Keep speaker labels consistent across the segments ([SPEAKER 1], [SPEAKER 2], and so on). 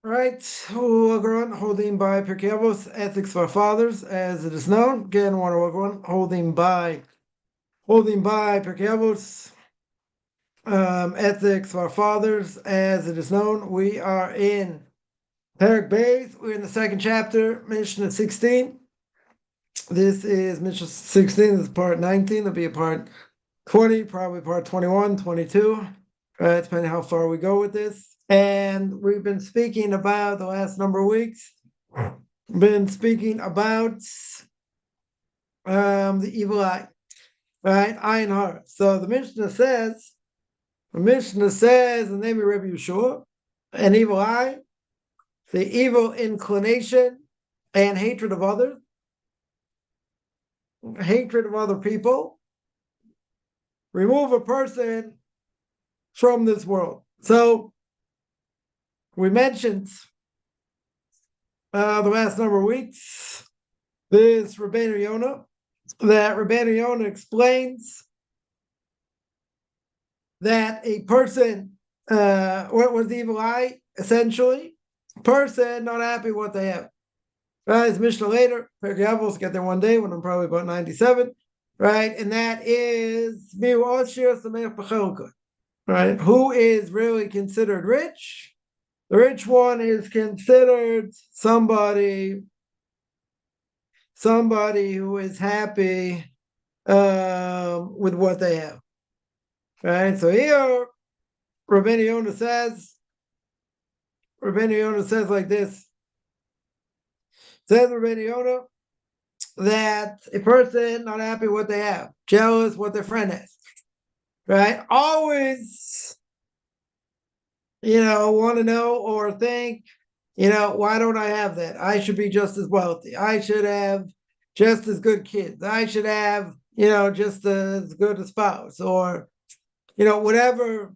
[SPEAKER 1] Right, Ulagron, holding by Pirke Avos, ethics for fathers, as it is known. Again, one holding by Pirke Avos, ethics for fathers, as it is known. We are in Perek Beis. We're in the second chapter, Mishna 16. This is Mishna 16. This is part 19. There'll be a part 20, probably part 21, 22, depending how far we go with this. And we've been speaking about the last number of weeks, been speaking about the evil eye, right? Ayin hara. So the Mishnah says, in the name of Rabbi Yeshua, an evil eye, the evil inclination and hatred of others, hatred of other people, remove a person from this world. So we mentioned the last number of weeks this Rabbeinu Yonah, that Rabbeinu Yonah explains that a person, what was the evil eye? Essentially, a person not happy with what they have. Right, it's Mishna later. Pirke Avos get there one day when I'm probably about 97. Right, and that is right. Who is really considered rich? The rich one is considered somebody who is happy with what they have. Right? So here, Rabbeinu Yonah says like this. Says Rabbeinu Yonah that a person not happy with what they have, jealous what their friend has. Right? Always, want to know or think, why don't I have that? I should be just as wealthy. I should have just as good kids. I should have, just as good a spouse, or, whatever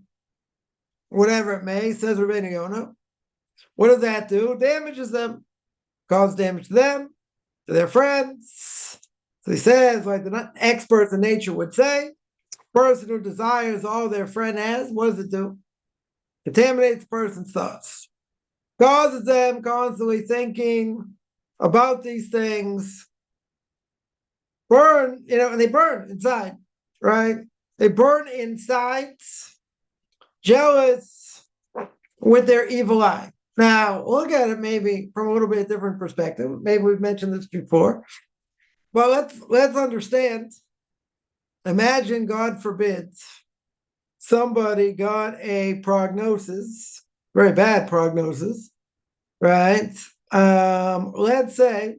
[SPEAKER 1] it may, says Rabbeinu Yonah. What does that do? Damages them, causes damage to them, to their friends. So he says, like the experts in nature would say, person who desires all their friend has, what does it do? Contaminates the person's thoughts, causes them constantly thinking about these things, burn, and they burn inside, right? They burn inside, jealous with their evil eye. Now, look at it maybe from a little bit different perspective. Maybe we've mentioned this before. Well, let's understand. Imagine, God forbid, somebody got a prognosis, very bad prognosis, right? Let's say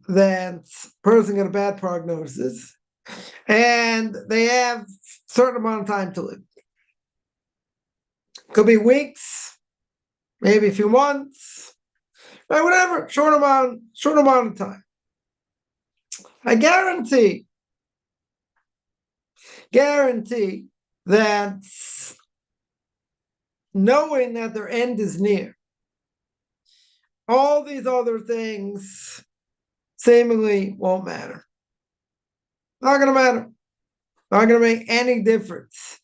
[SPEAKER 1] that person got a bad prognosis and they have a certain amount of time to live. Could be weeks, maybe a few months, right? Whatever, short amount of time. I guarantee that knowing that their end is near, all these other things seemingly won't matter. Not going to matter. Not going to make any difference,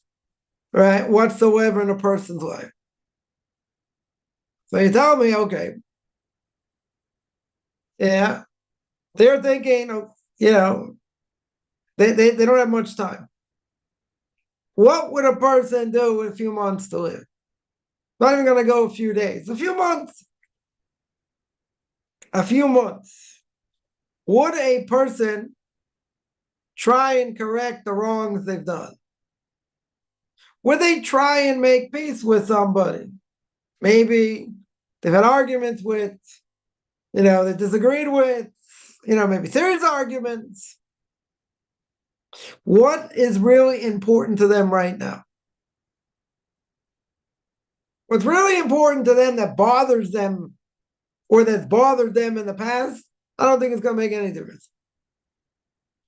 [SPEAKER 1] right, whatsoever in a person's life. So you tell me, okay, yeah, they're thinking, they don't have much time. What would a person do with a few months to live? Not even going to go a few days, a few months. Would a person try and correct the wrongs they've done? Would they try and make peace with somebody? Maybe they've had arguments with, they disagreed with, maybe serious arguments. What is really important to them right now? What's really important to them that bothers them or that's bothered them in the past, I don't think it's going to make any difference.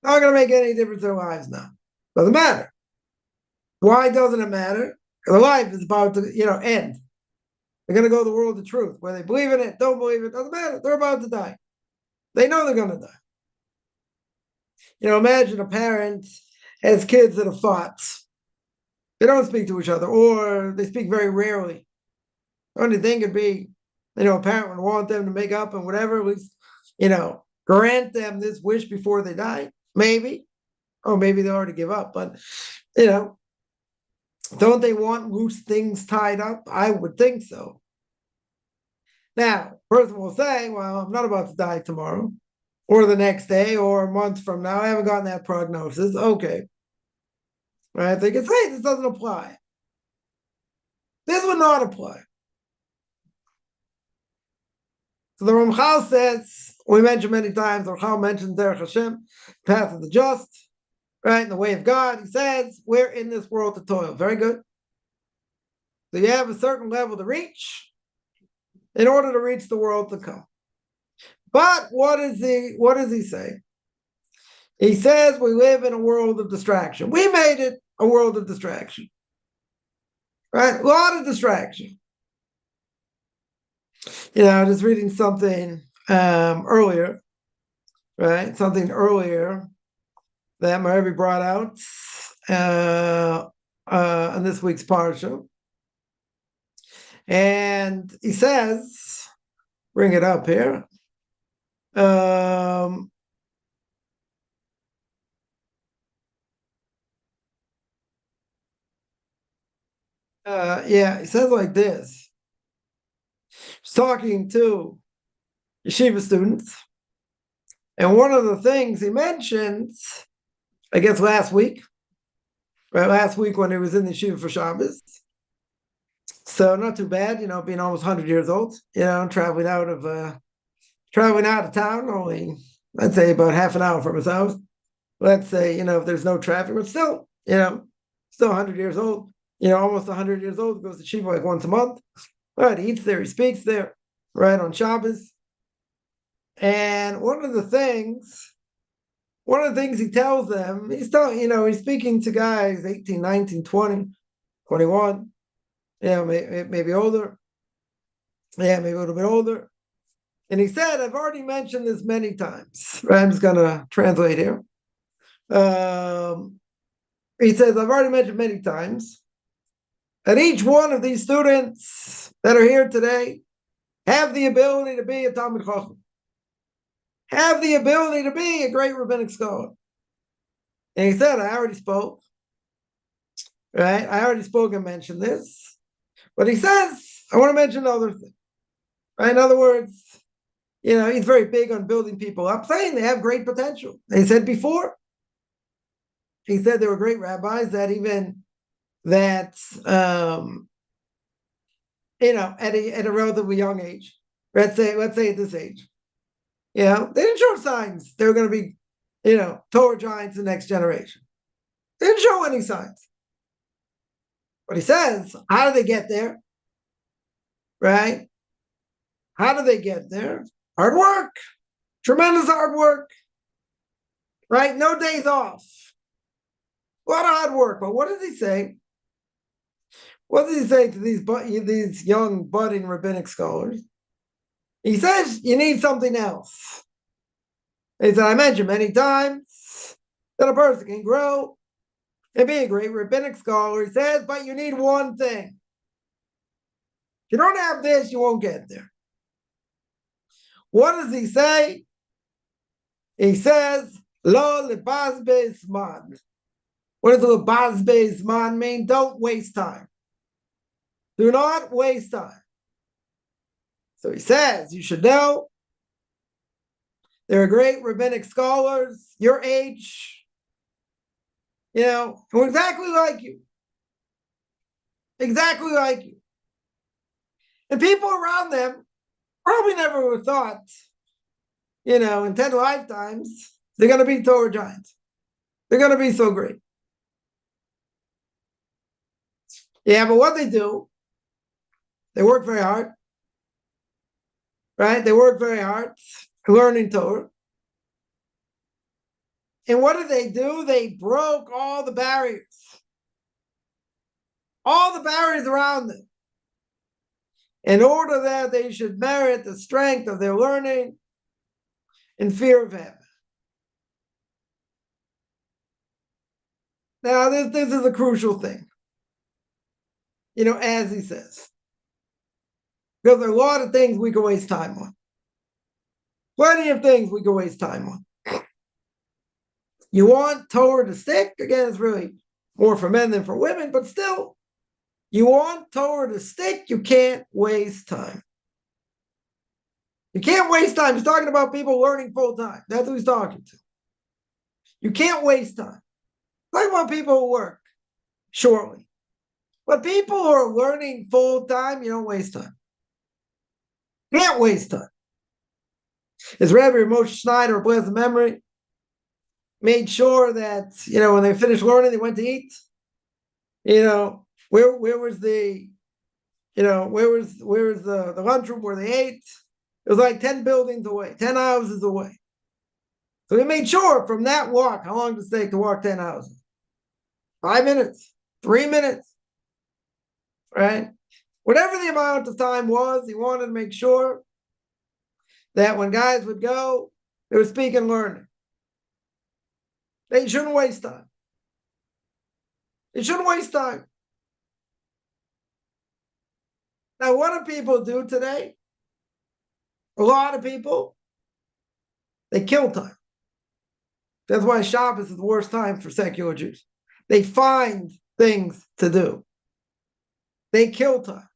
[SPEAKER 1] Not going to make any difference in their lives now. Doesn't matter. Why doesn't it matter? Their life is about to, end. They're going to go to the world of truth. Whether they believe in it, don't believe it, doesn't matter. They're about to die. They know they're going to die. Imagine a parent has kids that have fought. They don't speak to each other, or they speak very rarely. The only thing could be, a parent would want them to make up and whatever, at least, grant them this wish before they die, maybe. Or maybe they already give up, but, don't they want loose things tied up? I would think so. Now, person will say, well, I'm not about to die tomorrow, or the next day, or a month from now. I haven't gotten that prognosis. Okay. Right? They can say this doesn't apply. This would not apply. So the Ramchal says, we mentioned many times, the Ramchal mentions Derech Hashem, path of the just, right, in the way of God. He says, we're in this world to toil. Very good. So you have a certain level to reach in order to reach the world to come. But what does he say? He says we live in a world of distraction. We made it a world of distraction. Right? A lot of distraction. I was reading something earlier, right? Something earlier that my Rebbe brought out in this week's parsha. And he says, bring it up here. He says like this. He's talking to yeshiva students, and one of the things he mentions, I guess last week, right? Last week when he was in the yeshiva for Shabbos. So not too bad, being almost 100 years old, traveling out of town, only, let's say, about half an hour from his house. Let's say, if there's no traffic, but still, still 100 years old, almost 100 years old, goes to Shiva like once a month. Right, he eats there, he speaks there, right, on Shabbos. And one of the things he tells them, he's speaking to guys 18, 19, 20, 21, maybe older. Maybe a little bit older. And he said, I've already mentioned this many times. Right? I'm just going to translate here. He says, I've already mentioned many times that each one of these students that are here today have the ability to be a Talmid Chacham, have the ability to be a great rabbinic scholar. And he said, I already spoke, right? I already spoke and mentioned this. But he says, I want to mention another thing, right? In other words, he's very big on building people up, saying they have great potential. He said before, he said they were great rabbis that even that, at a relatively young age, let's say at this age, they didn't show signs they were going to be, Torah giants in the next generation. They didn't show any signs. But he says, how do they get there? Right? How do they get there? Hard work. Tremendous hard work. Right? No days off. A lot of hard work. But what does he say? What does he say to these young budding rabbinic scholars? He says you need something else. He said, I mentioned many times that a person can grow and be a great rabbinic scholar. He says, but you need one thing. If you don't have this, you won't get there. What does he say? He says, Lo lebazbez zman. What does lebazbez zman mean? Don't waste time. Do not waste time. So he says, you should know there are great rabbinic scholars your age, who are exactly like you. Exactly like you. And people around them probably never would have thought, in 10 lifetimes, they're going to be Torah giants. They're going to be so great. Yeah, but what they do, they work very hard. Right? They work very hard learning Torah. And what did they do? They broke all the barriers. All the barriers around them. In order that they should merit the strength of their learning and fear of heaven. Now, this is a crucial thing. as he says. Because there are a lot of things we can waste time on. Plenty of things we can waste time on. You want Torah to stick? Again, it's really more for men than for women, but still, you want Torah to stick, you can't waste time. You can't waste time. He's talking about people learning full time. That's who he's talking to. You can't waste time. Talking about people who work shortly. But people who are learning full time, you don't waste time. You can't waste time. His Rabbi Moshe Schneider, blessed memory, made sure that, when they finished learning, they went to eat. Where was the, where was the lunchroom where they ate? It was like 10 buildings away, 10 houses away. So they made sure from that walk, how long does it take to walk 10 houses? 5 minutes, 3 minutes, right? Whatever the amount of time was, he wanted to make sure that when guys would go, they were speaking and learning. They shouldn't waste time. They shouldn't waste time. Now, what do people do today? A lot of people, they kill time. That's why Shabbos is the worst time for secular Jews. They find things to do. They kill time.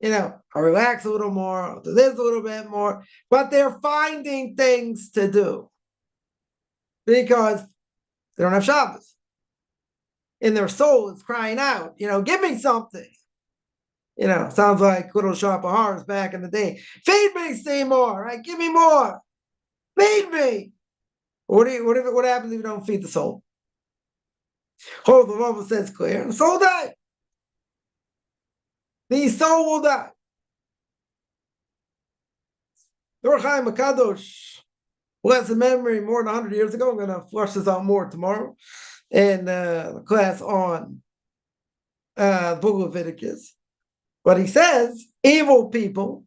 [SPEAKER 1] I'll relax a little more, I'll do this a little bit more, but they're finding things to do because they don't have Shabbos. In their soul, it's crying out, give me something. Sounds like little shop of horrors back in the day. Feed me, Seymour, right? Give me more. Feed me. What happens if you don't feed the soul? Oh, the Bible says clear. The soul dies. The soul will die. The Orach Chaim HaKadosh, blessed memory, more than 100 years ago. I'm going to flush this out more tomorrow in the class on the book of Leviticus. But he says, evil people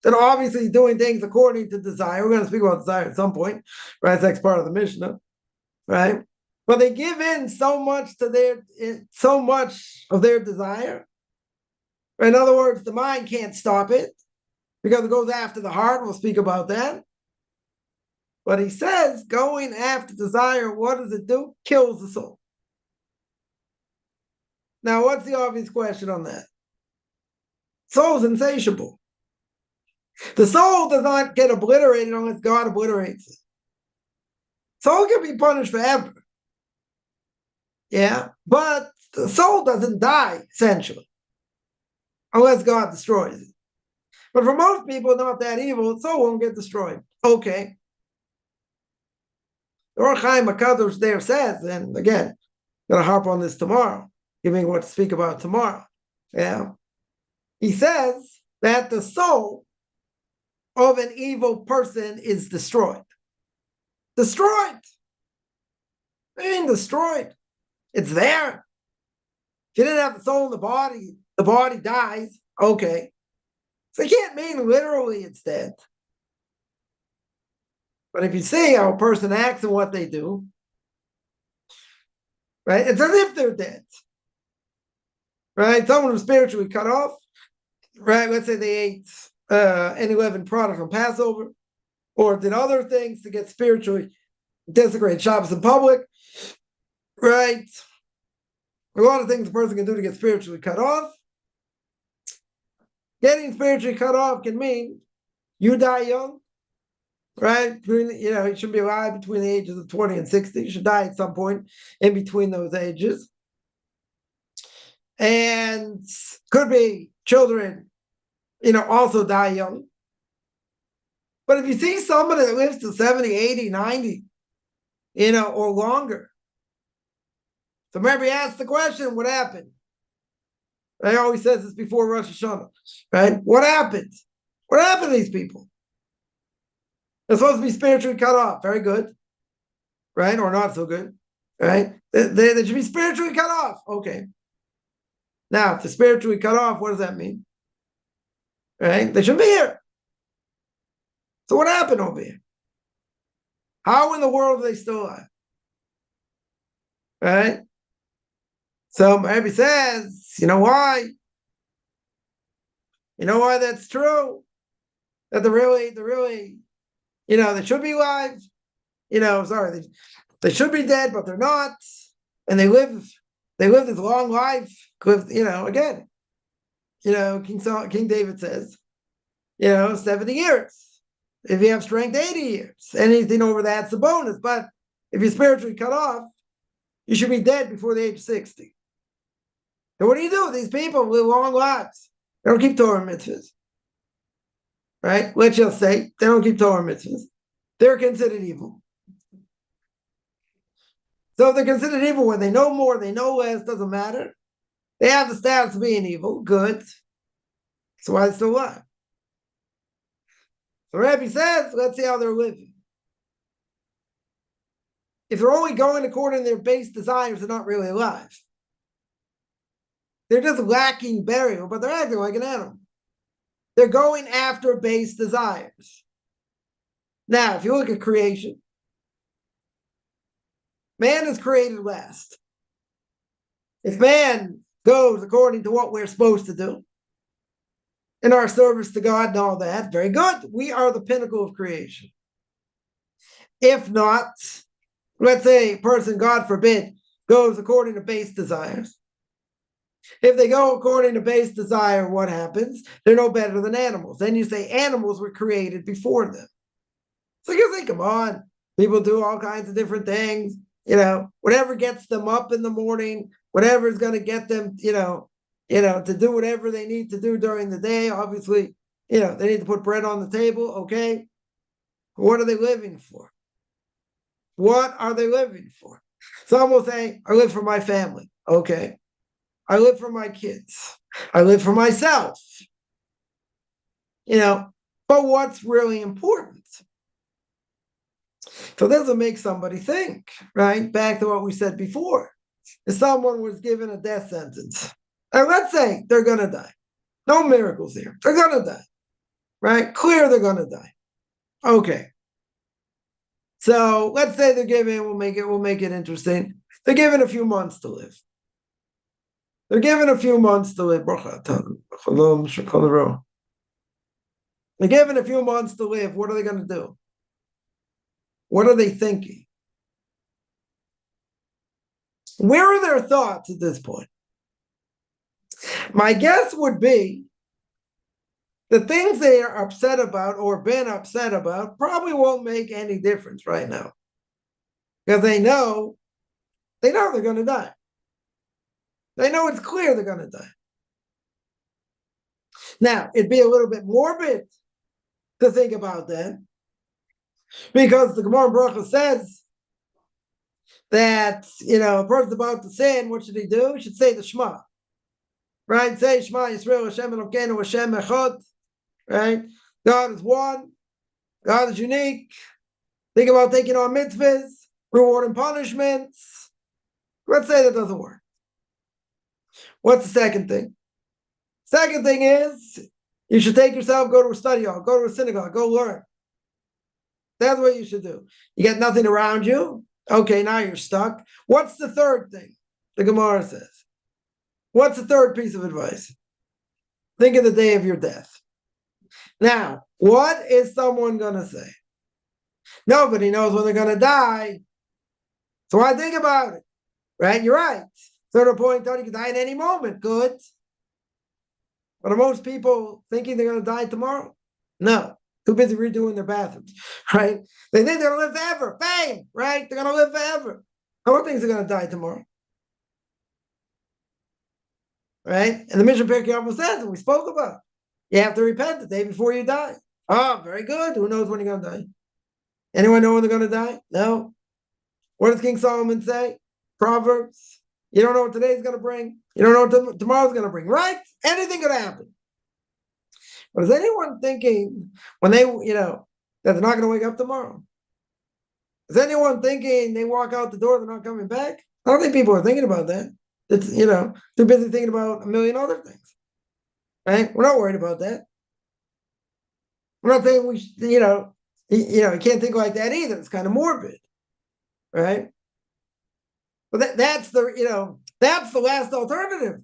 [SPEAKER 1] that are obviously doing things according to desire. We're going to speak about desire at some point, right? That's part of the Mishna, right? But they give in so much of their desire. In other words, the mind can't stop it because it goes after the heart. We'll speak about that. But he says, going after desire, what does it do? Kills the soul. Now, what's the obvious question on that? Soul's insatiable. The soul does not get obliterated unless God obliterates it. Soul can be punished forever. Yeah, but the soul doesn't die, essentially, unless God destroys it. But for most people, not that evil, the soul won't get destroyed. Okay. The Orach Chaim HaKadosh there says, and again, I'm going to harp on this tomorrow, giving what to speak about tomorrow. Yeah. He says that the soul of an evil person is destroyed. Destroyed. What do you mean destroyed? It's there. If you didn't have the soul in the body dies. Okay. So you can't mean literally it's dead. But if you see how a person acts and what they do, right, it's as if they're dead. Right? Someone who's spiritually cut off, right? Let's say they ate any leavened product on Passover, or did other things to get spiritually desecrated, Shabbos in public, right? A lot of things a person can do to get spiritually cut off. Getting spiritually cut off can mean you die young, right? You should be alive between the ages of 20 and 60. You should die at some point in between those ages. And could be children, also die young. But if you see somebody that lives to 70, 80, 90, or longer, so maybe ask the question, what happened? I always says this before Rosh Hashanah, right? What happened? What happened to these people? They're supposed to be spiritually cut off. Very good, right? Or not so good, right? They should be spiritually cut off. Okay. Now, if they're spiritually cut off, what does that mean? Right? They shouldn't be here. So what happened over here? How in the world are they still alive? Right? So Maybe says, You know why? You know why that's true? That they're really, they should be alive. Sorry, they should be dead, but they're not, and they live this long life. Again, King David says, 70 years. If you have strength, 80 years. Anything over that's a bonus. But if you're spiritually cut off, you should be dead before the age of 60. And what do you do with these people with long lives? They don't keep Torah mitzvahs. Right? Let's just say they don't keep Torah mitzvahs. They're considered evil. So if they're considered evil when they know more, they know less, doesn't matter. They have the status of being evil, good. So why are they still alive? So Rabbi says, let's see how they're living. If they're only going according to their base desires, they're not really alive. They're just lacking burial, but they're acting like an animal. They're going after base desires. Now, if you look at creation, man is created last. If man goes according to what we're supposed to do, in our service to God and all that, very good. We are the pinnacle of creation. If not, let's say a person, God forbid, goes according to base desires. If they go according to base desire, what happens? They're no better than animals. Then you say animals were created before them. So you think, come on, people do all kinds of different things. Whatever gets them up in the morning, whatever is going to get them, to do whatever they need to do during the day. Obviously, they need to put bread on the table. Okay. What are they living for? What are they living for? Some will say, I live for my family. Okay. I live for my kids. I live for myself. But what's really important? So this will make somebody think, right? Back to what we said before. If someone was given a death sentence, and let's say they're going to die. No miracles here. They're going to die, right? Clear they're going to die. Okay. So let's say they're given, we'll make it interesting. They're given a few months to live. They're given a few months to live. They're given a few months to live. What are they going to do? What are they thinking? Where are their thoughts at this point? My guess would be the things they are upset about or been upset about probably won't make any difference right now. Because they know they're going to die. They know it's clear they're going to die. Now, it'd be a little bit morbid to think about that, because the Gemara in Bracha says that, a person's about to sin, what should he do? He should say the Shema. Right? Say Shema Yisrael Hashem Elokeinu Hashem Echad. Right? God is one. God is unique. Think about taking on mitzvahs, reward and punishments. Let's say that doesn't work. What's the second thing? Second thing is, you should take yourself, go to a study hall, go to a synagogue, go learn. That's what you should do. You got nothing around you. Okay, now you're stuck. What's the third thing? The Gemara says. What's the third piece of advice? Think of the day of your death. Now, what is someone going to say? Nobody knows when they're going to die. So I think about it. Right? You're right. So the point, you can die at any moment. Good. But are most people thinking they're going to die tomorrow? No. Too busy redoing their bathrooms. Right? They think they're going to live forever. Fame. Right? They're going to live forever. No one thinks they're going to die tomorrow. Right? And the Mishna Pirke Avos says, and we spoke about, you have to repent the day before you die. Oh, very good. Who knows when you're going to die? Anyone know when they're going to die? No. What does King Solomon say? Proverbs. You don't know what today's going to bring. You don't know what tomorrow's going to bring, right? Anything could happen. But is anyone thinking when they, that they're not going to wake up tomorrow? Is anyone thinking they walk out the door, they're not coming back? I don't think people are thinking about that. It's, too busy thinking about a million other things, right? We're not worried about that. We're not saying we, you can't think like that either. It's kind of morbid, right? But that's the last alternative.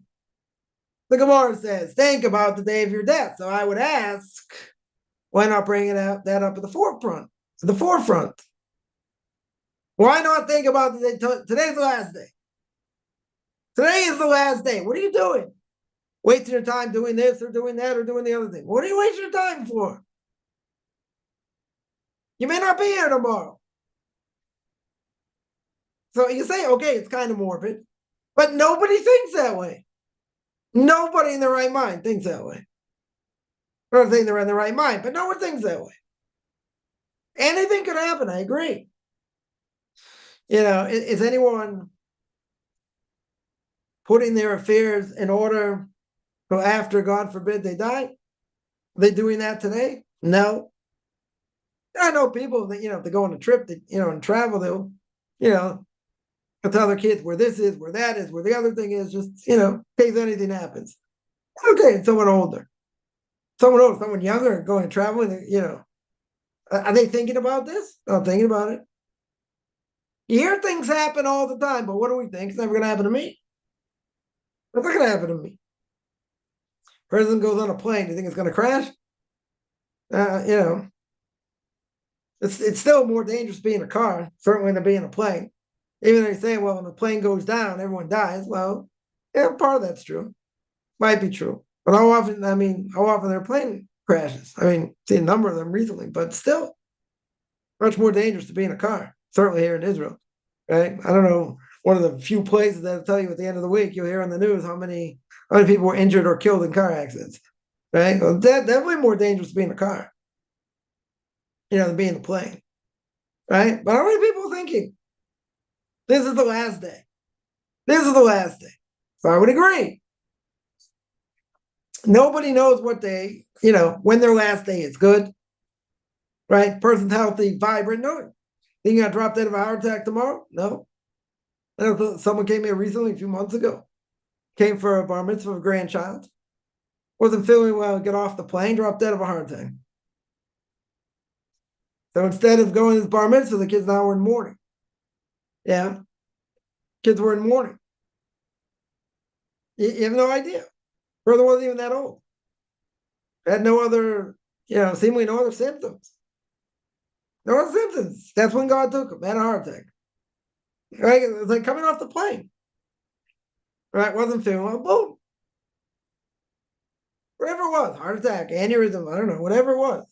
[SPEAKER 1] The Gemara says, think about the day of your death. So I would ask, why not bring that up at the forefront? To the forefront. Why not think about the day? Today's the last day. Today is the last day. What are you doing? Wasting your time doing this or doing that or doing the other thing. What are you wasting your time for? You may not be here tomorrow. So you say, okay, it's kind of morbid, but nobody thinks that way. Nobody in their right mind thinks that way. I'm not saying they're in the right mind, but no one thinks that way. Anything could happen. I agree. Is anyone putting their affairs in order so after, God forbid, they die? Are they doing that today? No. I know people that, if they go on a trip, and travel, they'll, tell their kids where this is, where that is, where the other thing is, just, in case anything happens. Okay, it's someone older. Someone older, someone younger going traveling, are they thinking about this? Not thinking about it. You hear things happen all the time, but what do we think? It's never going to happen to me. It's not going to happen to me. Person goes on a plane. Do you think it's going to crash? It's still more dangerous to be in a car, certainly, than to be in a plane. Even though you say, well, when the plane goes down, everyone dies. Well, yeah, part of that's true. Might be true. But how often their plane crashes? Seen a number of them recently, but still, much more dangerous to be in a car, certainly here in Israel, right? I don't know, one of the few places that'll tell you at the end of the week, you'll hear on the news how many people were injured or killed in car accidents, right? Well, definitely more dangerous to be in a car, than be in a plane, right? But how many people are thinking, this is the last day? This is the last day. So I would agree. Nobody knows what day, when their last day is. Good, right? Person's healthy, vibrant. No, think you got dropped dead of a heart attack tomorrow? No. I know someone came here recently, a few months ago, came for a bar mitzvah of a grandchild, wasn't feeling well, get off the plane, dropped dead of a heart attack. So instead of going to the bar mitzvah, the kids now were in mourning. Yeah, kids were in mourning. You have no idea. Brother wasn't even that old. Had no other, seemingly no other symptoms. No other symptoms. That's when God took him. Had a heart attack. Right? It's like coming off the plane. Right? Wasn't feeling well. Boom. Whatever it was, heart attack, aneurysm, I don't know, whatever it was.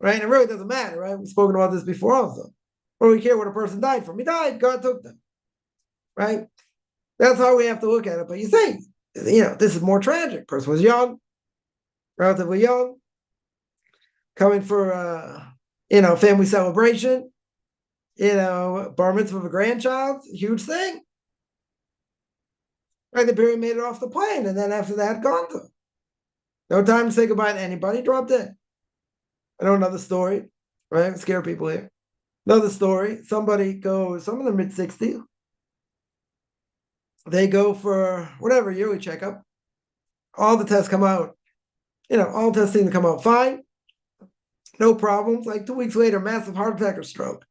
[SPEAKER 1] Right? And it really doesn't matter, right? We've spoken about this before also. What do we care what a person died from? He died, God took them. Right? That's how we have to look at it. But you say, this is more tragic. Person was young, relatively young, coming for family celebration, bar mitzvah of a grandchild, huge thing. Right, the baby made it off the plane, and then after that, gone to. No time to say goodbye to anybody, dropped dead. I know another story, right? Scare people here. Another story, somebody goes, some in their mid-60s, they go for whatever, yearly checkup. All the tests come out, all tests seem to come out fine. No problems. Like 2 weeks later, massive heart attack or stroke.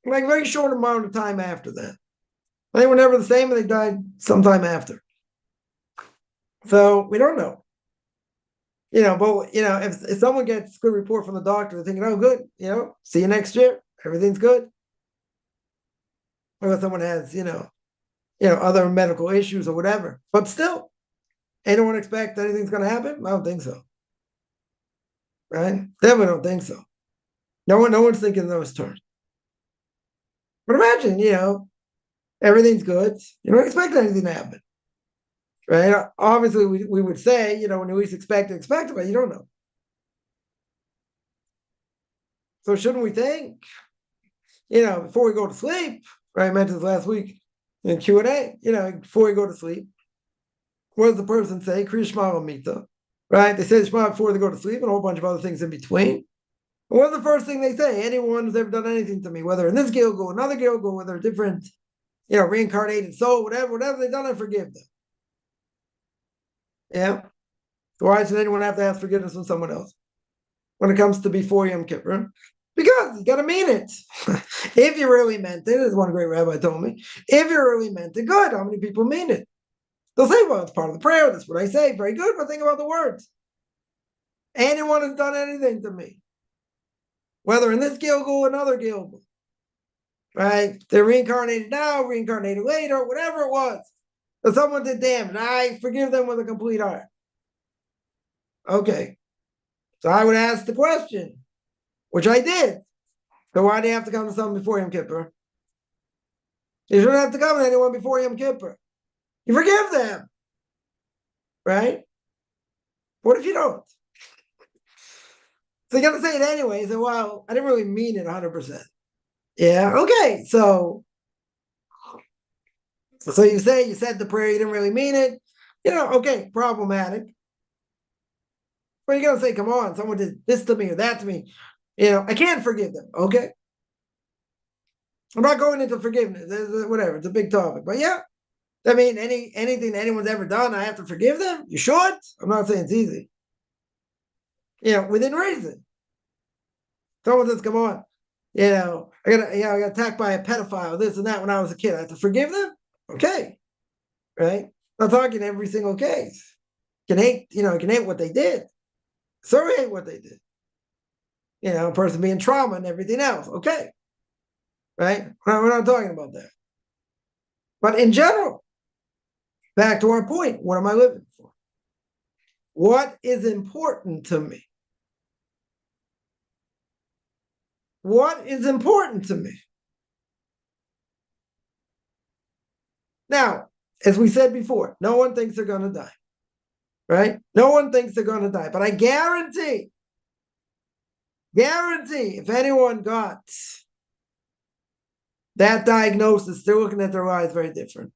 [SPEAKER 1] Like very short amount of time after that. They were never the same, and they died sometime after. So we don't know. But if someone gets a good report from the doctor, they're thinking, oh, good, see you next year. Everything's good. Or if someone has, other medical issues or whatever. But still, anyone expect anything's going to happen? I don't think so. Right? Definitely don't think so. No one's thinking in those terms. But imagine, everything's good. You don't expect anything to happen. Right? Obviously, we would say, when you least expect it, but you don't know. So shouldn't we think, before we go to sleep, right? I mentioned this last week in Q&A, before we go to sleep, what does the person say? Kriya Shema Lamita, right? They say Shema before they go to sleep and a whole bunch of other things in between. And what's the first thing they say? Anyone who's ever done anything to me, whether in this Gilgul, another Gilgul, whether a different, reincarnated soul, whatever they've done, I forgive them. Yeah. So why should anyone have to ask forgiveness from someone else when it comes to before Yom Kippur? Because you got to mean it. If you really meant it, as one great rabbi told me, if you really meant it, good. How many people mean it? They'll say, well, it's part of the prayer. That's what I say. Very good, but think about the words. Anyone has done anything to me, whether in this Gilgul or another Gilgul, right? They're reincarnated now, reincarnated later, whatever it was. But someone did damage. I forgive them with a complete heart. Okay. So I would ask the question, which I did. So why do you have to come to someone before Yom Kippur? You shouldn't have to come to anyone before Yom Kippur. You forgive them, right? What if you don't? So you got to say it anyway. So, well, I didn't really mean it 100%. Yeah, okay. So you say you said the prayer, you didn't really mean it. Okay, problematic. But you're going to say, come on, someone did this to me or that to me. I can't forgive them. Okay. I'm not going into forgiveness. Whatever. It's a big topic. But yeah, I mean, anything that anyone's ever done, I have to forgive them. You should. I'm not saying it's easy. Within reason. Someone says, come on, I got attacked by a pedophile, this and that when I was a kid. I have to forgive them? Okay. Right? I'm not talking every single case. You can hate what they did. So hate what they did. A person being trauma and everything else. Okay. Right? We're not talking about that. But in general, back to our point, what am I living for? What is important to me? What is important to me? Now, as we said before, no one thinks they're going to die, right? No one thinks they're going to die, but I guarantee, if anyone got that diagnosis, they're looking at their lives very different.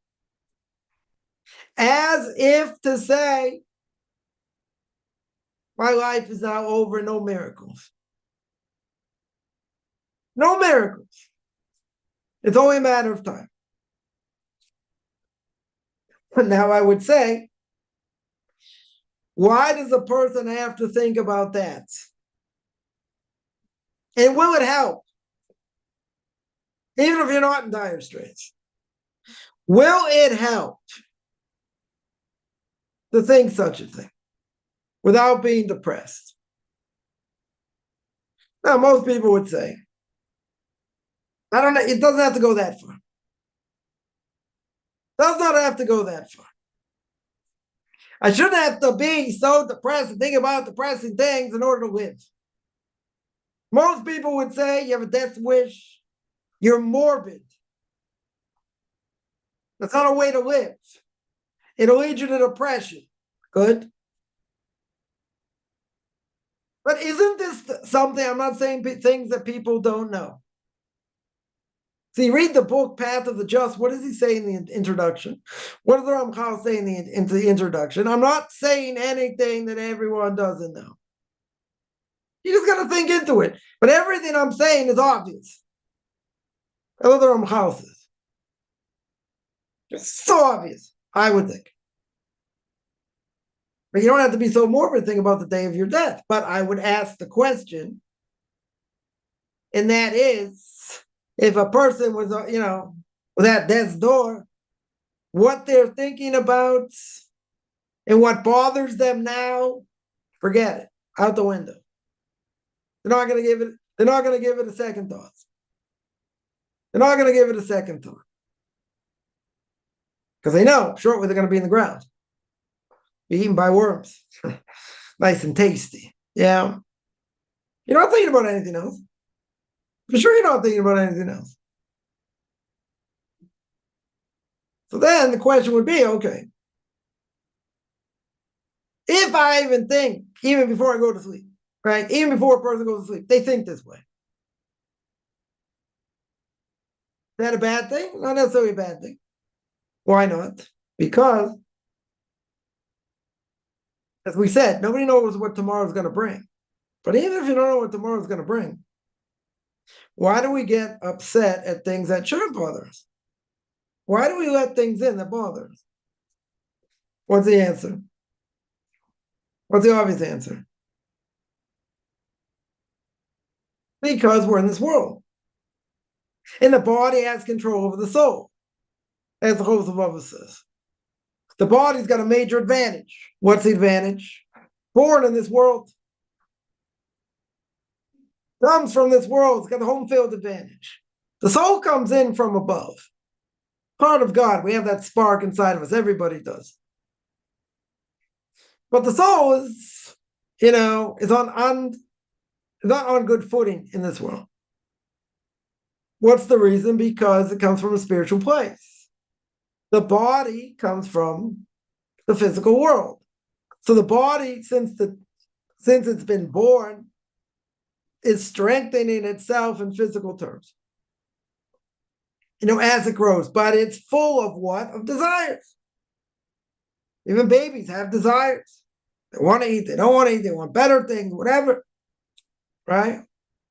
[SPEAKER 1] As if to say, my life is now over, no miracles. No miracles. It's only a matter of time. But now I would say, why does a person have to think about that? And will it help? Even if you're not in dire straits. Will it help to think such a thing without being depressed? Now, most people would say, I don't know, it doesn't have to go that far. Does not have to go that far. I shouldn't have to be so depressed and think about depressing things in order to live. Most people would say you have a death wish, you're morbid. That's not a way to live. It'll lead you to depression. Good. But isn't this something, I'm not saying things that people don't know. See, read the book, Path of the Just. What does he say in the introduction? What does the Ramchal say in the introduction? I'm not saying anything that everyone doesn't know. You just got to think into it. But everything I'm saying is obvious. That's what the Ramchal says. It's so obvious, I would think. But you don't have to be so morbid think about the day of your death. But I would ask the question, and that is, if a person was, was at death's door, what they're thinking about and what bothers them now, forget it, out the window. They're not going to give it a second thought. They're not going to give it a second thought. Because they know shortly they're going to be in the ground. Be eaten by worms. Nice and tasty. Yeah. You're not thinking about anything else. For sure you're not thinking about anything else. So then the question would be, okay, if I even think, even before I go to sleep, right? Even before a person goes to sleep, they think this way. Is that a bad thing? Not necessarily a bad thing. Why not? Because, as we said, nobody knows what tomorrow's going to bring. But even if you don't know what tomorrow's going to bring, why do we get upset at things that shouldn't bother us? Why do we let things in that bother us? What's the answer? What's the obvious answer? Because we're in this world. And the body has control over the soul, as the Chos of Avos says. The body's got a major advantage. What's the advantage? Born in this world. Comes from this world. It's got the home field advantage. The soul comes in from above. Part of God. We have that spark inside of us. Everybody does. But the soul is, is not on good footing in this world. What's the reason? Because it comes from a spiritual place. The body comes from the physical world. So the body, since it's been born, is strengthening itself in physical terms. As it grows, but it's full of what? Of desires. Even babies have desires. They want to eat, they don't want to eat, they want better things, whatever. Right?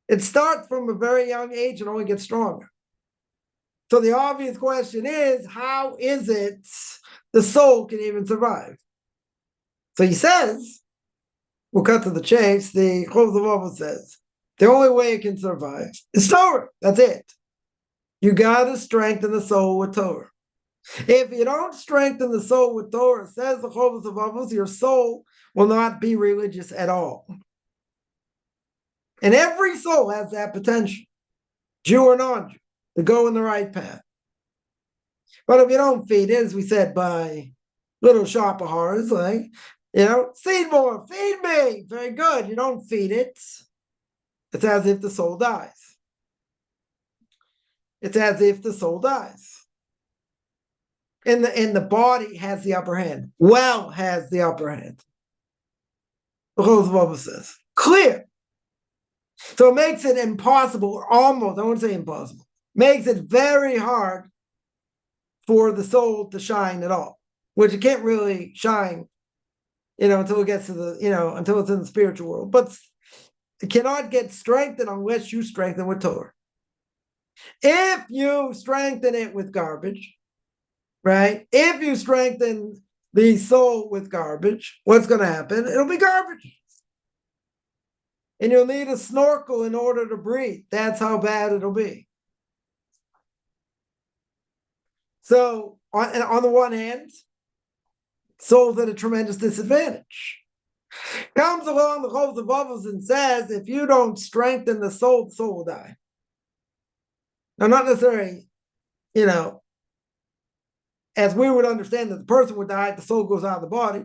[SPEAKER 1] It starts from a very young age and only gets stronger. So the obvious question is, how is it the soul can even survive? So he says, we'll cut to the chase, the Pirke Avos says, the only way it can survive is Torah. That's it. You got to strengthen the soul with Torah. If you don't strengthen the soul with Torah, says the Pirke Avos, your soul will not be religious at all. And every soul has that potential, Jew or non-Jew, to go in the right path. But if you don't feed it, as we said, by little shopahars, like, feed more, feed me, very good. You don't feed it. It's as if the soul dies. It's as if the soul dies. And the body has the upper hand. Well has the upper hand. The Pirke Avos says. Clear. So it makes it impossible, or almost, I won't say impossible, makes it very hard for the soul to shine at all, which it can't really shine, until it gets to until it's in the spiritual world. But it cannot get strengthened unless you strengthen with Torah. If you strengthen it with garbage, right? If you strengthen the soul with garbage, what's going to happen? It'll be garbage. And you'll need a snorkel in order to breathe. That's how bad it'll be. So, on the one hand, soul's at a tremendous disadvantage. Comes along the Pirke Avos and says, if you don't strengthen the soul will die. Now, not necessarily, as we would understand that the person would die, the soul goes out of the body.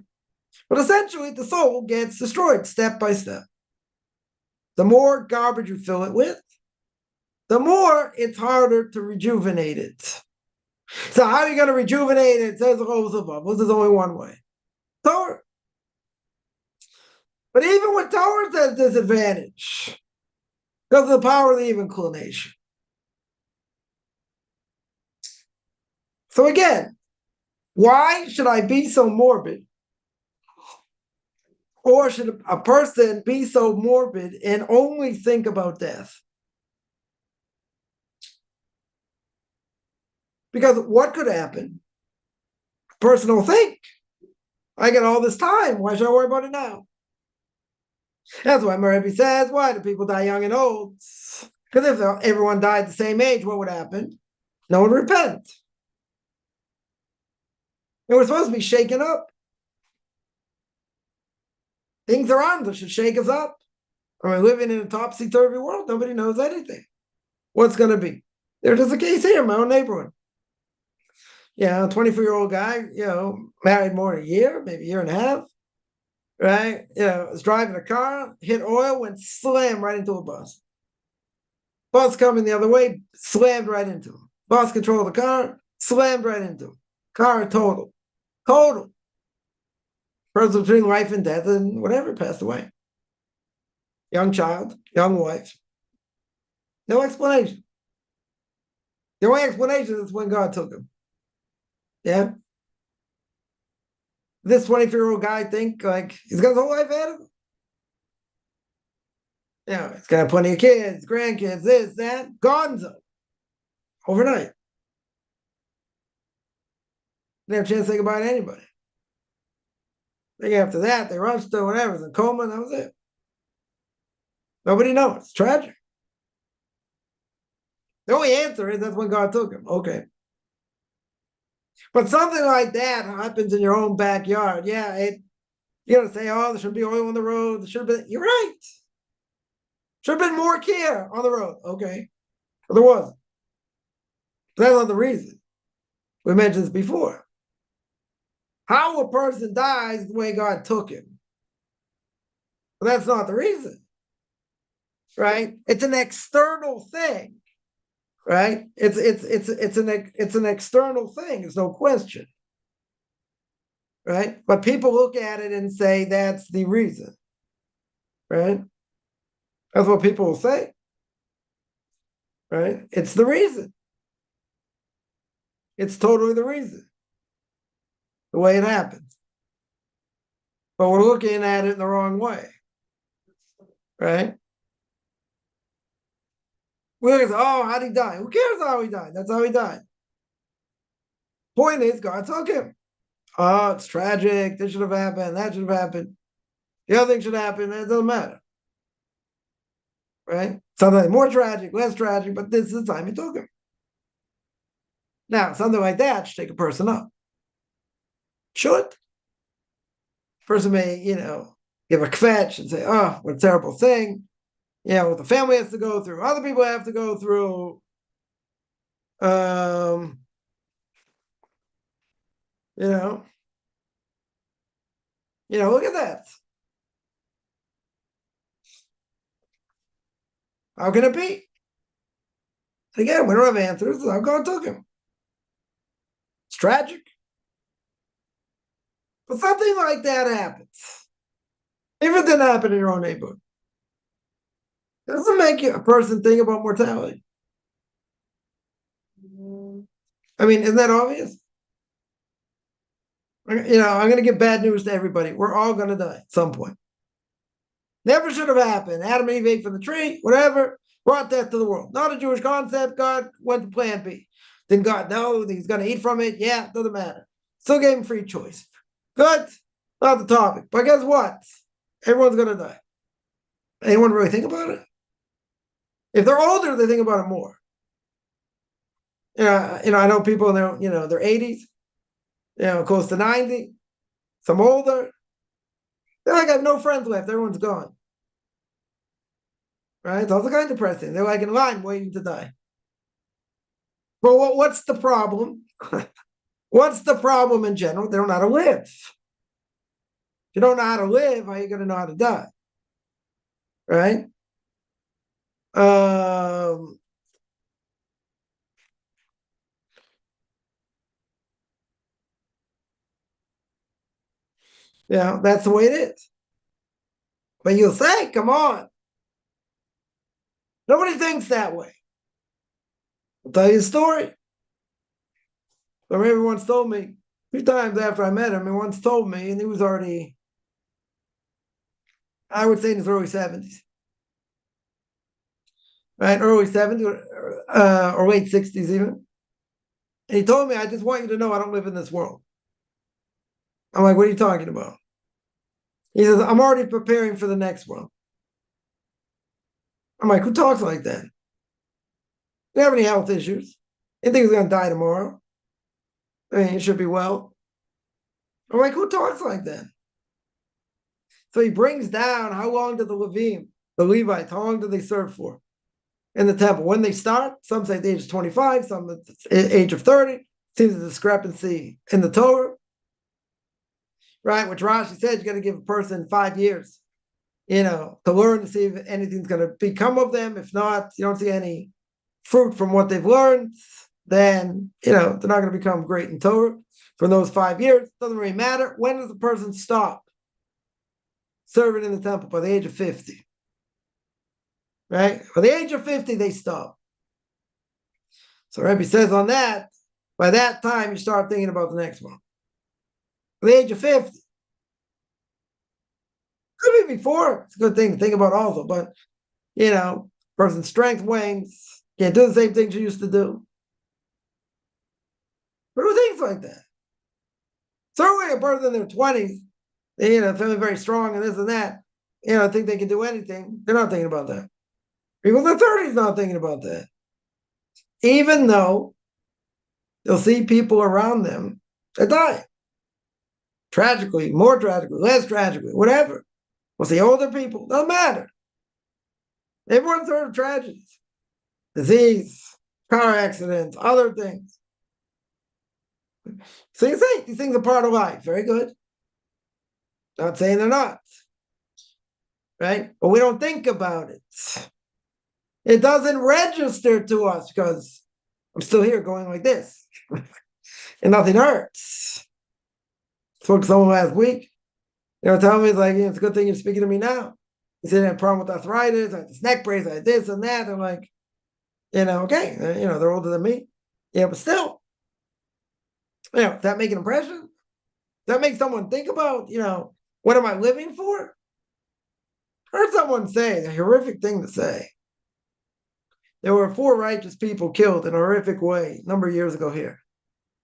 [SPEAKER 1] But essentially, the soul gets destroyed step by step. The more garbage you fill it with, the more it's harder to rejuvenate it. So how are you going to rejuvenate it? Says the Pirke Avos. There's only one way. Torah. But even with Torah, there's disadvantage because of the power of the inclination. So again, why should I be so morbid? Or should a person be so morbid and only think about death? Because what could happen? A person will think, I got all this time. Why should I worry about it now? That's why Rebbe says, why do people die young and old? Because if everyone died the same age, what would happen? No one would repent. And we're supposed to be shaken up. Things are on that should shake us up. We're living in a topsy-turvy world. Nobody knows anything. What's going to be? There's a case here in my own neighborhood. A 24-year-old guy, married more than a year, maybe a year and a half, right? Was driving a car, hit oil, went slam right into a bus. Bus coming the other way, slammed right into him. Bus controlled the car, slammed right into him. Car total. Total. Person between life and death and whatever, passed away. Young child, young wife. No explanation. The only explanation is when God took him. Yeah. This 24-year-old guy think like he's got his whole life ahead of him. He's got plenty of kids, grandkids, this, that, gonzo. Overnight. Didn't have a chance to say goodbye to anybody. I think after that, they rushed to whatever, was in coma, and that was it. Nobody knows. It's tragic. The only answer is that's when God took him. Okay. But something like that happens in your own backyard. Yeah, you're gonna say, oh, there should be oil on the road. There should have been. You're right. Should have been more care on the road. Okay, but there wasn't. That's not the reason. We mentioned this before. How a person dies the way God took him. But that's not the reason, right? It's an external thing, right? It's an external thing. There's no question, right? But people look at it and say that's the reason, right? That's what people will say, right? It's the reason. It's totally the reason, the way it happened. But we're looking at it in the wrong way, right? We look at, oh, how did he die? Who cares how he died? That's how he died. Point is, God took him. Oh, it's tragic. This should have happened. That should have happened. The other thing should happen. It doesn't matter, right? Something more tragic, less tragic, but this is the time he took him. Now, something like that should take a person up. Should. Person may, give a kvetch and say, oh, what a terrible thing. What the family has to go through, other people have to go through. Look at that. How can it be? Again, we don't have answers. How God took him. It's tragic. But something like that happens. If it didn't happen in your own neighborhood, it doesn't make a person think about mortality. I mean, isn't that obvious? I'm going to give bad news to everybody. We're all going to die at some point. Never should have happened. Adam and Eve ate from the tree, whatever, brought death to the world. Not a Jewish concept. God went to plan B. Did God know that he's going to eat from it? Yeah, doesn't matter. Still gave him free choice. Good. Not the topic. But guess what? Everyone's going to die. Anyone really think about it? If they're older, they think about it more. I know people in their 80s, close to 90, some older. They're like, I have no friends left. Everyone's gone. Right? It's also kind of depressing. They're like in line waiting to die. But what's the problem? What's the problem in general? They don't know how to live. If you don't know how to live, how are you going to know how to die? Right? That's the way it is. But you'll say, come on. Nobody thinks that way. I'll tell you a story. I remember once told me, a few times after I met him, he once told me, and he was already, I would say in his early 70s. Right? Early 70s or late 60s even. And he told me, I just want you to know I don't live in this world. I'm like, what are you talking about? He says, I'm already preparing for the next world. I'm like, who talks like that? Do you have any health issues? You think he's going to die tomorrow? I mean, he should be well. I'm like, who talks like that? So he brings down how long did the Levites, how long did they serve for in the temple? When they start, some say at the age of 25, some at the age of 30. Seems a discrepancy in the Torah. Right? Which Rashi said you're going to give a person 5 years, to learn to see if anything's going to become of them. If not, you don't see any fruit from what they've learned, then, they're not going to become great in Torah for those 5 years. Doesn't really matter. When does the person stop serving in the temple? By the age of 50. Right? By the age of 50, they stop. So Rebbe says on that, by that time, you start thinking about the next one. By the age of 50. Could be before. It's a good thing to think about also, but, person's strength wanes. Can't do the same things you used to do. But who thinks like that? Certainly a person in their 20s, they, feeling very strong and this and that, think they can do anything. They're not thinking about that. People in their 30s not thinking about that. Even though they'll see people around them that die. Tragically, more tragically, less tragically, whatever. We'll see older people, doesn't matter. Everyone's heard of tragedies, disease, car accidents, other things. So you say these things are part of life. Very good. Not saying they're not. Right? But we don't think about it. It doesn't register to us because I'm still here going like this. And nothing hurts. I spoke to someone last week. Telling me, it's like, it's a good thing you're speaking to me now. He said, I had a problem with arthritis, I had this neck brace, I had this and that. I'm like, okay, they're older than me. Yeah, but still, does that make an impression? Does that make someone think about, what am I living for? I heard someone say, a horrific thing to say. There were 4 righteous people killed in a horrific way a number of years ago here.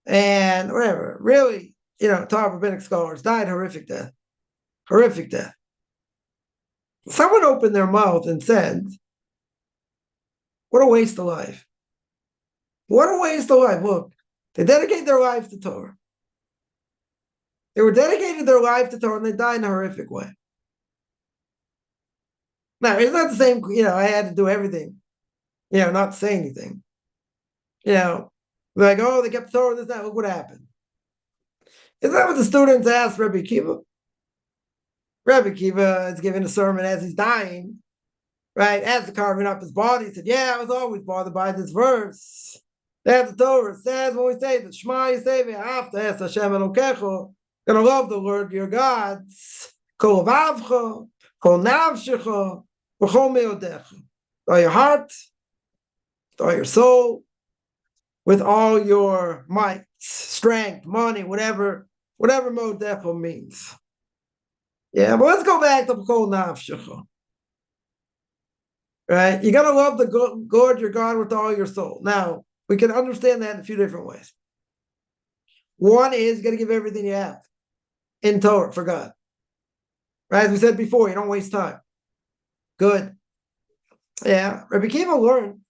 [SPEAKER 1] And whatever, really, top rabbinic scholars died horrific death. Horrific death. Someone opened their mouth and said, what a waste of life. What a waste of life. Look, they dedicated their lives to Torah. They were dedicated their life to Torah and they died in a horrific way. Now, it's not the same, I had to do everything, not say anything. Like, oh, they kept Torah, this, that, look what happened. Isn't that what the students asked Rabbi Akiva? Rabbi Akiva is giving a sermon as he's dying, right? As they're carving up his body, he said, I was always bothered by this verse. That's the Torah. It says when we say the Shema Yisei after Es Hashem Elokecho, gonna love the Lord your God, Kol Vavcha, Kol Navshecha, V'chol Meodecha. With all your heart, with all your soul, with all your might, strength, money, whatever Meodecha means. But let's go back to Kol Navshecha. Right? You gotta love the Lord your God with all your soul. Now, we can understand that in a few different ways. One is you got to give everything you have in Torah for God. Right? As we said before, you don't waste time. Good. Yeah. Rabbi Akiva learned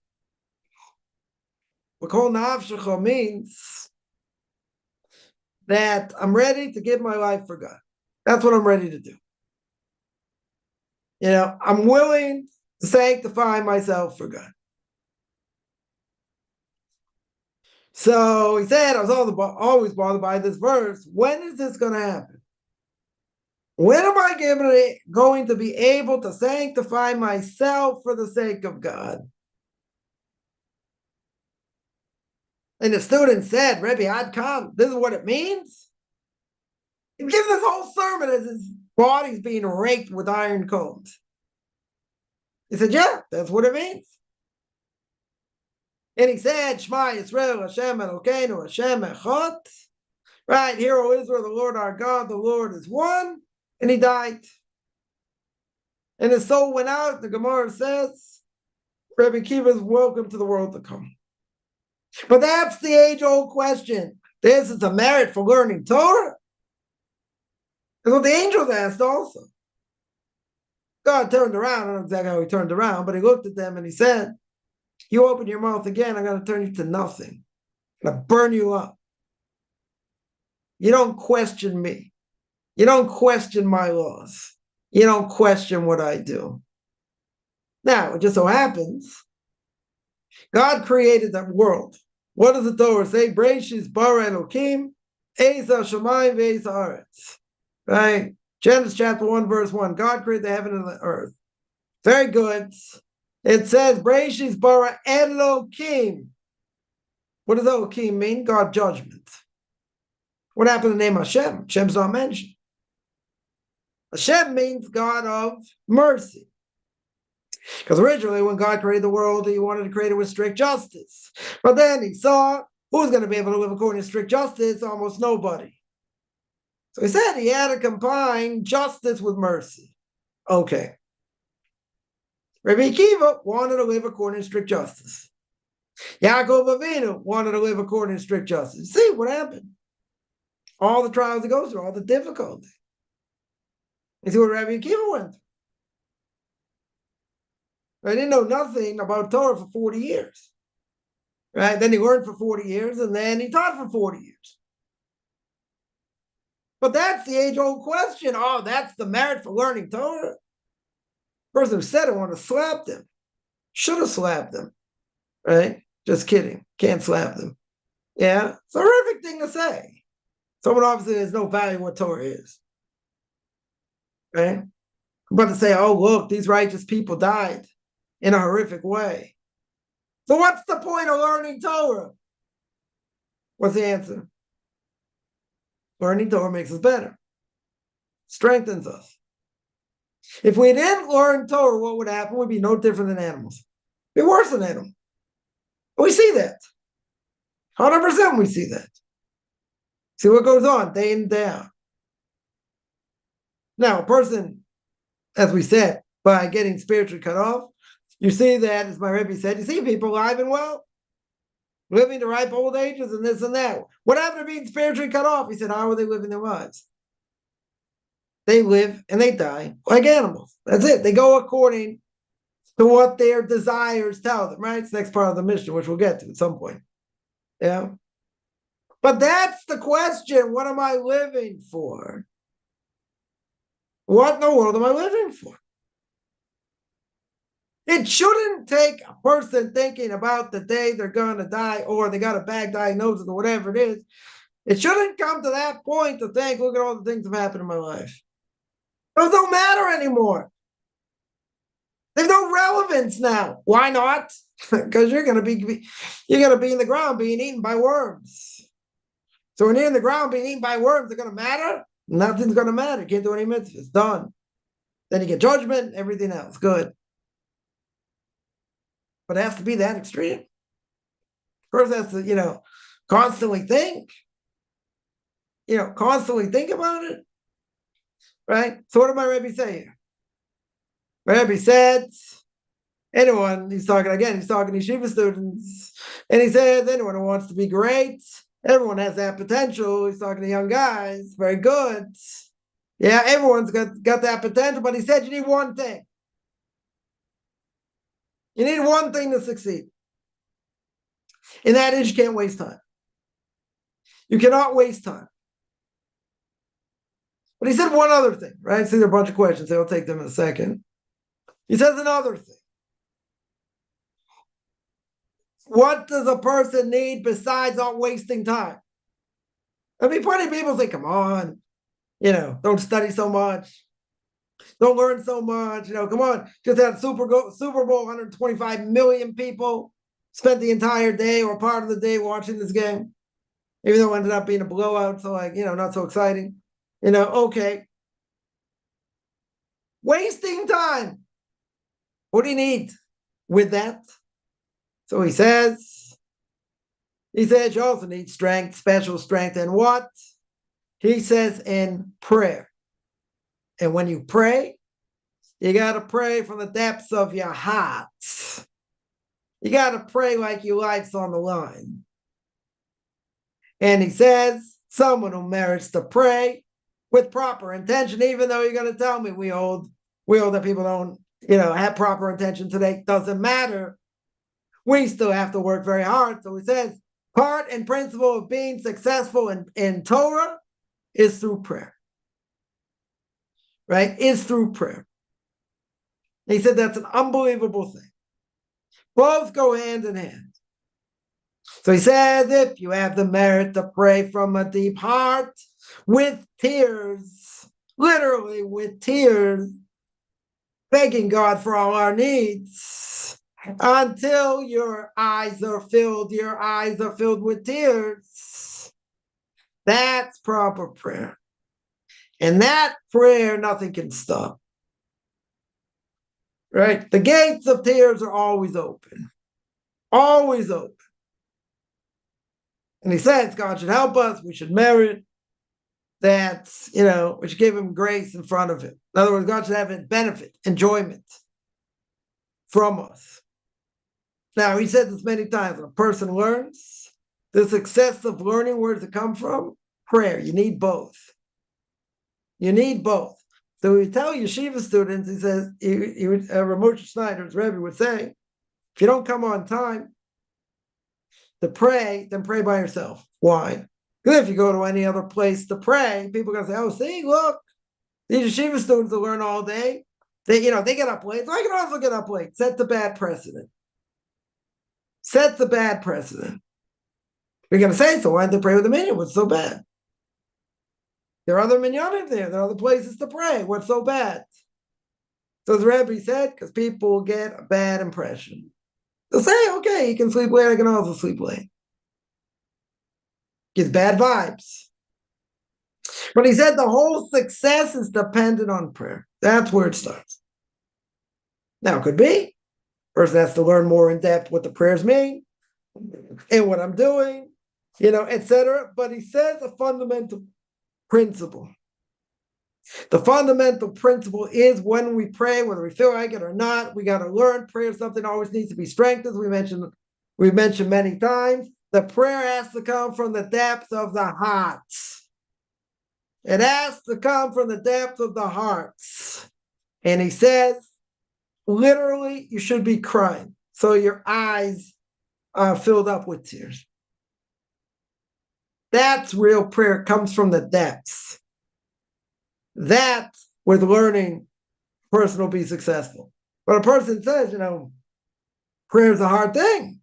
[SPEAKER 1] what Kol Navshecha means that I'm ready to give my life for God. That's what I'm ready to do. I'm willing to sanctify myself for God. So he said, I was always bothered by this verse. When is this going to happen? When am I going to be able to sanctify myself for the sake of God? And the student said, Rebbe Adkam, this is what it means? He gives this whole sermon as his body's being raked with iron combs. He said, that's what it means. And he said, Shema Yisrael, Hashem Elokeinu, Hashem Echad. Right, hear, O Israel, the Lord our God, the Lord is one. And he died. And his soul went out. The Gemara says, Rabbi Akiva is welcome to the world to come. But that's the age-old question. This is a merit for learning Torah. That's what the angels asked also. God turned around. I don't know exactly how he turned around, but he looked at them and he said, you open your mouth again, I'm going to turn you to nothing. I'm going to burn you up. You don't question me. You don't question my laws. You don't question what I do. Now, it just so happens, God created the world. What does the Torah say? Bereshis bara Elokim, eis hashamayim ve'eis haaretz. Right? Genesis chapter 1, verse 1. God created the heaven and the earth. Very good. It says, Bereshis bara Elokim. What does Elokim mean? God judgment. What happened to the name Hashem? Hashem's not mentioned. Hashem means God of mercy. Because originally when God created the world, he wanted to create it with strict justice. But then he saw who's going to be able to live according to strict justice? Almost nobody. So he said he had to combine justice with mercy. Okay. Rabbi Akiva wanted to live according to strict justice. Yaakov Avinu wanted to live according to strict justice. See what happened? All the trials he goes through, all the difficulty. You see what Rabbi Akiva went through. I didn't know nothing about Torah for 40 years. right? Then he learned for 40 years, and then he taught for 40 years. But that's the age-old question. Oh, that's the merit for learning Torah? The person who said it wanted to slap them. Should have slapped them, right? Just kidding. Can't slap them. Yeah, it's a horrific thing to say. Someone obviously has no value what Torah is, right? But to say, oh, look, these righteous people died in a horrific way. So what's the point of learning Torah? What's the answer? Learning Torah makes us better, strengthens us. If we didn't learn Torah, what would happen? We'd be no different than animals. Be worse than animals. We see that. 100% we see that. See what goes on day in, day out. Now, a person, as we said, by getting spiritually cut off, you see that, as my Rebbe said, you see people alive and well, living to ripe old ages and this and that. What happened to being spiritually cut off? He said, how are they living their lives? They live and they die like animals. That's it. They go according to what their desires tell them, right? It's the next part of the Mishna, which we'll get to at some point. Yeah. But that's the question. What am I living for? What in the world am I living for? It shouldn't take a person thinking about the day they're going to die or they got a bad diagnosis or whatever it is. It shouldn't come to that point to think, look at all the things that have happened in my life. Those don't matter anymore. There's no relevance now. Why not? Because you're gonna be in the ground being eaten by worms. So when you're in the ground being eaten by worms, they're gonna matter? Nothing's gonna matter. You can't do any mitzvahs. Done. Then you get judgment, everything else. Good. But it has to be that extreme. First has to, constantly think. Constantly think about it. Right? So what did my Rebbe say here? My Rebbe said, he's talking to yeshiva students, and he says, anyone who wants to be great, everyone has that potential. He's talking to young guys, very good. Yeah, everyone's got that potential, but he said you need one thing. You need one thing to succeed. And that is you can't waste time. You cannot waste time. But he said one other thing, right? See, there are a bunch of questions. I'll take them in a second. He says another thing. What does a person need besides not wasting time? I mean, plenty of people say, come on, don't study so much. Don't learn so much. Come on. Just had Super Bowl, 125 million people spent the entire day or part of the day watching this game, even though it ended up being a blowout. So, not so exciting. Okay. Wasting time. What do you need with that? So he says you also need strength, special strength, and what? He says in prayer. And when you pray, you got to pray from the depths of your heart. You got to pray like your life's on the line. And he says, someone who merits to pray with proper intention, even though you're going to tell me we hold that people don't, have proper intention today, doesn't matter. We still have to work very hard. So he says, part and principle of being successful in Torah is through prayer. Right? Is through prayer. And he said that's an unbelievable thing. Both go hand in hand. So he says, if you have the merit to pray from a deep heart with tears, literally with tears, begging God for all our needs, until your eyes are filled with tears. That's proper prayer. And that prayer, nothing can stop. Right? The gates of tears are always open. Always open. And he says God should help us. We should merit that, we should give him grace in front of him. In other words, God should have a benefit, enjoyment from us. Now, he said this many times. When a person learns, the success of learning, where does it come from? Prayer. You need both. You need both. So we tell yeshiva students, he says, Ramosha Schneider's Rebbe would say, if you don't come on time, to pray, then pray by yourself. Why? Because if you go to any other place to pray, people are going to say, oh, see, look, these yeshiva students will learn all day. They get up late. So I can also get up late. Set the bad precedent. Set the bad precedent. We're going to say, so why didn't they pray with the minyan? What's so bad? There are other minyanim there. There are other places to pray. What's so bad? So the Rebbe said, because people get a bad impression. They'll say, okay, you can sleep late, I can also sleep late. Gives bad vibes. But he said the whole success is dependent on prayer. That's where it starts. Now, it could be. Person has to learn more in depth what the prayers mean and what I'm doing, etc. But he says a fundamental principle. The fundamental principle is when we pray, whether we feel like it or not, we got to learn prayer. Something always needs to be strengthened. We mentioned many times. The prayer has to come from the depth of the heart. It has to come from the depth of the hearts. And he says, literally, you should be crying. So your eyes are filled up with tears. That's real prayer. It comes from the depths. That, with learning, a person will be successful. But a person says, prayer is a hard thing.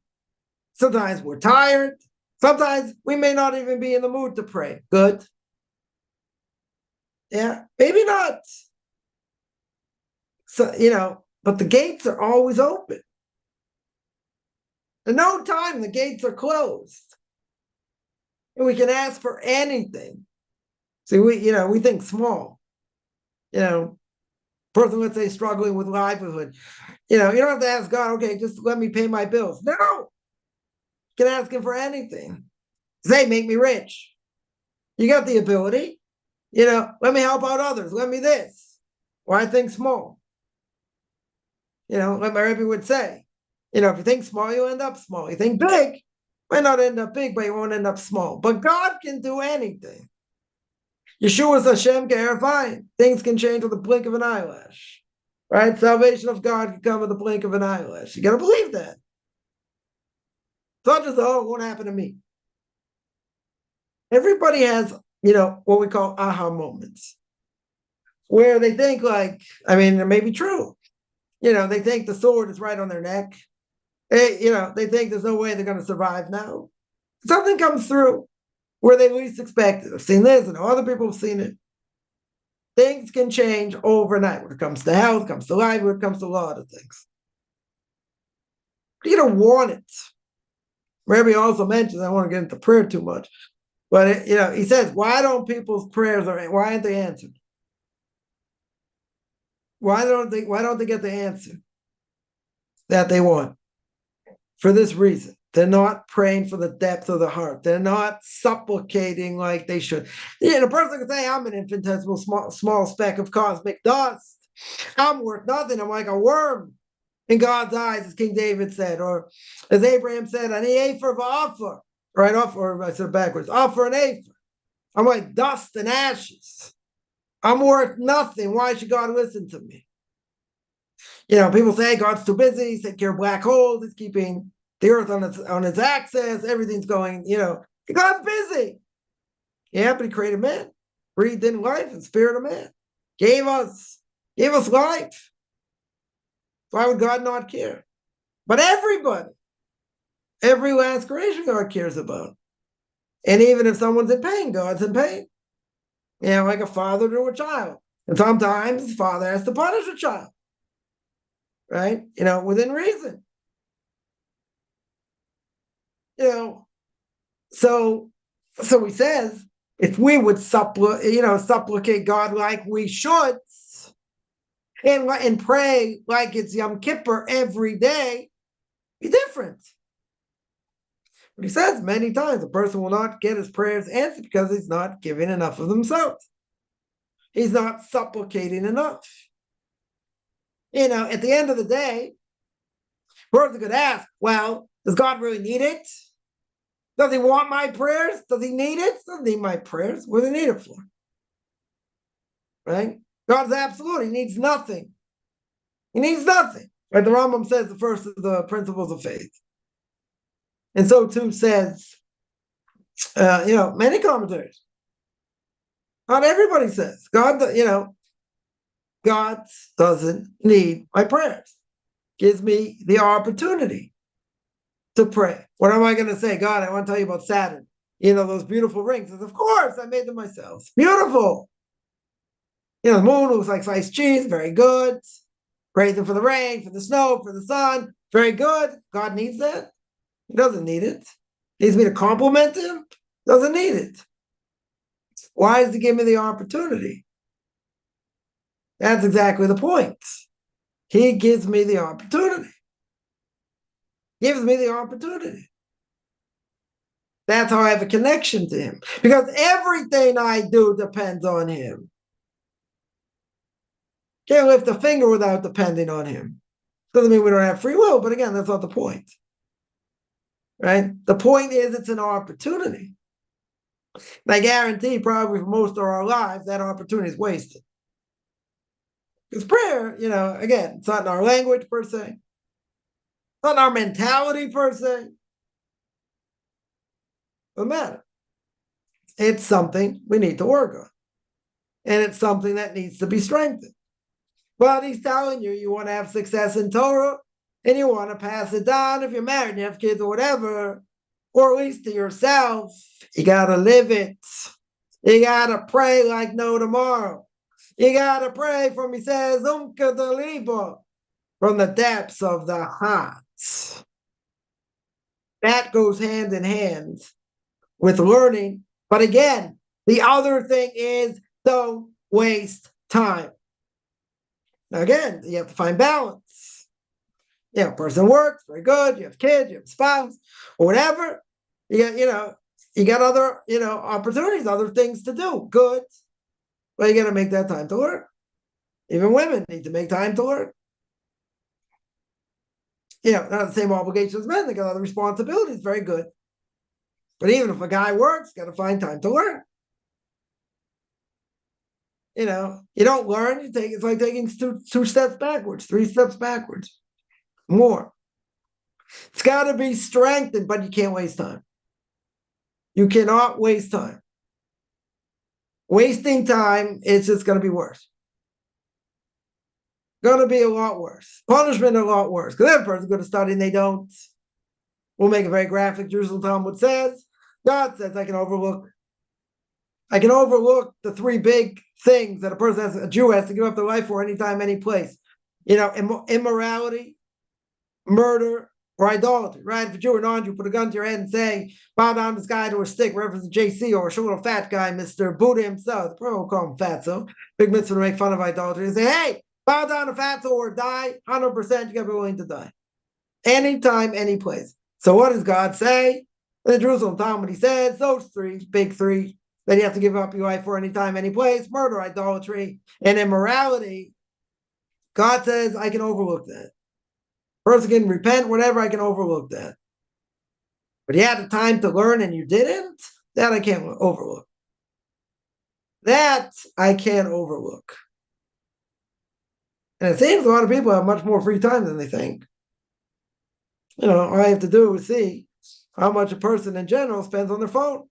[SPEAKER 1] Sometimes we're tired. Sometimes we may not even be in the mood to pray. Good. Yeah, maybe not. So, but the gates are always open. At no time the gates are closed. And we can ask for anything. See, we think small. Person, let's say, struggling with livelihood. You don't have to ask God, okay, just let me pay my bills. No. You can ask him for anything. Say, make me rich. You got the ability. Let me help out others. Let me this. Why think small? Like my Rebbe would say, if you think small, you end up small. You think big, might not end up big, but you won't end up small. But God can do anything. Yeshua's Hashem Ge'erfayim. Things can change with the blink of an eyelash. Right? Salvation of God can come with the blink of an eyelash. You got to believe that. It's not just, it won't happen to me. Everybody has, what we call aha moments, where they think it may be true. They think the sword is right on their neck. They think there's no way they're going to survive now. Something comes through where they least expect it. I've seen this, and other people have seen it. Things can change overnight when it comes to health, comes to life, when it comes to a lot of things. You don't want it. Rabbi also mentions, I don't want to get into prayer too much, but he says, why don't people's prayers why aren't they answered? Why don't they get the answer that they want? For this reason. They're not praying for the depth of the heart. They're not supplicating like they should. A person can say, I'm an infinitesimal small speck of cosmic dust. I'm worth nothing. I'm like a worm in God's eyes, as King David said, or as Abraham said, an ephah of offer. Right, or I said backwards, offer an ephah. I'm like dust and ashes. I'm worth nothing. Why should God listen to me? People say God's too busy. He's taking care of black holes. He's keeping the earth on its axis. Everything's going, God's busy. Yeah, but he created man, breathed in life and spirit of man, gave us life. Why would God not care? But everybody, every last creation God cares about. And even if someone's in pain, God's in pain. Like a father to a child. And sometimes the father has to punish a child. Right? Within reason. So he says, if we would supplicate God like we should, and pray like it's Yom Kippur every day, be different. But he says many times a person will not get his prayers answered because he's not giving enough of themselves. He's not supplicating enough. At the end of the day, a person could ask, well, does God really need it? Does he want my prayers? Does he need it? Doesn't need my prayers. What do they need it for? Right? God's absolute. He needs nothing. He needs nothing. Right? The Rambam says the first of the principles of faith. And so too says, many commentators. Not everybody says God, God doesn't need my prayers. Gives me the opportunity to pray. What am I going to say? God, I want to tell you about Saturn. Those beautiful rings. Says, of course, I made them myself. Beautiful. The moon looks like sliced cheese. Very good. Praise him for the rain, for the snow, for the sun. Very good. God needs that. He doesn't need it. Needs me to compliment him. Doesn't need it. Why does he give me the opportunity? That's exactly the point. He gives me the opportunity. Gives me the opportunity. That's how I have a connection to him. Because everything I do depends on him. Can't lift a finger without depending on him. Doesn't mean we don't have free will, but again, that's not the point. Right? The point is it's an opportunity. And I guarantee probably for most of our lives, that opportunity is wasted. Because prayer, again, it's not in our language per se. It's not in our mentality per se. Doesn't matter. It's something we need to work on. And it's something that needs to be strengthened. But he's telling you, you want to have success in Torah, and you want to pass it down if you're married and you have kids or whatever, or at least to yourself. You got to live it. You got to pray like no tomorrow. You got to pray from, he says, from the depths of the heart. That goes hand in hand with learning. But again, the other thing is don't waste time. Now again, you have to find balance. A person works, very good. You have kids, you have a spouse, or whatever. You got other, opportunities, other things to do. Good. But you got to make that time to learn. Even women need to make time to learn. Not the same obligation as men. They got other responsibilities. Very good. But even if a guy works, got to find time to learn. You don't learn. It's like taking two steps backwards, 3 steps backwards, more. It's got to be strengthened, but you can't waste time. You cannot waste time. Wasting time is just going to be worse. Going to be a lot worse. Punishment a lot worse. Because that person's going to study and they don't. We'll make it very graphic. Jerusalem Talmud says, God says, I can overlook the 3 big things that a Jew has to give up their life for anytime, any place. Immorality, murder, or idolatry, right? If a Jew or non-Jew put a gun to your head and say, bow down this guy to a stick, reference to JC, or a short little fat guy, Mr. Buddha himself, the probably will call him Fatso, big mitzvah to make fun of idolatry, and say, hey, bow down to Fatso or die, 100%, you gotta be willing to die. Anytime, any place. So what does God say? In the Jerusalem Talmud, he says, those 3, big 3, that you have to give up your life for any time, any place, murder, idolatry, and immorality. God says, I can overlook that. Person can repent, whatever, I can overlook that. But you had the time to learn and you didn't, that I can't overlook. That I can't overlook. And it seems a lot of people have much more free time than they think. All I have to do is see how much a person in general spends on their phone,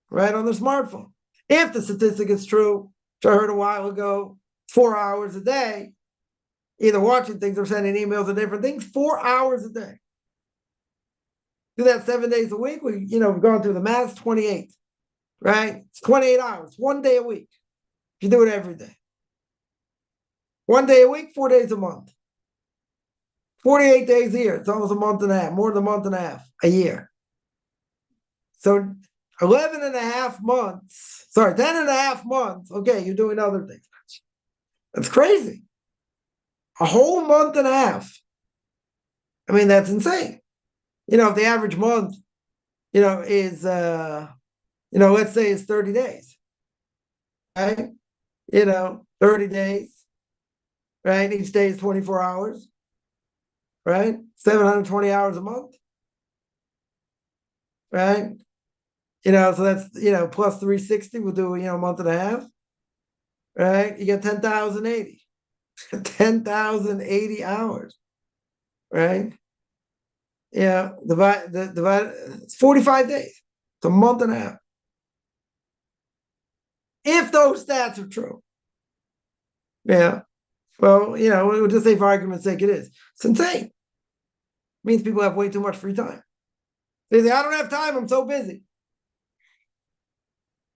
[SPEAKER 1] right, on their smartphone. If the statistic is true, which I heard a while ago, 4 hours a day, either watching things or sending emails or different things, 4 hours a day. Do that 7 days a week. We've gone through the math, 28, right? It's 28 hours, 1 day a week. If you do it every day. 1 day a week, 4 days a month. 48 days a year. It's almost a month and a half, more than a month and a half a year. So 11 and a half months, 10 and a half months. Okay, you're doing other things. That's crazy. A whole month and a half. I mean, that's insane. If the average month, is, let's say it's 30 days, right? 30 days, right? Each day is 24 hours, right? 720 hours a month, right? So that's, plus 360, we'll do, a month and a half, right? You get 10,080. 10,080 hours, right? Yeah, divide. It's 45 days. It's a month and a half. If those stats are true. Yeah. Well, we'll just say for argument's sake it is. It's insane. It means people have way too much free time. They say, I don't have time, I'm so busy.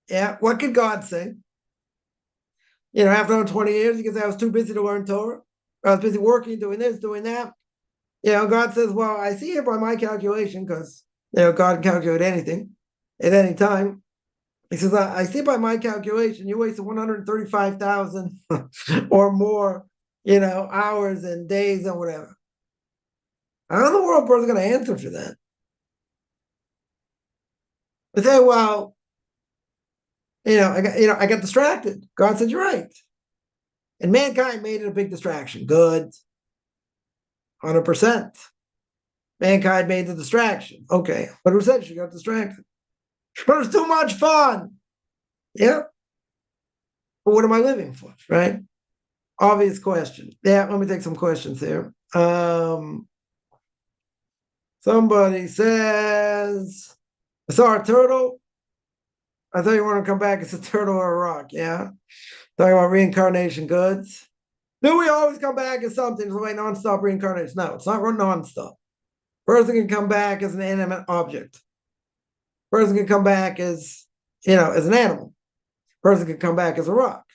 [SPEAKER 1] Yeah, what could God say? After 20 years, he could say, I was too busy to learn Torah. I was busy working, doing this, doing that. God says, well, I see it by my calculation, because, God can calculate anything at any time. He says, I see by my calculation, you wasted 135,000 or more, hours and days and whatever. How in the world person going to answer for that? They say, well, I got distracted. God said, you're right. And mankind made it a big distraction. Good. 100%. Mankind made the distraction. Okay. But who said she got distracted? But it was too much fun. Yeah. But what am I living for? Right? Obvious question. Yeah, let me take some questions here. Somebody says, I saw a turtle. I thought you want to come back as a turtle or a rock. Yeah. Talking about reincarnation goods. Do we always come back as something? It's like non-stop reincarnation. No, it's not non-stop. Person can come back as an inanimate object. Person can come back as an animal. Person can come back as a rock.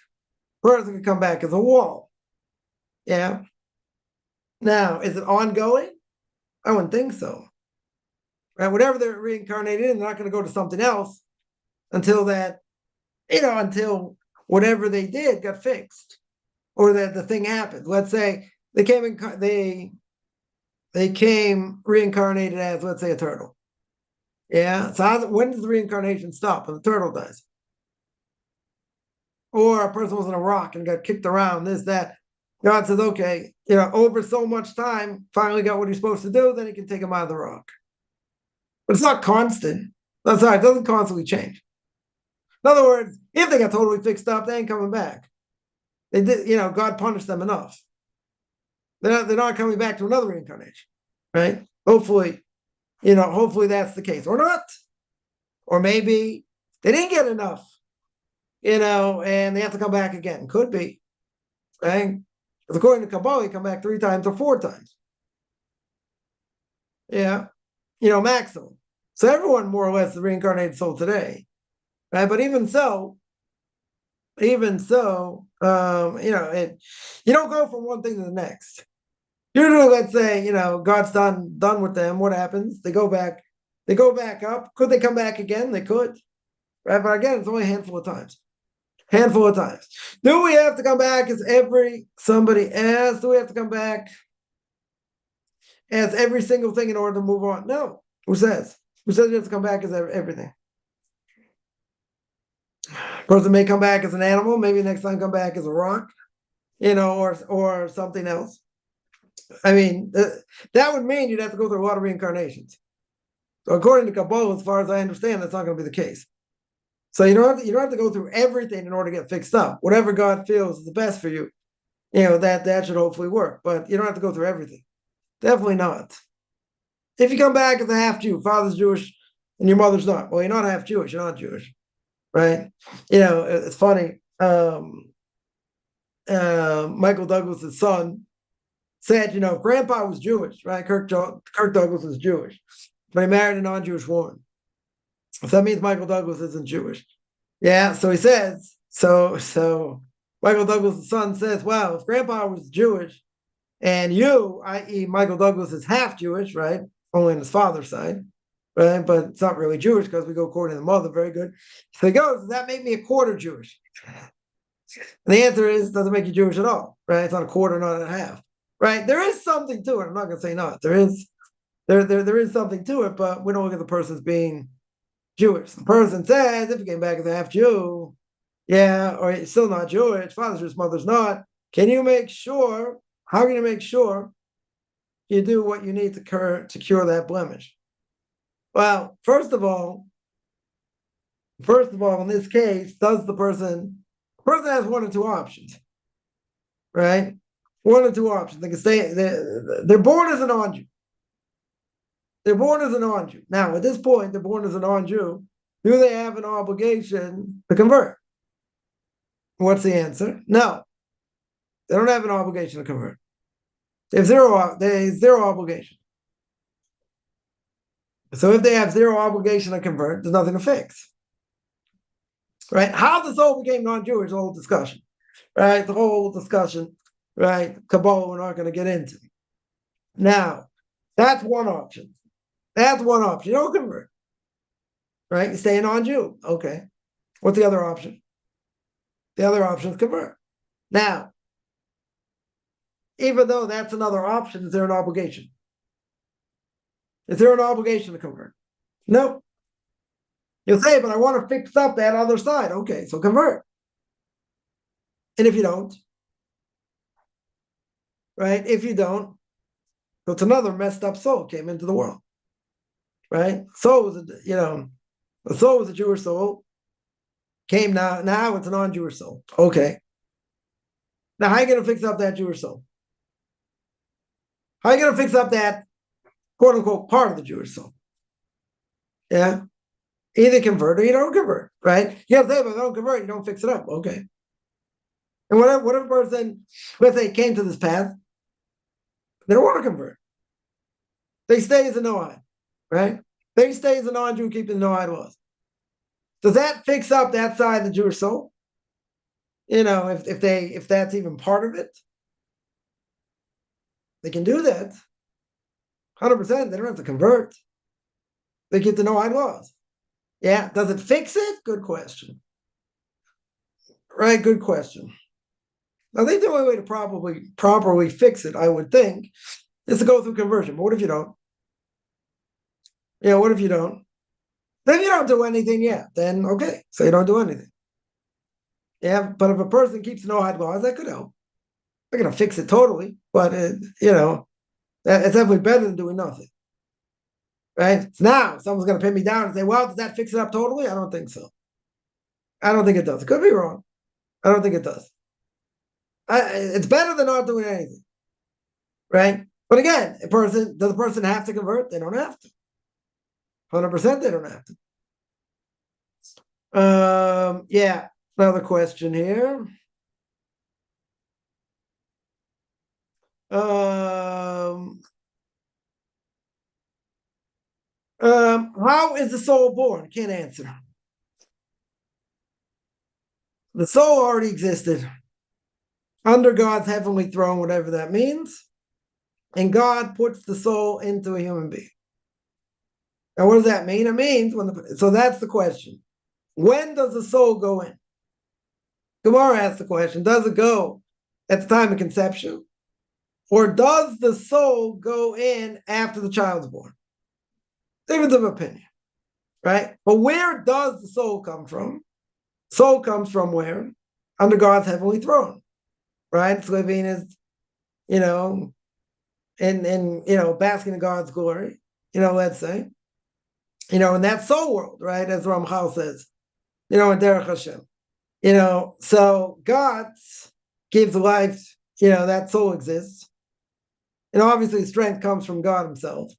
[SPEAKER 1] Person can come back as a wall. Yeah. Now, is it ongoing? I wouldn't think so. Right? Whatever they're reincarnated in, they're not going to go to something else until until whatever they did got fixed, or that the thing happened. Let's say they came reincarnated as, let's say, a turtle. Yeah. So when does the reincarnation stop? When the turtle dies. Or a person was in a rock and got kicked around, this, that. God says, okay, over so much time, finally got what he's supposed to do, then he can take him out of the rock. But it's not constant. That's right, it doesn't constantly change. In other words, if they got totally fixed up, they ain't coming back. They did, God punished them enough. They're not coming back to another reincarnation, right? Hopefully that's the case, or not. Or maybe they didn't get enough, and they have to come back again. Could be, right? Because according to Kabbalah, you come back 3 times or 4 times. Yeah, maximum. So everyone more or less is a reincarnated soul today, right? But even so, you don't go from one thing to the next. Usually, let's say, God's done with them. What happens? They go back up. Could they come back again? They could, right? But again, it's only a handful of times. Do we have to come back as somebody else? Do we have to come back as every single thing in order to move on? No. Who says? Who says you have to come back as everything? Person may come back as an animal. Maybe next time come back as a rock, or something else. I mean, that would mean you'd have to go through a lot of reincarnations. So according to Kabbalah, as far as I understand, that's not going to be the case. So you don't have to go through everything in order to get fixed up. Whatever God feels is the best for you, that should hopefully work. But you don't have to go through everything. Definitely not. If you come back as a half Jew, father's Jewish and your mother's not, well, you're not half Jewish, you're not Jewish, right? It's funny. Michael Douglas's son said, Grandpa was Jewish, right? Kirk Douglas was Jewish, but he married a non-Jewish woman. So that means Michael Douglas isn't Jewish. Yeah, so he says, so Michael Douglas' son says, well, if Grandpa was Jewish and you, i.e. Michael Douglas, is half Jewish, right? Only on his father's side, right? But it's not really Jewish because we go according to the mother. Very good. So he goes, does that make me a quarter Jewish? And the answer is, doesn't make you Jewish at all, right? It's not a quarter, not a half, right? There is something to it. I'm not going to say not. There is something to it, but we don't look at the person as being Jewish. The person says, if you came back as a half Jew, yeah, or you're still not Jewish, father's Jewish, mother's not. How can you make sure you do what you need to cure that blemish? Well, first of all, in this case, the person has 1 or 2 options, right? 1 or 2 options. They can stay, they're born as a non-Jew. They're born as a non-Jew. Now, at this point, they're born as a non-Jew. Do they have an obligation to convert? What's the answer? No. They don't have an obligation to convert. They have zero obligation. So if they have zero obligation to convert, there's nothing to fix. Right? How the soul became non-Jewish is a whole discussion. Right? The whole discussion, right? Kabbalah, we're not going to get into. Now, that's one option. That's one option. You don't convert. Right? You stay a non-Jew. Okay. What's the other option? The other option is convert. Now, even though that's another option, is there an obligation? Is there an obligation to convert? No. You'll say, but I want to fix up that other side. Okay, so convert. And if you don't, right? If you don't, so it's another messed up soul came into the world, right? Soul was, the soul was a Jewish soul. Came now it's a non-Jewish soul. Okay. Now, how are you going to fix up that Jewish soul? How are you going to fix up that quote unquote part of the Jewish soul? Yeah. Either convert or you don't convert, right? You have to say, but if I don't convert, you don't fix it up. Okay. And what if a person, let's say, came to this path, they don't want to convert. They stay as a no-id, right? They stay as a non-Jew, keeping the no-id laws. Does that fix up that side of the Jewish soul? If that's even part of it, they can do that. 100%. They don't have to convert. They keep the no-id laws. Yeah. Does it fix it? Good question. Right. Good question. I think the only way to properly fix it, I would think, is to go through conversion. But what if you don't? What if you don't? Then you don't do anything, then okay. So you don't do anything. Yeah, but if a person keeps the no-hide laws, that could help. They're going to fix it totally, but it's definitely better than doing nothing. Right? Now, someone's going to pin me down and say, well, does that fix it up totally? I don't think so. I don't think it does. It could be wrong. I don't think it does. It's better than not doing anything. Right? But again, does the person have to convert? They don't have to. 100% they don't have to. Another question here. How is the soul born? Can't answer. The soul already existed under God's heavenly throne, whatever that means, and God puts the soul into a human being. Now, what does that mean? It means so that's the question. When does the soul go in? Gemara asks the question, does it go at the time of conception? Or does the soul go in after the child's born? Difference of opinion, right? But where does the soul come from? Soul comes from where? Under God's heavenly throne, right? It's living as, and basking in God's glory, let's say, in that soul world, right? As Ramchal says, in Derech Hashem. So God gives life, that soul exists. And obviously strength comes from God himself.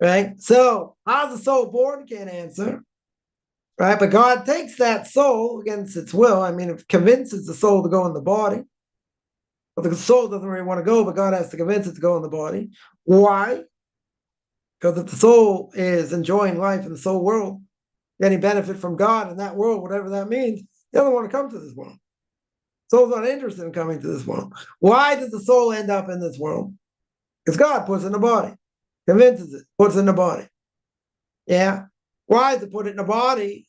[SPEAKER 1] Right? So how's the soul born? Can't answer. Right? But God takes that soul against its will. I mean, it convinces the soul to go in the body. But the soul doesn't really want to go, but God has to convince it to go in the body. Why? Because if the soul is enjoying life in the soul world, getting benefit from God in that world, whatever that means, it doesn't want to come to this world. Soul's not interested in coming to this world. Why does the soul end up in this world? Because God puts it in the body, convinces it, puts it in the body. Yeah. Why does it put it in the body?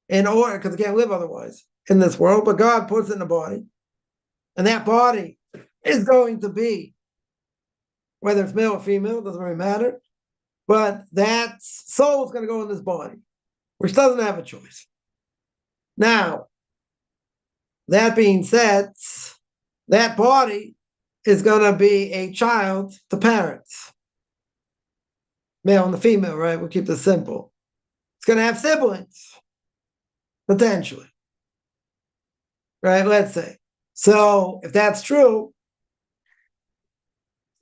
[SPEAKER 1] In order, because it can't live otherwise in this world, but God puts it in the body. And that body is going to be, whether it's male or female, doesn't really matter. But that soul is going to go in this body, which doesn't have a choice. Now, that being said, that body is going to be a child to parents. Male and the female, right? We'll keep this simple. It's going to have siblings, potentially. Right? Let's say. So, if that's true,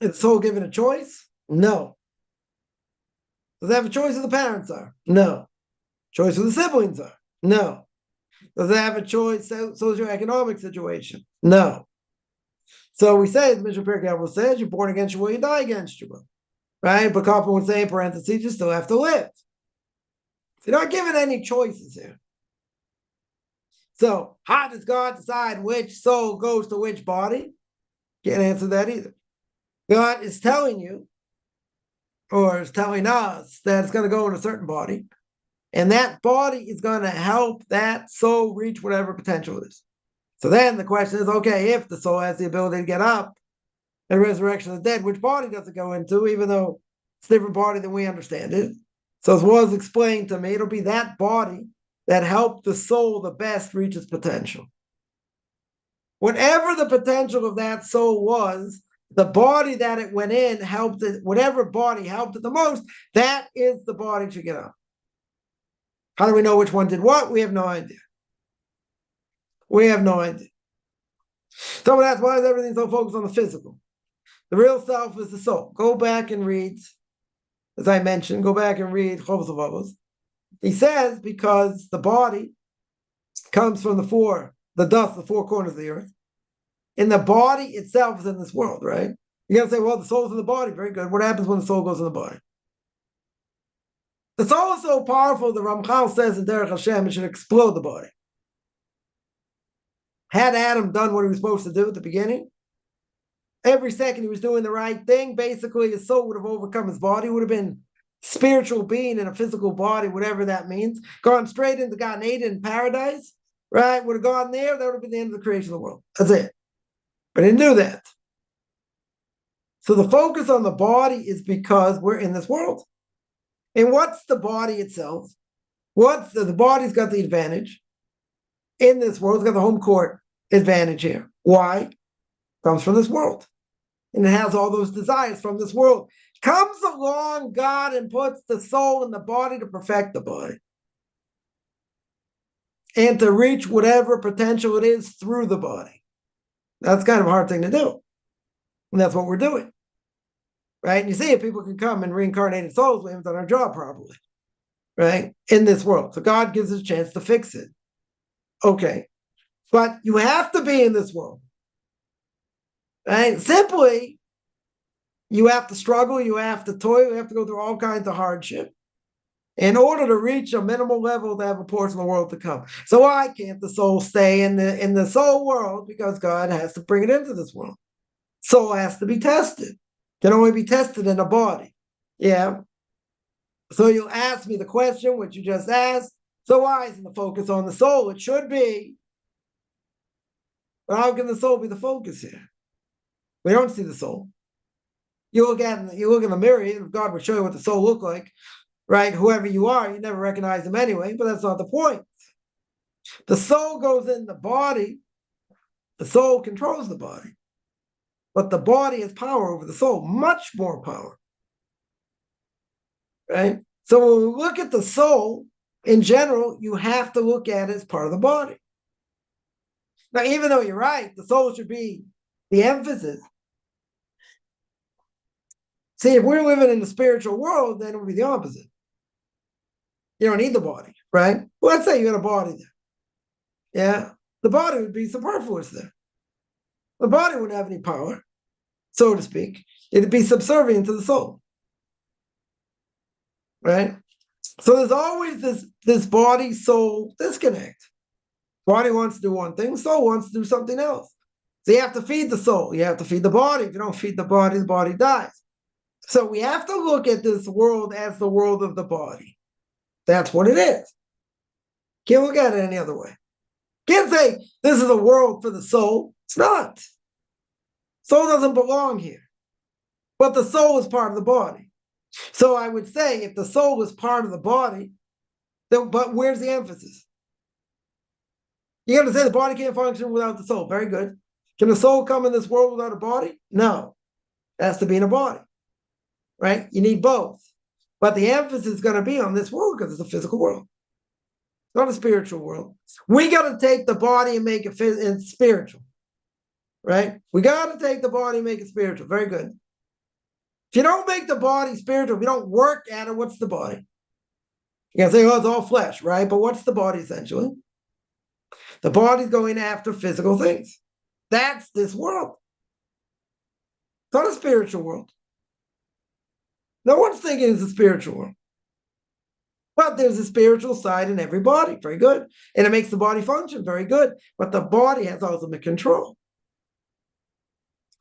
[SPEAKER 1] is the soul given a choice? No. Does it have a choice who the parents are? No. Choice who the siblings are? No. Does it have a choice socioeconomic situation? No. So we say, as Mishna Pirke Avos says, you're born against your will, you die against your will. Right? But Kaplan would say in parentheses, you still have to live. You're not given any choices here. So how does God decide which soul goes to which body? Can't answer that either. God is telling you, or is telling us, that it's going to go in a certain body, and that body is going to help that soul reach whatever potential it is. So then the question is, okay, if the soul has the ability to get up and resurrection of the dead, which body does it go into, even though it's a different body than we understand it? So as was explained to me, it'll be that body that helped the soul the best reach its potential. Whatever the potential of that soul was, the body that it went in helped it, whatever body helped it the most, that is the body to get up. How do we know which one did what? We have no idea. We have no idea. So that's why everything's so focused on the physical. The real self is the soul. Go back and read, as I mentioned, go back and read Pirke Avos. He says because the body comes from the dust, the four corners of the earth. And the body itself is in this world, right? You got to say, well, the soul's in the body. Very good. What happens when the soul goes in the body? The soul is so powerful, the Ramchal says in Derech Hashem, it should explode the body. Had Adam done what he was supposed to do at the beginning, every second he was doing the right thing, basically his soul would have overcome his body, would have been spiritual being in a physical body, whatever that means, gone straight into Gan Eden in paradise, right? Would have gone there, that would have been the end of the creation of the world. That's it. But he didn't do that. So the focus on the body is because we're in this world. And what's the body itself? The body's got the advantage in this world. It's got the home court advantage here. Why? It comes from this world. And it has all those desires from this world. Comes along God and puts the soul in the body to perfect the body. And to reach whatever potential it is through the body. That's kind of a hard thing to do. And that's what we're doing. Right? And you see, if people can come and reincarnated souls, we haven't done our job properly. Right? In this world. So God gives us a chance to fix it. Okay. But you have to be in this world. Right? Simply, you have to struggle, you have to toil, you have to go through all kinds of hardship in order to reach a minimal level to have a portion of the world to come. So why can't the soul stay in the soul world? Because God has to bring it into this world. Soul has to be tested. Can only be tested in a body. Yeah. So you'll ask me the question, which you just asked. So why isn't the focus on the soul? It should be. But how can the soul be the focus here? We don't see the soul. You look in the mirror, if God would show you what the soul looked like, right? Whoever you are, you never recognize them anyway, but that's not the point. The soul goes in the body. The soul controls the body. But the body has power over the soul, much more power. Right? So when we look at the soul, in general, you have to look at it as part of the body. Now, even though you're right, the soul should be the emphasis. See, if we're living in the spiritual world, then it would be the opposite. You don't need the body, right? Well, let's say you got a body there. Yeah, the body would be superfluous there. The body wouldn't have any power, so to speak. It'd be subservient to the soul, right? So there's always this body-soul disconnect. Body wants to do one thing, soul wants to do something else. So you have to feed the soul. You have to feed the body. If you don't feed the body dies. So we have to look at this world as the world of the body. That's what it is. Can't look at it any other way. Can't say this is a world for the soul. It's not. Soul doesn't belong here. But the soul is part of the body. So I would say if the soul is part of the body, then, but where's the emphasis? You got to say the body can't function without the soul. Very good. Can the soul come in this world without a body? No. It has to be in a body. Right? You need both. But the emphasis is going to be on this world because it's a physical world. It's not a spiritual world. We got to take the body and make it spiritual. Right? We got to take the body and make it spiritual. Very good. If you don't make the body spiritual, if you don't work at it, what's the body? You can say, oh, it's all flesh, right? But what's the body essentially? The body's going after physical things. That's this world. It's not a spiritual world. No one's thinking it's a spiritual world. But there's a spiritual side in every body. Very good. And it makes the body function. Very good. But the body has ultimate control.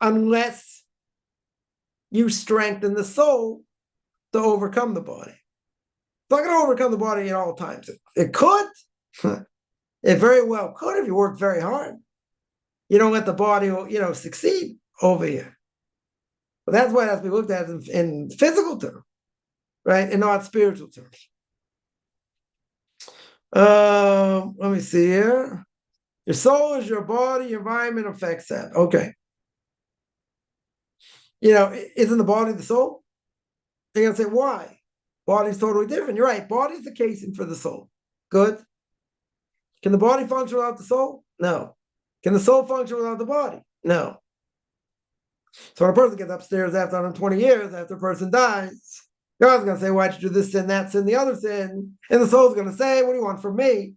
[SPEAKER 1] Unless you strengthen the soul to overcome the body. It's not going to overcome the body at all times. It could. It very well could if you work very hard. You don't let the body, succeed over here. But that's why it has to be looked at in physical terms, right? And not spiritual terms. Let me see here. Your soul is your body, your environment affects that. Okay. Isn't the body the soul? They're going to say, why? Body's totally different. You're right. Body's the casing for the soul. Good. Can the body function without the soul? No. Can the soul function without the body? No. So when a person gets upstairs after 120 years, after a person dies, God's going to say, why'd you do this sin, that sin, the other sin? And the soul's going to say, what do you want from me?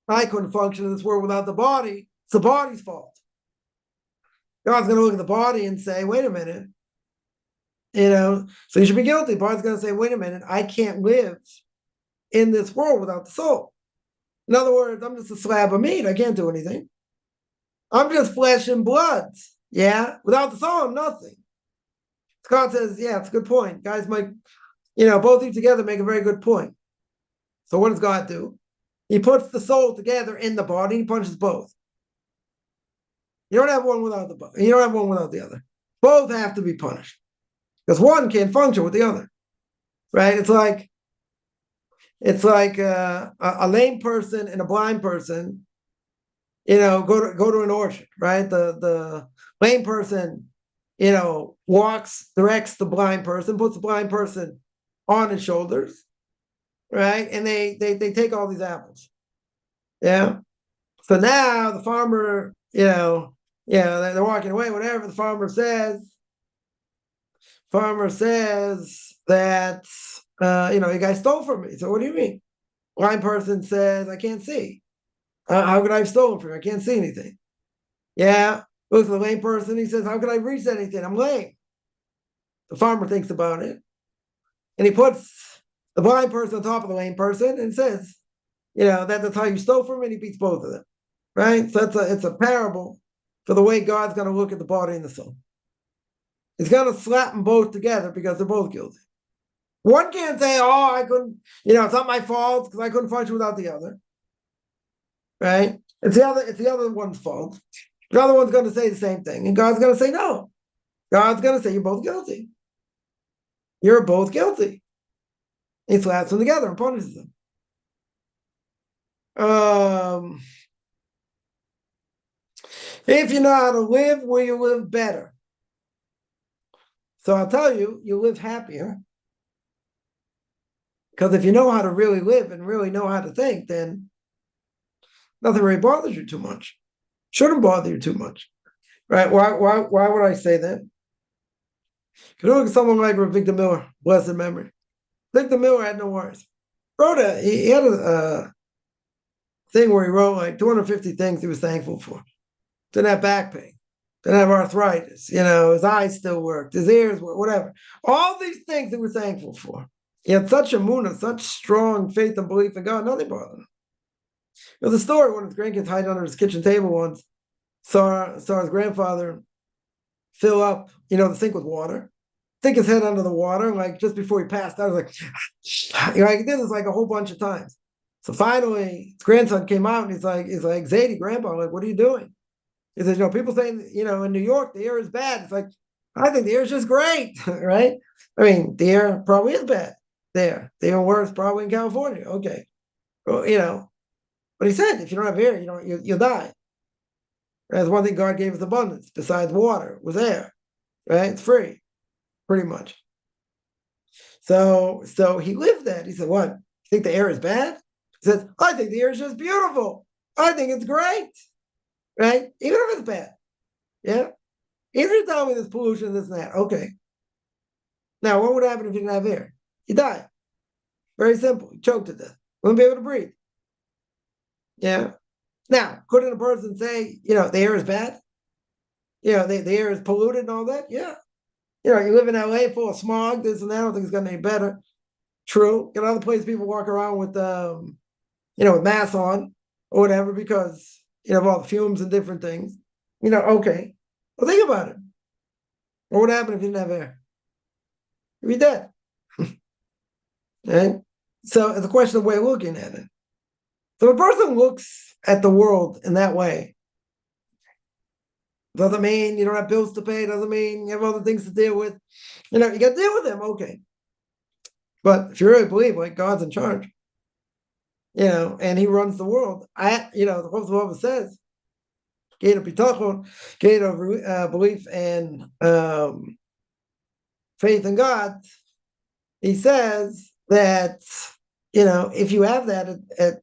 [SPEAKER 1] I couldn't function in this world without the body. It's the body's fault. God's going to look at the body and say, wait a minute. So you should be guilty. The body's going to say, wait a minute, I can't live in this world without the soul. In other words, I'm just a slab of meat. I can't do anything. I'm just flesh and blood. Yeah? Without the soul, I'm nothing. God says, yeah, it's a good point. Guys might, both of you together make a very good point. So what does God do? He puts the soul together in the body. He punches both. You don't have one without the body. You don't have one without the other. Both have to be punished. Because one can't function with the other. Right? It's like a lame person and a blind person, go to an orchard, right? The lame person, directs the blind person, puts the blind person on his shoulders, right? And they take all these apples. Yeah. So now the farmer, they're walking away, whatever. The farmer says that, you guys stole from me. So what do you mean? Blind person says, I can't see. How could I have stolen from you? I can't see anything. Yeah. Looks at the lame person. He says, how could I reach anything? I'm lame. The farmer thinks about it. And he puts the blind person on top of the lame person and says, that's how you stole from me. And he beats both of them. Right? So it's a parable for the way God's going to look at the body and the soul. He's going to slap them both together because they're both guilty. One can't say, oh, I couldn't, it's not my fault because I couldn't function without the other. Right? It's the other one's fault. The other one's going to say the same thing. And God's going to say, no. God's going to say, you're both guilty. You're both guilty. He slaps them together and punishes them. If you know how to live, will you live better? So I'll tell you, you live happier. Because if you know how to really live and really know how to think, then nothing really bothers you too much. Shouldn't bother you too much. Right? Why would I say that? If you look at someone like Victor Miller, blessed memory. Victor Miller had no worries. He had a thing where he wrote like 250 things he was thankful for. Didn't have back pain. Didn't have arthritis. His eyes still worked. His ears worked, whatever. All these things he was thankful for. He had such a emunah, such strong faith and belief in God, nothing bothered him. There's a story when his grandkids hiding under his kitchen table once, saw his grandfather fill up, the sink with water, stick his head under the water, like just before he passed out, he did this like a whole bunch of times. So finally, his grandson came out and he's like, Zadie, Grandpa, I'm like, what are you doing? He says, people saying, in New York, the air is bad. It's like, I think the air is just great, right? I mean, the air probably is bad there. The even worse probably in California. Okay. Well, but he said, if you don't have air, you'll die. That's one thing God gave us abundance, besides water, was air, right? It's free, pretty much. So he lived that. He said, what? You think the air is bad? He says, I think the air is just beautiful. I think it's great, right? Even if it's bad. Yeah. If you tell me there's pollution, this and that, okay. Now, what would happen if you didn't have air? You die. Very simple. You choke to death. Wouldn't be able to breathe. Yeah. Now, couldn't a person say, the air is bad? The air is polluted and all that? Yeah. You live in LA full of smog, this and that. I don't think it's gotten any better. True. Other places people walk around with, with masks on or whatever because, of all the fumes and different things. Okay. Well, think about it. What would happen if you didn't have air? You'd be dead. Right? So it's a question of way of looking at it. So if a person looks at the world in that way, doesn't mean you don't have bills to pay, doesn't mean you have other things to deal with. You got to deal with them, okay. But if you really believe like God's in charge, and he runs the world, the Prophet says, gate of bitachon, gate of belief and faith in God, he says that, if you have that at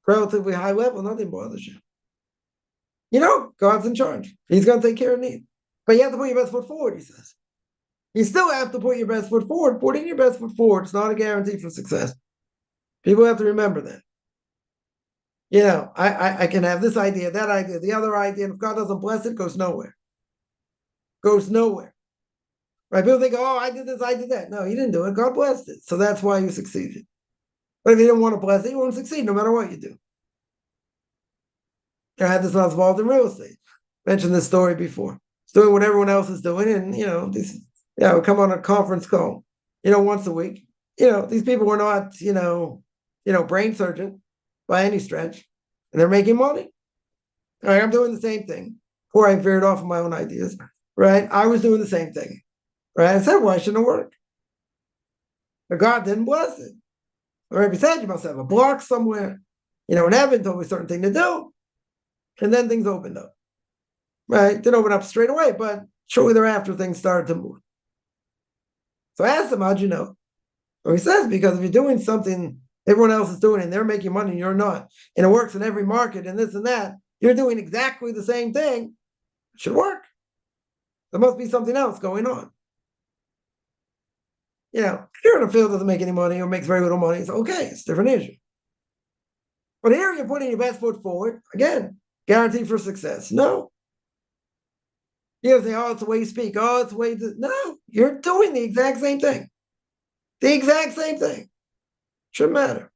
[SPEAKER 1] relatively high level, nothing bothers you. God's in charge. He's going to take care of needs. But you have to put your best foot forward, he says. You still have to put your best foot forward. Putting your best foot forward is not a guarantee for success. People have to remember that. I can have this idea, that idea, the other idea, and if God doesn't bless it, goes nowhere. Goes nowhere. Right? People think, oh, I did this, I did that. No, you didn't do it. God blessed it. So that's why you succeeded. But if you didn't want to bless it, you won't succeed no matter what you do. I had this when I was involved in real estate. Mentioned this story before. It's doing what everyone else is doing, and we come on a conference call, once a week. These people were not, brain surgeon by any stretch, and they're making money. All right, I'm doing the same thing. Before I veered off of my own ideas, right? I was doing the same thing, right? I said, why shouldn't it work? But God didn't bless it. Or if he said, you must have a block somewhere, in heaven told me a certain thing to do. And then things opened up, right? Didn't open up straight away, but shortly thereafter, things started to move. So I asked him, how'd you know? Well, he says, because if you're doing something everyone else is doing and they're making money and you're not, and it works in every market and this and that, you're doing exactly the same thing, it should work. There must be something else going on. If you're in a field that doesn't make any money or makes very little money, it's okay, it's a different issue. But here you're putting your best foot forward, again, guaranteed for success. No. You say, oh, it's the way you speak. Oh, it's the way you... No, you're doing the exact same thing. The exact same thing. Shouldn't matter.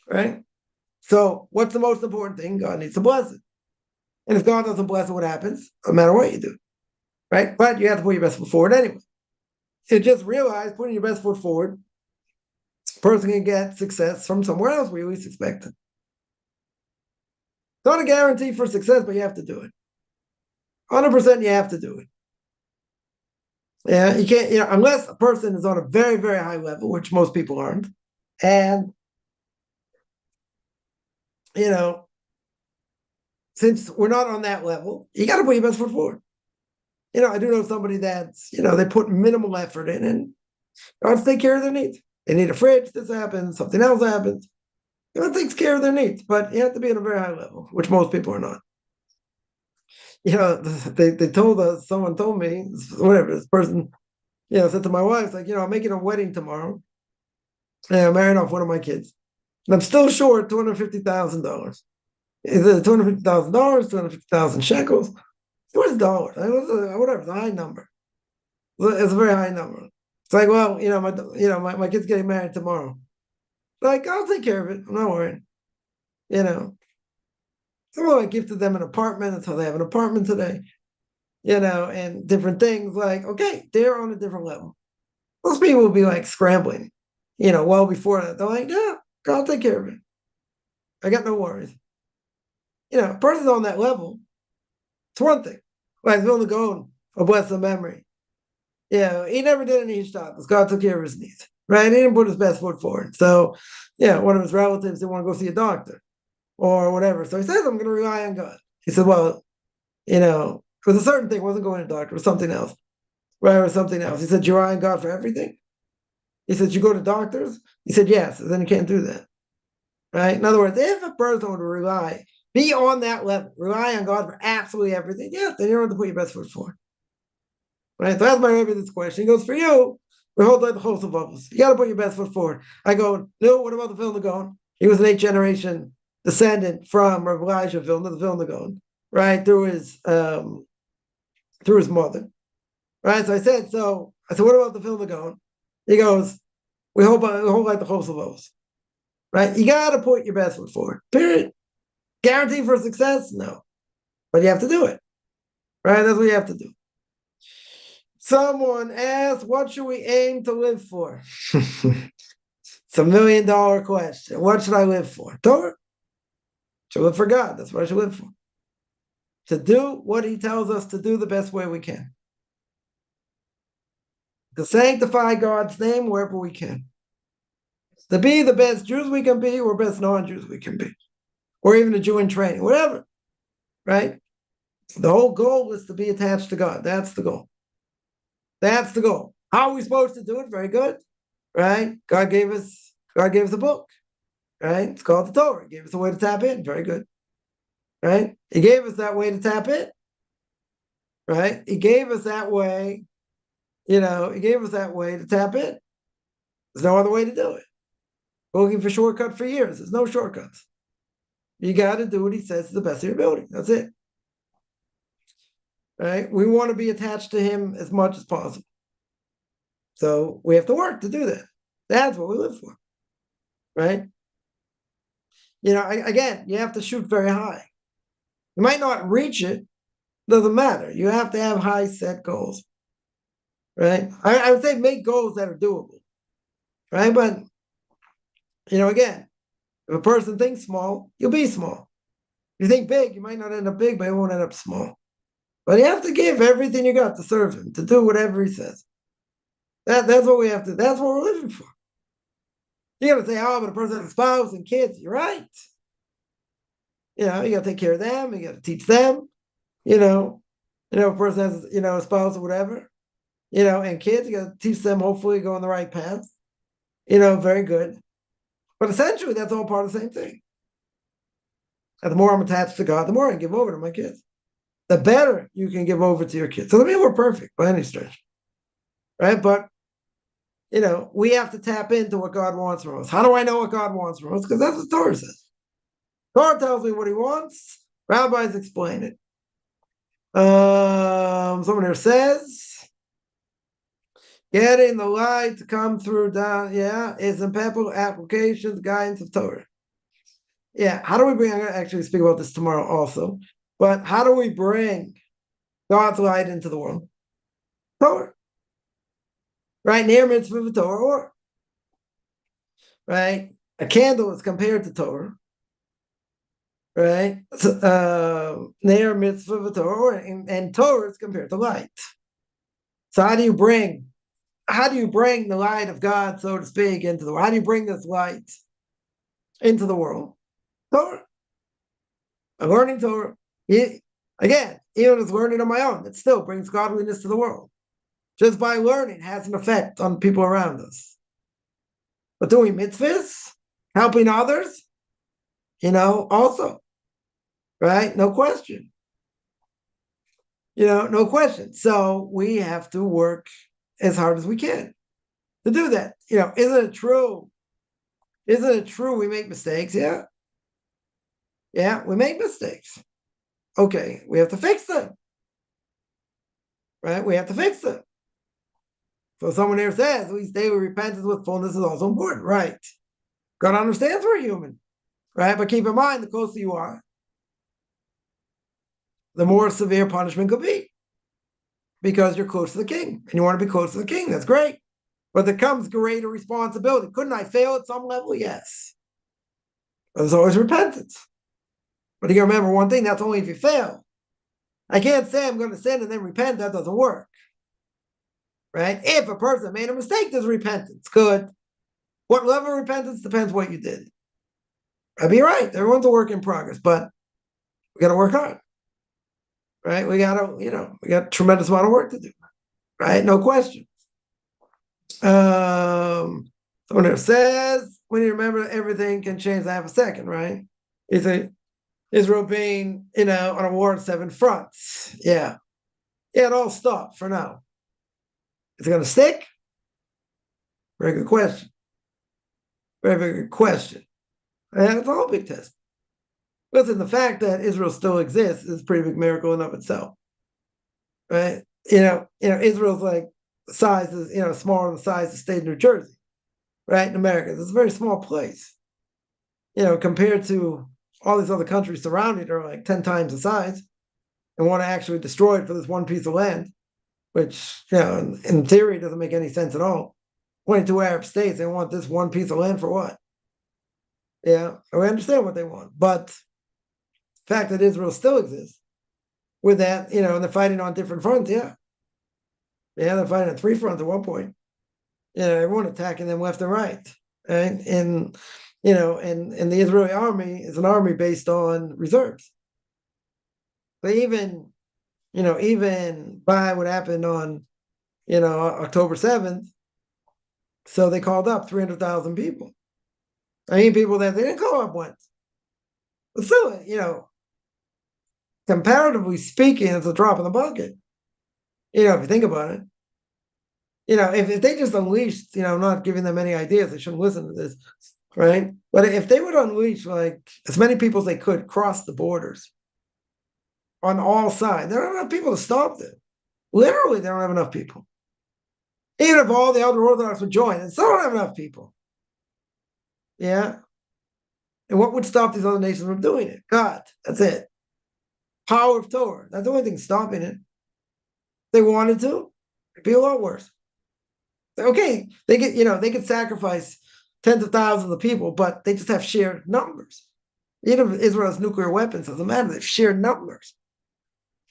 [SPEAKER 1] Right? So what's the most important thing? God needs to bless it. And if God doesn't bless it, what happens? No matter what you do. Right? But you have to put your best foot forward anyway. So just realize putting your best foot forward, a person can get success from somewhere else where you least expect it. It's not a guarantee for success, but you have to do it. 100% you have to do it. Yeah, you can't, unless a person is on a very, very high level, which most people aren't, and, since we're not on that level, you got to put your best foot forward. I do know somebody that's, they put minimal effort in and God takes care of their needs. They need a fridge, this happens, something else happens. God takes care of their needs, but you have to be at a very high level, which most people are not. They told us, someone told me, whatever, this person, said to my wife, like, I'm making a wedding tomorrow. And I'm marrying off one of my kids. And I'm still short $250,000. Is it $250,000, 250,000 shekels? Where's dollars? Whatever, it's a high number. It's a very high number. It's like, well, my kid's getting married tomorrow. Like, I'll take care of it. I'm not worried. So I gifted them an apartment. That's how they have an apartment today. And different things. Like, okay, they're on a different level. Most people will be like scrambling, well before that. They're like, yeah, I'll take care of it. I got no worries. A person on that level, it's one thing. Like Vilna Gaon, a blessed memory. He never did any ishtatus. God took care of his needs. Right? He didn't put his best foot forward. So, one of his relatives didn't want to go see a doctor or whatever. So he says, I'm going to rely on God. He said, well, it was a certain thing. It wasn't going to a doctor. It was something else. Right? It was something else. He said, you rely on God for everything? He said, you go to doctors? He said, yes. Then you can't do that. Right? In other words, if a person would be on that level, rely on God for absolutely everything, then you don't have to put your best foot forward. Right? So I asked my Rebbe this question. He goes, for you, we hold like the Chos of Avos. You got to put your best foot forward. I go, no, what about the Vilna Gaon? He was an 8th generation descendant from Rav Elijah Vilna, the Vilna Gaon, right, through his mother. Right? So I said, what about the Vilna Gaon? He goes, we hold like the Chos of Avos. Right? You got to put your best foot forward. Period. Guarantee for success? No. But you have to do it. Right? That's what you have to do. Someone asked, what should we aim to live for? It's $1 million question. What should I live for? Torah. Should live for God. That's what I should live for. To do what he tells us to do the best way we can. To sanctify God's name wherever we can. To be the best Jews we can be, or best non-Jews we can be. Or even a Jew in training, whatever. Right? The whole goal is to be attached to God. That's the goal. That's the goal. How are we supposed to do it? Very good. Right? God gave us a book. Right? It's called the Torah. He gave us a way to tap in. Very good. Right? He gave us that way to tap in. Right? He gave us that way, he gave us that way to tap in. There's no other way to do it. We're looking for shortcut for years. There's no shortcuts. You got to do what he says to the best of your ability. That's it. Right? We want to be attached to him as much as possible. So we have to work to do that. That's what we live for. Right? Again, you have to shoot very high. You might not reach it. Doesn't matter. You have to have high set goals. Right? I would say make goals that are doable. Right? But, again, if a person thinks small, you'll be small. If you think big, you might not end up big, but you won't end up small. But you have to give everything you got to serve him, to do whatever he says. That's what we have to, that's what we're living for. You got to say, but a person has a spouse and kids. You're right. You got to take care of them. You got to teach them. A person has, a spouse or whatever, and kids, you got to teach them, hopefully go on the right path. Very good. But essentially, that's all part of the same thing. And the more I'm attached to God, the more I can give over to my kids. The better you can give over to your kids. So, we're perfect by any stretch. Right? But, we have to tap into what God wants from us. How do I know what God wants from us? Because that's what Torah says. Torah tells me what he wants. Rabbis explain it. Someone here says, getting the light to come through down, is in Pebble applications, guidance of Torah. Yeah, how do we bring, I'm going to actually speak about this tomorrow also, but how do we bring God's light into the world? Torah. Right? Near mitzvah of Torah, or right? A candle is compared to Torah. Right? Near mitzvah of Torah, and Torah is compared to light. So how do you bring the light of God, so to speak, into the world? How do you bring this light into the world? Torah. I'm learning Torah. Again, even as learning on my own, it still brings godliness to the world. Just by learning has an effect on people around us. But doing mitzvahs, helping others, also. Right? No question. No question. So we have to work as hard as we can to do that. Isn't it true? Isn't it true we make mistakes? Yeah. Yeah, we make mistakes. Okay, we have to fix them. Right? We have to fix them. So someone here says, we stay with repentance with fullness is also important. Right. God understands we're human. Right? But keep in mind, the closer you are, the more severe punishment could be. Because you're close to the king. And you want to be close to the king. That's great. But there comes greater responsibility. Couldn't I fail at some level? Yes. But there's always repentance. But you got to remember one thing, that's only if you fail. I can't say I'm going to sin and then repent. That doesn't work. Right? If a person made a mistake, there's repentance. Good. What level of repentance depends what you did. I'd be right. Everyone's a work in progress, but we got to work hard. Right? We got a tremendous amount of work to do. Right? No question. Someone there says, when you remember everything can change in half a second, right? Israel being, on a war on 7 fronts. Yeah. Yeah, it all stopped for now. Is it going to stick? Very good question. Very, very good question. And it's all a big test. Listen, the fact that Israel still exists is a pretty big miracle in of itself, right? Israel's like the size is, smaller than the size of the state of New Jersey, right? In America, it's a very small place, compared to all these other countries surrounding it are like 10 times the size, and want to actually destroy it for this one piece of land, which, in theory doesn't make any sense at all. 22 Arab states, they want this one piece of land for what? Yeah, we understand what they want, but the fact that Israel still exists with that, and they're fighting on different fronts, yeah, they're fighting on 3 fronts at one point. Everyone attacking them left and right, right? And and the Israeli army is an army based on reserves. But even by what happened on, October 7th, so they called up 300,000 people. I mean, people that they didn't call up once. But still, comparatively speaking, it's a drop in the bucket. If you think about it. If they just unleashed, I'm not giving them any ideas, they shouldn't listen to this, right? But if they would unleash like as many people as they could cross the borders on all sides, there aren't enough people to stop them. Literally, they don't have enough people. Even if all the other Orthodox would join, they still don't have enough people. Yeah. And what would stop these other nations from doing it? God, that's it. Power of Torah. That's the only thing stopping it. If they wanted to, it'd be a lot worse. Okay, they could sacrifice tens of thousands of people, but they just have sheer numbers. Even if Israel has nuclear weapons, doesn't matter. They have sheer numbers,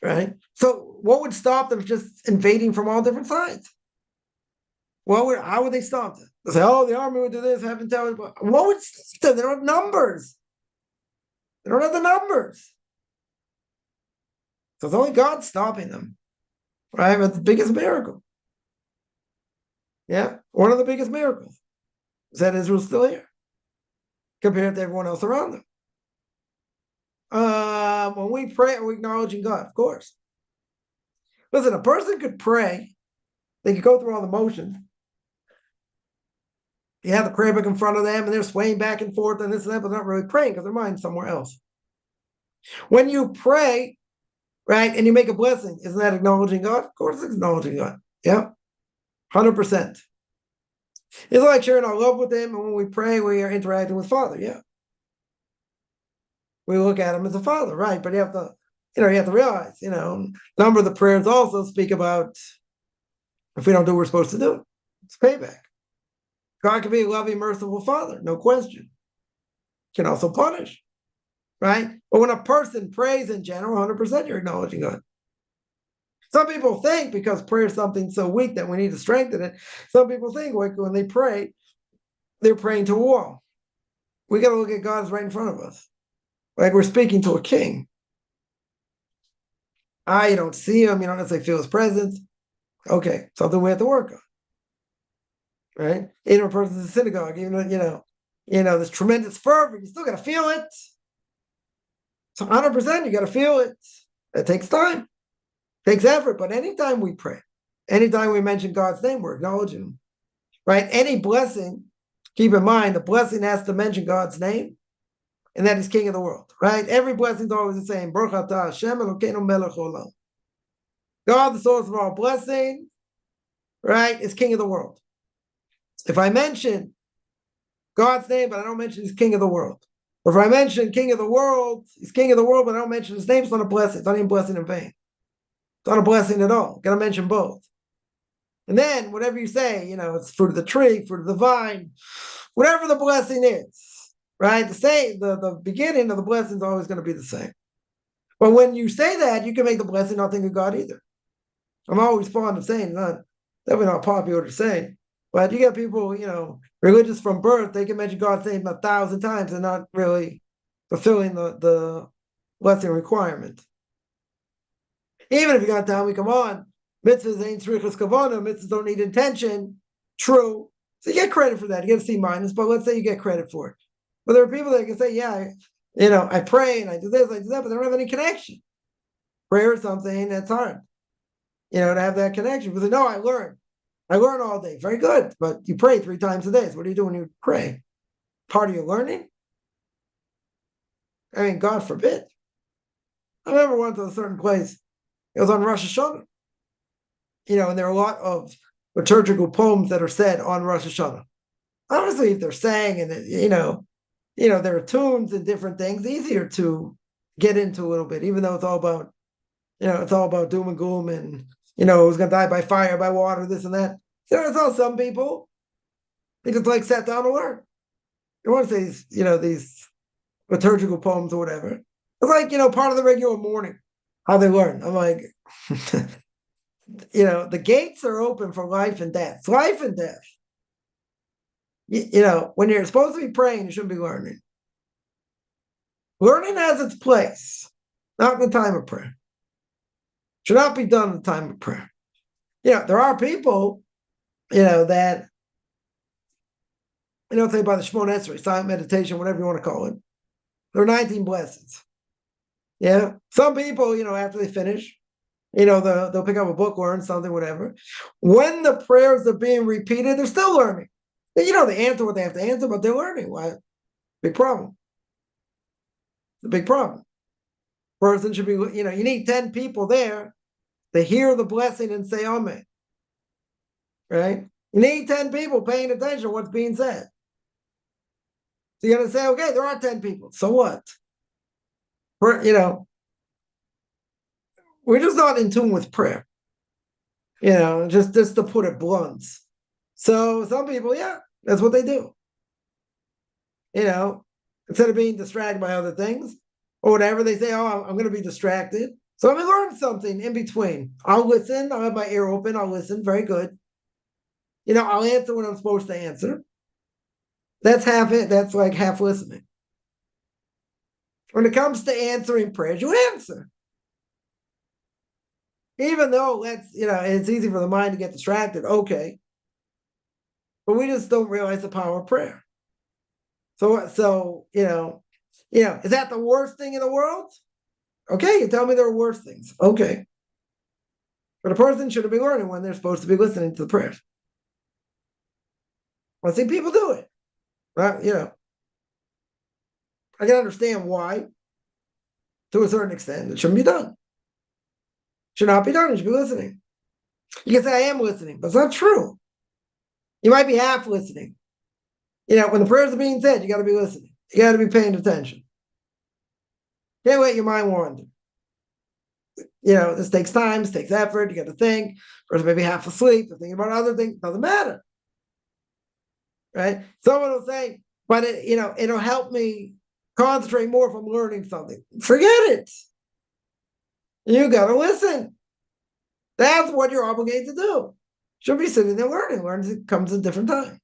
[SPEAKER 1] right? So what would stop them just invading from all different sides? How would they stop them? They say, oh, the army would do this, have intelligence. What would stop them? They don't have numbers. They don't have the numbers. So it's only God stopping them, right? But the biggest miracle. Yeah, one of the biggest miracles is that Israel's still here compared to everyone else around them. When we pray, are we acknowledging God? Of course. Listen, a person could pray. They could go through all the motions. You have the prayer book in front of them, and they're swaying back and forth and this and that, but they're not really praying because their mind's somewhere else. When you pray, right, and you make a blessing, isn't that acknowledging God? Of course it's acknowledging God. Yeah, 100%. It's like sharing our love with Him, and when we pray, we are interacting with Father. Yeah, we look at Him as a Father, right? But you have to realize, a number of the prayers also speak about if we don't do what we're supposed to do, it's payback. God can be a loving, merciful Father, no question. Can also punish, right? But when a person prays in general, 100% you're acknowledging God. Some people think because prayer is something so weak that we need to strengthen it. Some people think like when they pray, they're praying to a wall. We got to look at God as right in front of us. Like we're speaking to a king. You don't see him, you don't necessarily feel his presence. Okay, something we have to work on. Right? Even a person's in the synagogue, even this tremendous fervor, you still got to feel it. So 100%, you got to feel it. It takes time. It takes effort. But anytime we pray, anytime we mention God's name, we're acknowledging Him. Right? Any blessing, keep in mind, the blessing has to mention God's name, and that He's King of the world. Right? Every blessing is always the same. Baruch atah Hashem Elokeinu melech olam. God, the source of all blessing, right, is King of the world. If I mention God's name, but I don't mention He's King of the world, or if I mention King of the world, He's King of the world, but I don't mention His name, it's not a blessing. It's not even a blessing in vain. It's not a blessing at all. Got to mention both. And then whatever you say, it's fruit of the tree, fruit of the vine, whatever the blessing is, right? The beginning of the blessing is always going to be the same. But when you say that, you can make the blessing not think of God either. I'm always fond of saying, definitely not popular to say, but you get people, religious from birth, they can mention God's name 1,000 times and not really fulfilling the blessing requirement. Even if you got time, we come on, mitzvahs ain't tzrichas kavana, mitzvahs don't need intention, true. So you get credit for that, you get a C-, but let's say you get credit for it. But there are people that can say, yeah, I pray and I do this, I do that, but they don't have any connection. Prayer is something that's hard, to have that connection. But they know I learned. I learn all day. Very good. But you pray 3 times a day. So what do you do when you pray? Part of your learning? I mean, God forbid. I remember went to a certain place. It was on Rosh Hashanah. And there are a lot of liturgical poems that are said on Rosh Hashanah. Obviously, if they're sang and there are tunes and different things, easier to get into a little bit, even though it's all about doom and gloom and who's gonna die by fire, by water, this and that. It's all some people they just like sat down to learn. They want to say these liturgical poems or whatever. It's like part of the regular morning, how they learn. I'm like, the gates are open for life and death. It's life and death. When you're supposed to be praying, you shouldn't be learning. Learning has its place, not in the time of prayer. Should not be done in the time of prayer. There are people, that, say by the Shemona Esrei, silent meditation, whatever you want to call it. There are 19 blessings. Yeah. Some people, after they finish, they'll pick up a book, learn something, whatever. When the prayers are being repeated, they're still learning. They answer what they have to answer, but they're learning. Why? Big problem. It's a big problem. Person should be, you need 10 people there to hear the blessing and say Amen. Right? You need 10 people paying attention to what's being said. So you're going to say, okay, there are 10 people. So what? We're just not in tune with prayer. Just to put it blunt. So some people, that's what they do. Instead of being distracted by other things or whatever, they say, oh, I'm going to be distracted. So I'm going to learn something in between. I'll listen. I'll have my ear open. I'll listen. Very good. I'll answer when I'm supposed to answer. That's half it. That's like half listening. When it comes to answering prayers, you answer. Even though it's easy for the mind to get distracted. Okay. But we just don't realize the power of prayer. So is that the worst thing in the world? Okay, you tell me there are worse things. Okay. But a person shouldn't be learning when they're supposed to be listening to the prayers. I see people do it. Right? I can understand why, to a certain extent. It shouldn't be done. It should not be done. You should be listening. You can say, I am listening, but it's not true. You might be half listening. When the prayers are being said, you got to be listening. You got to be paying attention. Can't let your mind wander. This takes time, this takes effort. You got to think. Person maybe half asleep, they're thinking about other things. Doesn't matter. Right? Someone will say, but it'll help me concentrate more if I'm learning something. Forget it. You got to listen. That's what you're obligated to do. Should be sitting there learning. Learning comes at a different time.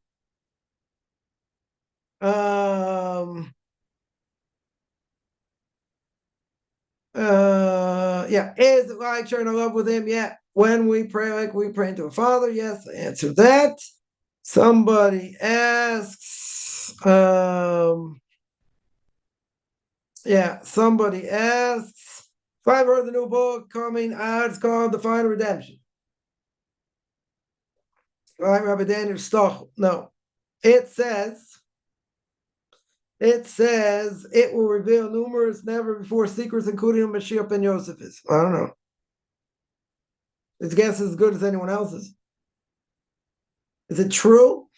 [SPEAKER 1] Is it like sharing a love with him? Yeah. When we pray like we pray to a father, yes, I answer that. Somebody asks, somebody asks, if I've heard the new book coming out, it's called The Final Redemption. Right, Rabbi Daniel Stoch. No. It says it will reveal numerous never before secrets, including who Mashiach ben Yosef is. I don't know. His guess is as good as anyone else's. Is it true?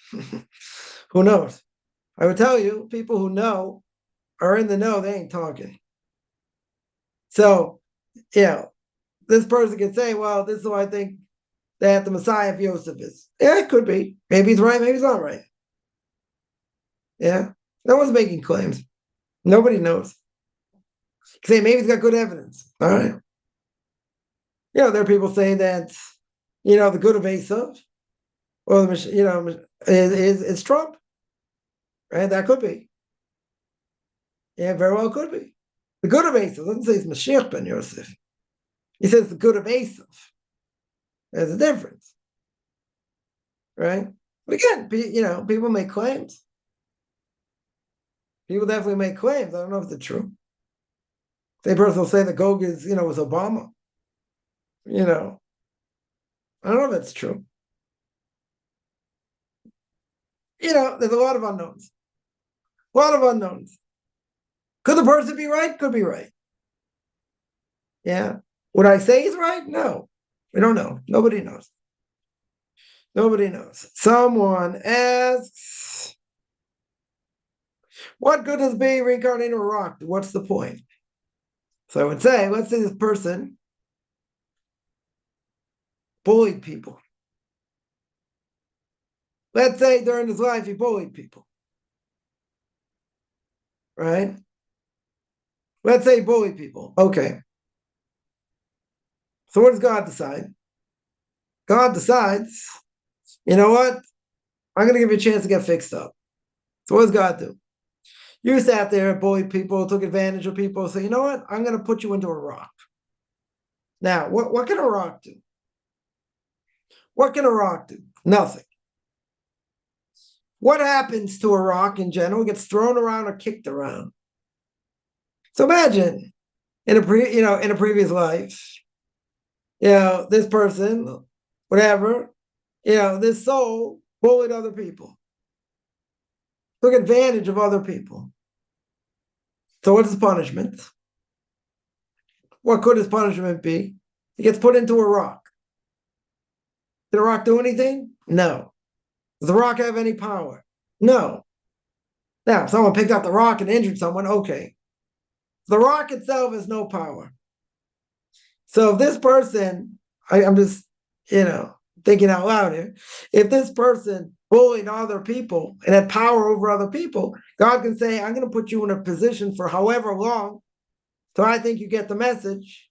[SPEAKER 1] Who knows? I would tell you, people who know are in the know, they ain't talking. So, this person can say, well, this is what I think that the Messiah of Yosef is. Yeah, it could be. Maybe he's right, maybe he's not right. Yeah. No one's making claims. Nobody knows. Say maybe he's got good evidence. All right. There are people saying that, the good of Esav, or is Trump. Right? That could be. Yeah, very well could be. The good of Esav doesn't say it's Mashiach ben Yosef. He says the good of Esav. There's a difference. Right? But again, people make claims. People definitely make claims. I don't know if they're true. Same person will say that Gog is, was Obama. I don't know if that's true. there's a lot of unknowns. A lot of unknowns. Could the person be right? Could be right. Yeah. Would I say he's right? No. We don't know. Nobody knows. Nobody knows. Someone asks, what good does being reincarnated in a rock? What's the point? So I would say, let's say this person bullied people. Let's say during his life he bullied people. Right? Let's say he bullied people. Okay. So what does God decide? God decides, you know what? I'm going to give you a chance to get fixed up. So what does God do? You sat there, bullied people, took advantage of people, so you know what? I'm going to put you into a rock. Now, what can a rock do? What can a rock do? Nothing. What happens to a rock in general? It gets thrown around or kicked around. So imagine in a previous life, this person, whatever, this soul bullied other people, took advantage of other people. So what's his punishment? What could his punishment be? He gets put into a rock. Did the rock do anything? No. Does the rock have any power? No. Now, if someone picked up the rock and injured someone, okay. The rock itself has no power. So if this person, I'm just, thinking out loud here, if this person bullied other people and had power over other people, God can say, I'm going to put you in a position for however long, so I think you get the message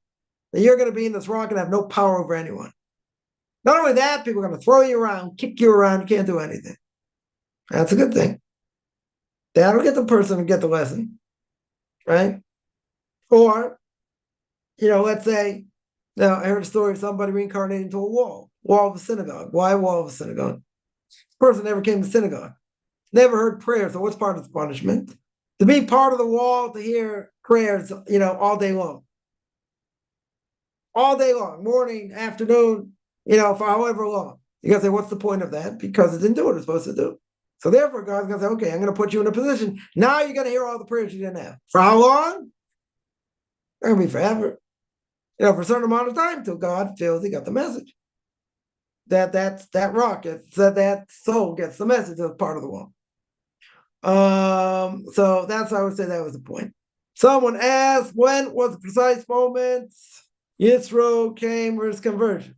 [SPEAKER 1] that you're going to be in this rock and have no power over anyone. Not only that, people are going to throw you around, kick you around, you can't do anything. That's a good thing. That'll get the person to get the lesson, right? Or, let's say, now I heard a story of somebody reincarnated into a wall of a synagogue. Why a wall of a synagogue? This person never came to synagogue, never heard prayers. So what's part of the punishment? To be part of the wall, to hear prayers, all day long. All day long, morning, afternoon, for however long. You gotta say, what's the point of that? Because it didn't do what it's supposed to do. So therefore, God's gonna say, okay, I'm gonna put you in a position. Now you're gonna hear all the prayers you didn't have. For how long? It's gonna be forever. For a certain amount of time till God feels he got the message. That rock, that soul gets the message as part of the wall. So that's why I would say that was the point. Someone asked, when was the precise moment Yisro came for his conversion?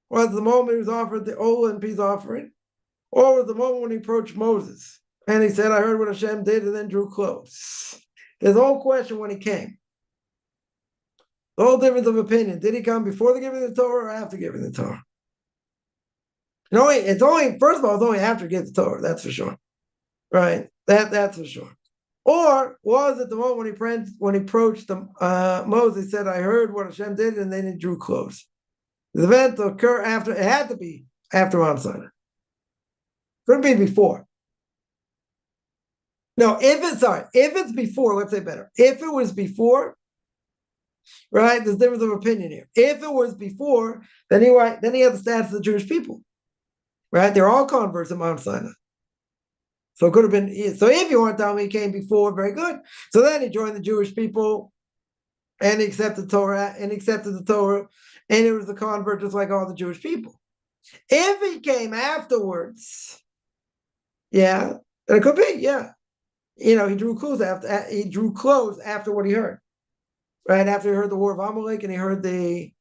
[SPEAKER 1] Was the moment he was offered the Ola and peace offering? Or was the moment when he approached Moses? And he said, I heard what Hashem did, and then drew close. There's a whole question when he came. The whole difference of opinion. Did he come before the giving of the Torah or after giving the Torah? It's only, first of all, it's only after giving the Torah, that's for sure. Right? That's for sure. Or was it the moment when he approached Moses, he said, I heard what Hashem did, and then he drew close. The event occurred after, it had to be after Mount Sinai. Couldn't be before. No, if it's before, let's say better. If it was before, right, there's difference of opinion here. If it was before, then he had the status of the Jewish people. Right? They're all converts at Mount Sinai. So it could have been, so if you want to tell me he came before, very good. So then he joined the Jewish people and he accepted Torah, and it was a convert just like all the Jewish people. If he came afterwards, yeah, and it could be, yeah. He drew close after what he heard. Right after he heard the war of Amalek and he heard the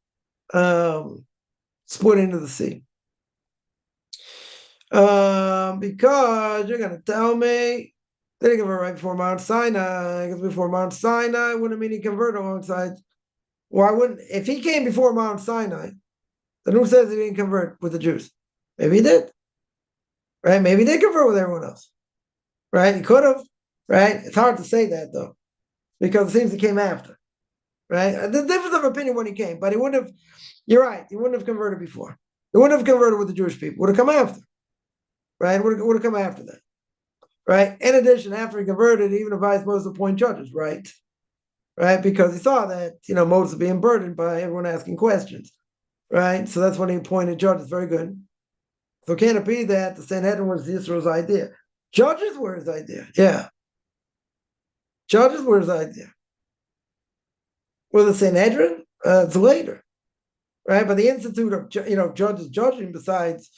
[SPEAKER 1] split into the sea. Because you're gonna tell me they didn't convert right before Mount Sinai, because before Mount Sinai wouldn't mean he converted alongside. Why wouldn't, if he came before Mount Sinai, then who says he didn't convert with the Jews? Maybe he did. Right? Maybe he did convert with everyone else. Right? He could have. Right? It's hard to say that though, because it seems he came after. Right? The difference of opinion when he came, but he wouldn't have, you're right, he wouldn't have converted before. He wouldn't have converted with the Jewish people. Would have come after. Right? Would have come after that. Right? In addition, after he converted, he even advised Moses to appoint judges, right? Right? Because he saw that, Moses being burdened by everyone asking questions. Right? So that's when he appointed judges. Very good. So can it be that the Sanhedrin was Yisro's idea? Judges were his idea. Yeah. Judges were his idea. Well, the Sanhedrin, it's later, right? But the institute of judges judging, besides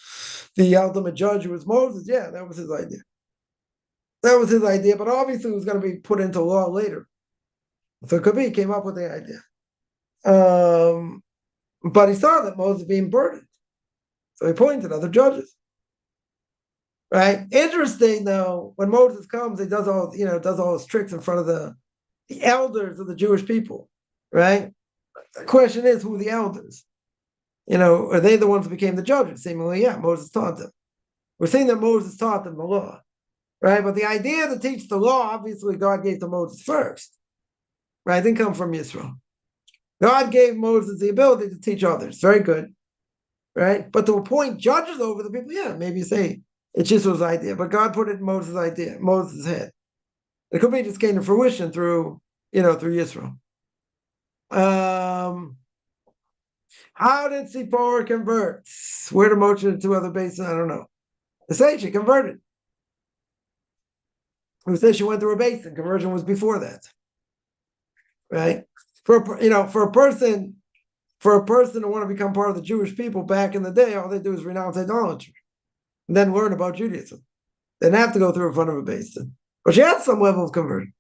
[SPEAKER 1] the ultimate judge who was Moses, yeah, that was his idea. That was his idea, but obviously it was going to be put into law later. So it could be he came up with the idea. But he saw that Moses being burdened. So he appointed other judges. Right? Interesting though, when Moses comes, he does all his tricks in front of the elders of the Jewish people. Right? The question is, who are the elders? Are they the ones who became the judges? Seemingly, yeah, Moses taught them. We're seeing that Moses taught them the law. Right? But the idea to teach the law, obviously, God gave to Moses first. Right? It didn't come from Israel. God gave Moses the ability to teach others. Very good. Right? But to appoint judges over the people, yeah, maybe you say it's Israel's idea, but God put it in Moses' idea, Moses' head. It could be just came to fruition through Israel. How did Zipporah convert? Where did Moshe and two other bases? I don't know. They say she converted. Who says she went through a basin? Conversion was before that. Right? For a person to want to become part of the Jewish people back in the day, all they do is renounce idolatry and then learn about Judaism. They didn't have to go through in front of a basin. But she had some level of conversion.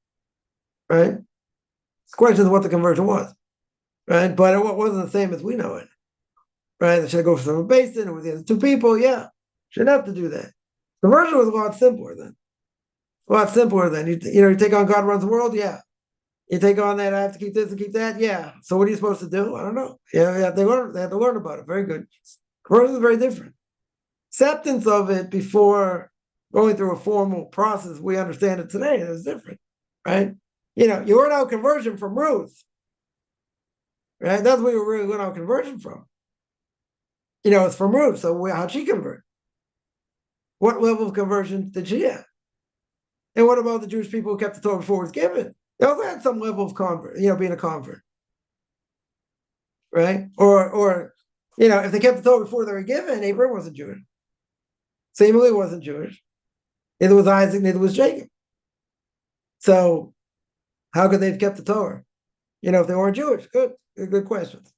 [SPEAKER 1] Right? The question is what the conversion was. Right? But it wasn't the same as we know it. Right? They should go from a basin with the other two people. Yeah. Shouldn't have to do that. Conversion was a lot simpler then. A lot simpler then. You take on God runs the world, yeah. You take on that, I have to keep this and keep that, yeah. So what are you supposed to do? I don't know. Yeah, they had to learn about it. Very good. Conversion is very different. Acceptance of it before going through a formal process, we understand it today, it was different. Right? You learn out conversion from Ruth. Right? That's where you really learn out conversion from. It's from Ruth. So how'd she convert? What level of conversion did she have? And what about the Jewish people who kept the Torah before it was given? They also had some level of convert, being a convert. Right? Or if they kept the Torah before they were given, Abraham wasn't Jewish. Seemingly wasn't Jewish. Neither was Isaac, neither was Jacob. So how could they have kept the Torah? If they weren't Jewish? Good questions.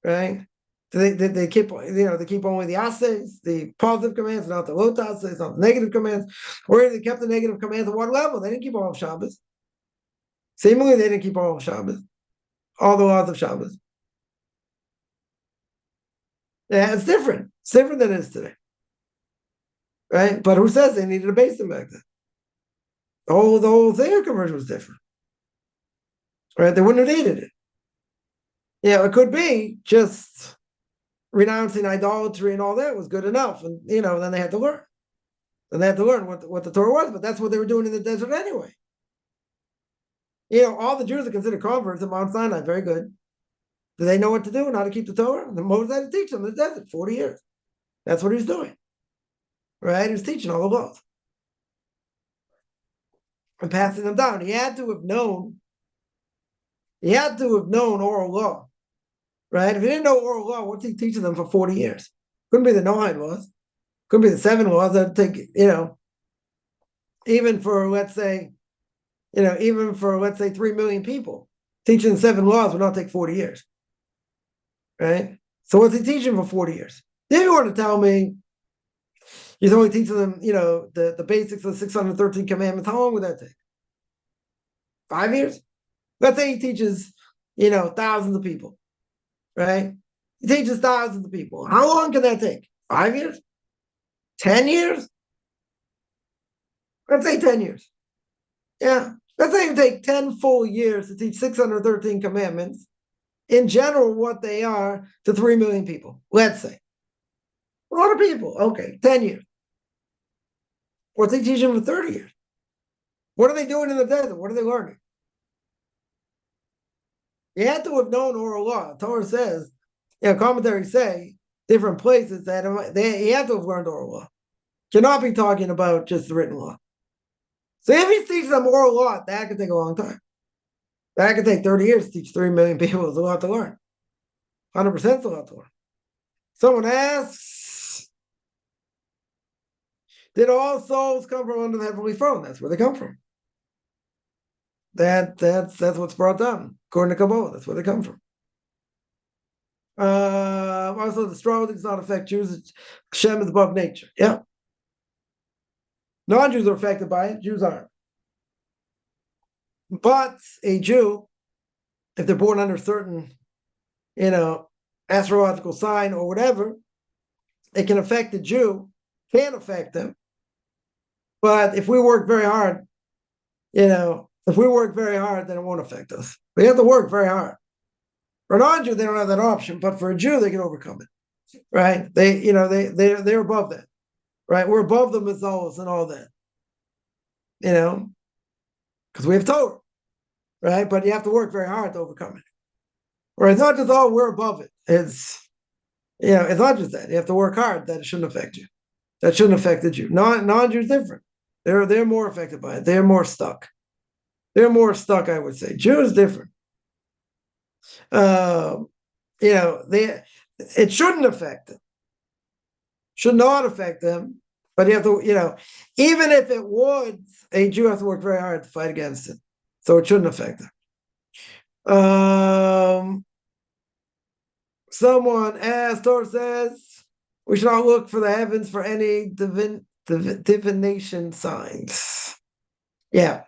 [SPEAKER 1] Right? They keep they keep only the assays, the positive commands, not the lot assays, not the negative commands, or they kept the negative commands at one level. They didn't keep all of Shabbos. Seemingly, they didn't keep all of Shabbos, all the laws of Shabbos. Yeah, it's different. It's different than it is today, right? But who says they needed a basin back then? The whole thing of conversion was different, right? They wouldn't have needed it. Yeah, it could be just renouncing idolatry and all that was good enough, and then they had to learn. Then they had to learn what the Torah was, but that's what they were doing in the desert anyway. All the Jews are considered converts at Mount Sinai. Very good. Do they know what to do and how to keep the Torah? And Moses had to teach them in the desert 40 years. That's what he was doing. Right? He was teaching all the laws and passing them down. He had to have known oral law. Right? If he didn't know oral law, what's he teaching them for 40 years? Couldn't be the Noahide laws. Couldn't be the 7 laws that take, even for, let's say, 3 million people, teaching the 7 laws would not take 40 years. Right? So what's he teaching for 40 years? If you want to tell me he's only teaching them, the basics of the 613 commandments, how long would that take? 5 years? Let's say he teaches, thousands of people, right? He teaches thousands of people. How long can that take? 5 years? 10 years? Let's say 10 years. Yeah. Let's say it take 10 full years to teach 613 commandments, in general, what they are, to 3 million people. Let's say. A lot of people. Okay, 10 years. What's he teaching for 30 years? What are they doing in the desert? What are they learning? You had to have known oral law. Torah says, commentaries say, different places that he had to have learned oral law. Cannot be talking about just the written law. So if he's teaching them oral law, that could take a long time. That could take 30 years to teach 3 million people. It's a lot to learn. 100% is a lot to learn. Someone asks, Did all souls come from under the heavenly throne? That's where they come from. That's what's brought down according to Kabbalah. That's where they come from. Also, the astrology does not affect Jews. Hashem is above nature. Yeah. Non-Jews are affected by it. Jews aren't. But a Jew, if they're born under certain, astrological sign or whatever, it can affect the Jew. Can affect them. But if we work very hard, if we work very hard, then it won't affect us. We have to work very hard. For a non-Jew, they don't have that option, but for a Jew, they can overcome it, right? They're above that, right? We're above the Mazalas and all that, because we have Torah, right? But you have to work very hard to overcome it. Right? It's not just, we're above it. It's not just that. You have to work hard. That it shouldn't affect you. That shouldn't affect the Jew. Non-Jews different. They're more affected by it. They're more stuck. They're more stuck, I would say. Jews different. It shouldn't affect them. Should not affect them. But you have to, even if it would, a Jew has to work very hard to fight against it. So it shouldn't affect them. Someone asked or says, we should not look for the heavens for any divination signs. Yeah.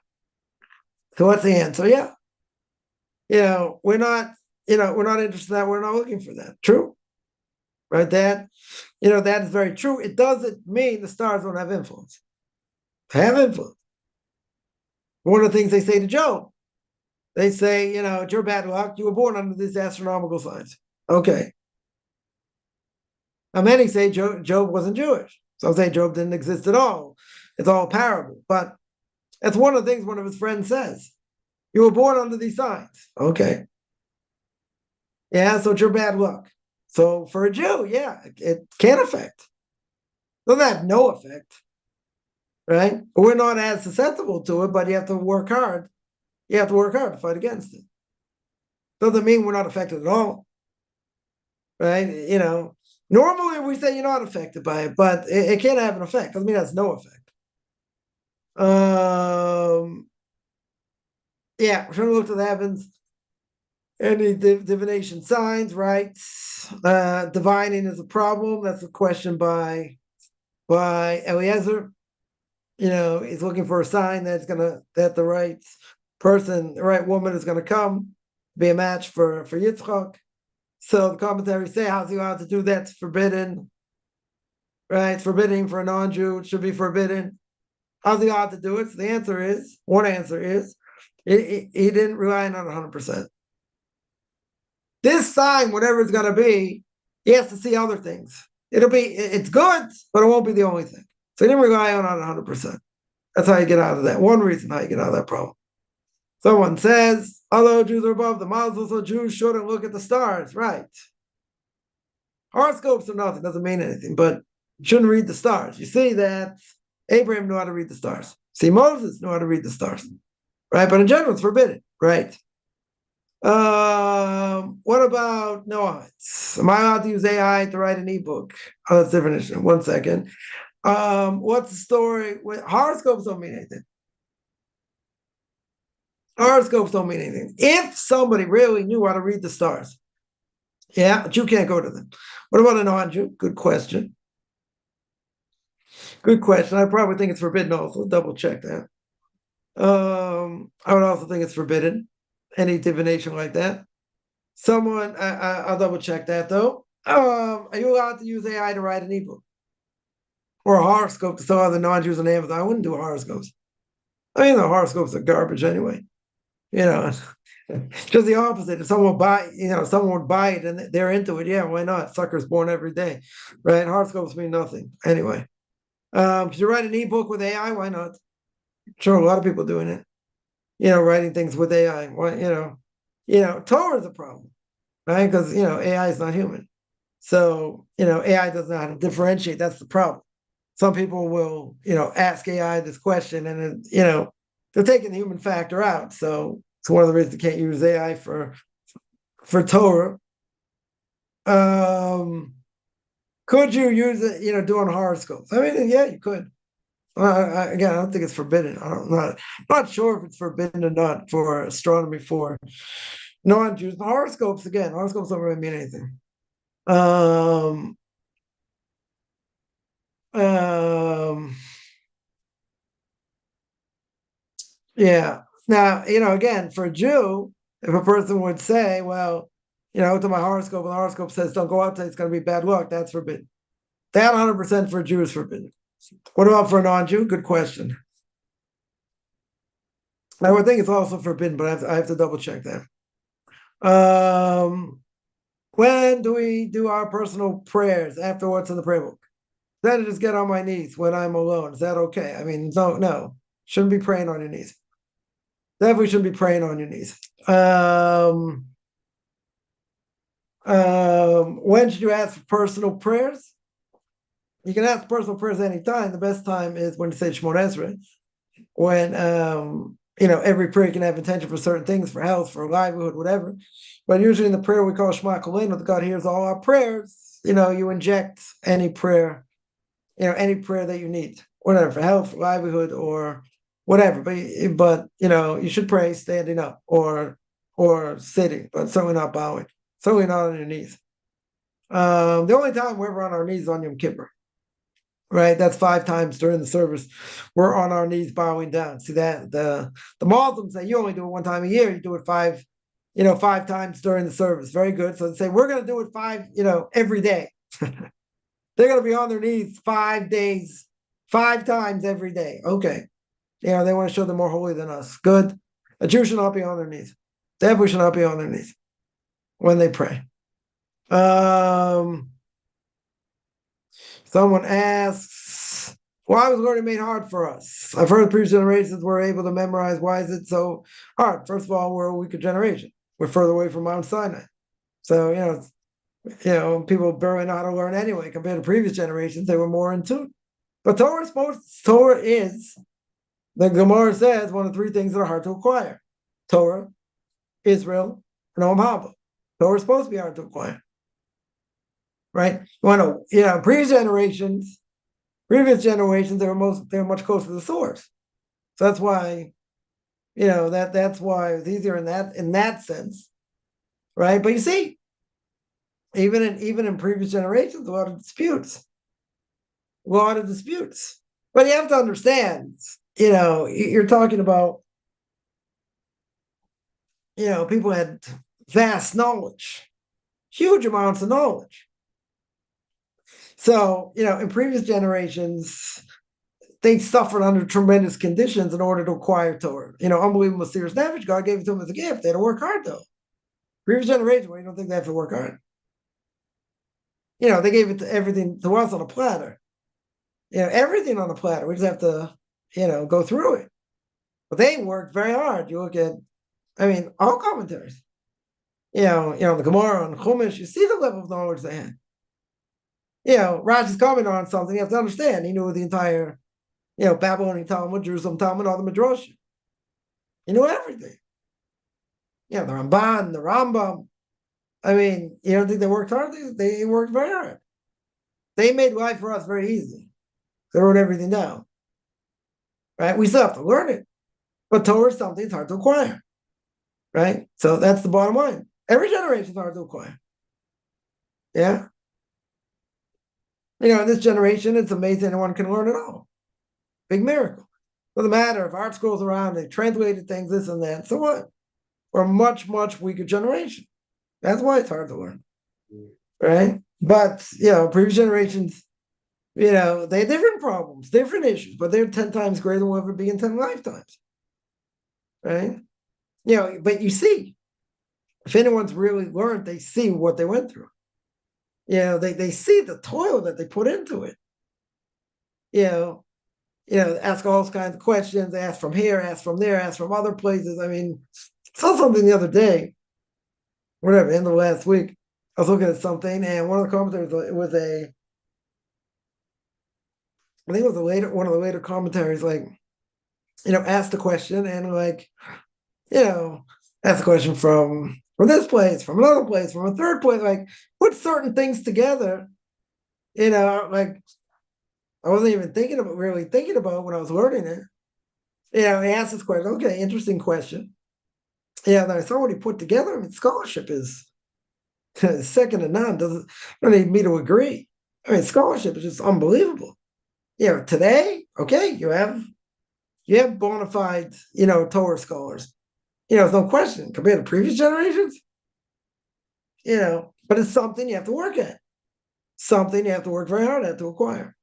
[SPEAKER 1] So what's the answer? Yeah. We're not interested in that. We're not looking for that. True. Right? That is very true. It doesn't mean the stars don't have influence. They have influence. One of the things they say to Job, they say, it's your bad luck. You were born under these astronomical signs. Okay. Now, many say Job wasn't Jewish. Some say Job didn't exist at all. It's all a parable. But that's one of the things one of his friends says. You were born under these signs. Okay. Yeah, so it's your bad luck. So for a Jew, yeah, it can affect. It doesn't have no effect. Right? We're not as susceptible to it, but you have to work hard. You have to work hard to fight against it. Doesn't mean we're not affected at all. Right? Normally we say you're not affected by it, but it can have an effect. Doesn't mean it has no effect. Yeah, we're trying to look to the heavens. Any divination signs, right? Divining is a problem. That's a question by Eliezer. He's looking for a sign that the right person, the right woman is gonna come, be a match for Yitzchak. So the commentaries say, how's he allowed to do that? It's forbidden. Right? It's forbidding for a non-Jew. It should be forbidden. How's he allowed to do it? So the answer is, one answer is, he didn't rely on it 100%. This sign, whatever it's going to be, he has to see other things. It's good, but it won't be the only thing. So he didn't rely on it 100%. That's how you get out of that. One reason how you get out of that problem. Someone says, although Jews are above the Muslims, so Jews shouldn't look at the stars. Right. Horoscopes are nothing, doesn't mean anything, but you shouldn't read the stars. You see that Abraham knew how to read the stars. See, Moses knew how to read the stars. Right? But in general, it's forbidden. Right. What about Noahites? Am I allowed to use AI to write an ebook? Oh, that's different. One second. What's the story? Horoscopes don't mean anything. Horoscopes don't mean anything. If somebody really knew how to read the stars, yeah, but you can't go to them. What about a non-Jew? Good question. Good question. I probably think it's forbidden also. Double check that. I would also think it's forbidden. Any divination like that. I'll double check that though. Are you allowed to use AI to write an ebook? Or a horoscope to sell other non-Jews on Amazon? I wouldn't do horoscopes. I mean, the horoscopes are garbage anyway. Just the opposite. If someone someone would buy it and they're into it, yeah, why not? Suckers born every day, right? Horoscopes mean nothing anyway. Could you write an ebook with AI? Why not? Sure, a lot of people doing it. Writing things with AI. Why? Torah is a problem, right? Because AI is not human, so AI doesn't know how to differentiate. That's the problem. Some people will, ask AI this question, and they're taking the human factor out. So it's one of the reasons they can't use AI for Torah. Could you use it, doing horoscopes? I mean, yeah, you could. Again, I don't think it's forbidden. Not sure if it's forbidden or not for astronomy for non-Jews. Horoscopes, again, horoscopes don't really mean anything. Um, um, yeah. Now, again, for a Jew, if a person would say, well, to my horoscope, and the horoscope says don't go out today, it's going to be bad luck, that's forbidden. That 100% for a Jew is forbidden. What about for a non-Jew? Good question. I would think it's also forbidden, but I have to double check that. When do we do our personal prayers after what's in the prayer book? Then I just get on my knees when I'm alone. Is that okay? I mean, no, shouldn't be praying on your knees. Definitely shouldn't be praying on your knees. When should you ask for personal prayers? You can ask personal prayers anytime. The best time is when you say Shemona Esrei, when every prayer can have intention for certain things, for health, for livelihood, whatever. But usually in the prayer we call Shema Kolenu, that God hears all our prayers. You inject any prayer, any prayer that you need, whatever, for health, for livelihood, or whatever. But you should pray standing up or sitting, but certainly not bowing, certainly not on your knees. The only time we're ever on our knees is on Yom Kippur. Right, that's 5 times during the service. We're on our knees bowing down. See that the Muslims say you only do it 1 time a year. You do it 5 times during the service. Very good. So they say we're going to do it 5, every day. They're going to be on their knees 5 days, 5 times every day. Okay, they want to show they're more holy than us. Good. A Jew should not be on their knees. Definitely should not be on their knees when they pray. Someone asks, why was learning made hard for us? I've heard previous generations were able to memorize. Why is it so hard? First of all, we're a weaker generation. We're further away from Mount Sinai. So, people barely know how to learn anyway. Compared to previous generations, they were more in tune. But Torah is, the Gemara says, one of 3 things that are hard to acquire. Torah, Israel, and Olam Haba. Torah is supposed to be hard to acquire. Right? Previous generations, they were much closer to the source. So that's why, that's why it's easier in that sense. Right? But you see, even in previous generations, a lot of disputes. But you have to understand, you're talking about, people had vast knowledge, huge amounts of knowledge. So, in previous generations, they suffered under tremendous conditions in order to acquire Torah. Unbelievable, serious damage. God gave it to them as a gift. They had to work hard, though. Previous generations, you don't think they have to work hard. They gave it everything to us on a platter. Everything on a platter. We just have to, go through it. But they worked very hard. You look at, all commentaries. The Gemara and Chumash, you see the level of knowledge they had. Rashi's comment on something, you have to understand. He knew the entire, Babylonian Talmud, Jerusalem Talmud, all the Midrashim. He knew everything. The Ramban, the Rambam. You don't think they worked hard? They worked very hard. They made life for us very easy. They wrote everything down. Right? We still have to learn it. But Torah is something that's hard to acquire. Right? So that's the bottom line. Every generation is hard to acquire. Yeah? In this generation, it's amazing anyone can learn it all. Big miracle. Doesn't matter if art scrolls around, they translated things, this and that. So what? We're a much, much weaker generation. That's why it's hard to learn. Right? But, previous generations, they had different problems, different issues, but they're 10 times greater than we'll ever be in 10 lifetimes. Right? But you see, if anyone's really learned, they see what they went through. They see the toil that they put into it. Ask all kinds of questions, ask from here, ask from there, ask from other places. I saw something the other day, whatever, end of last week. I was looking at something, and one of the commentaries, I think it was one of the later commentaries, asked the question and asked the question from this place, from another place, from a third place, put certain things together, I wasn't even really thinking about when I was learning it. He asked this question. Okay, interesting question. Yeah, then I saw what he put together. I mean, scholarship is second to none. Don't need me to agree. I mean, scholarship is just unbelievable. Today, okay, you have bona fide, Torah scholars. There's no question compared to previous generations. But it's something you have to work at. Something you have to work very hard at to acquire.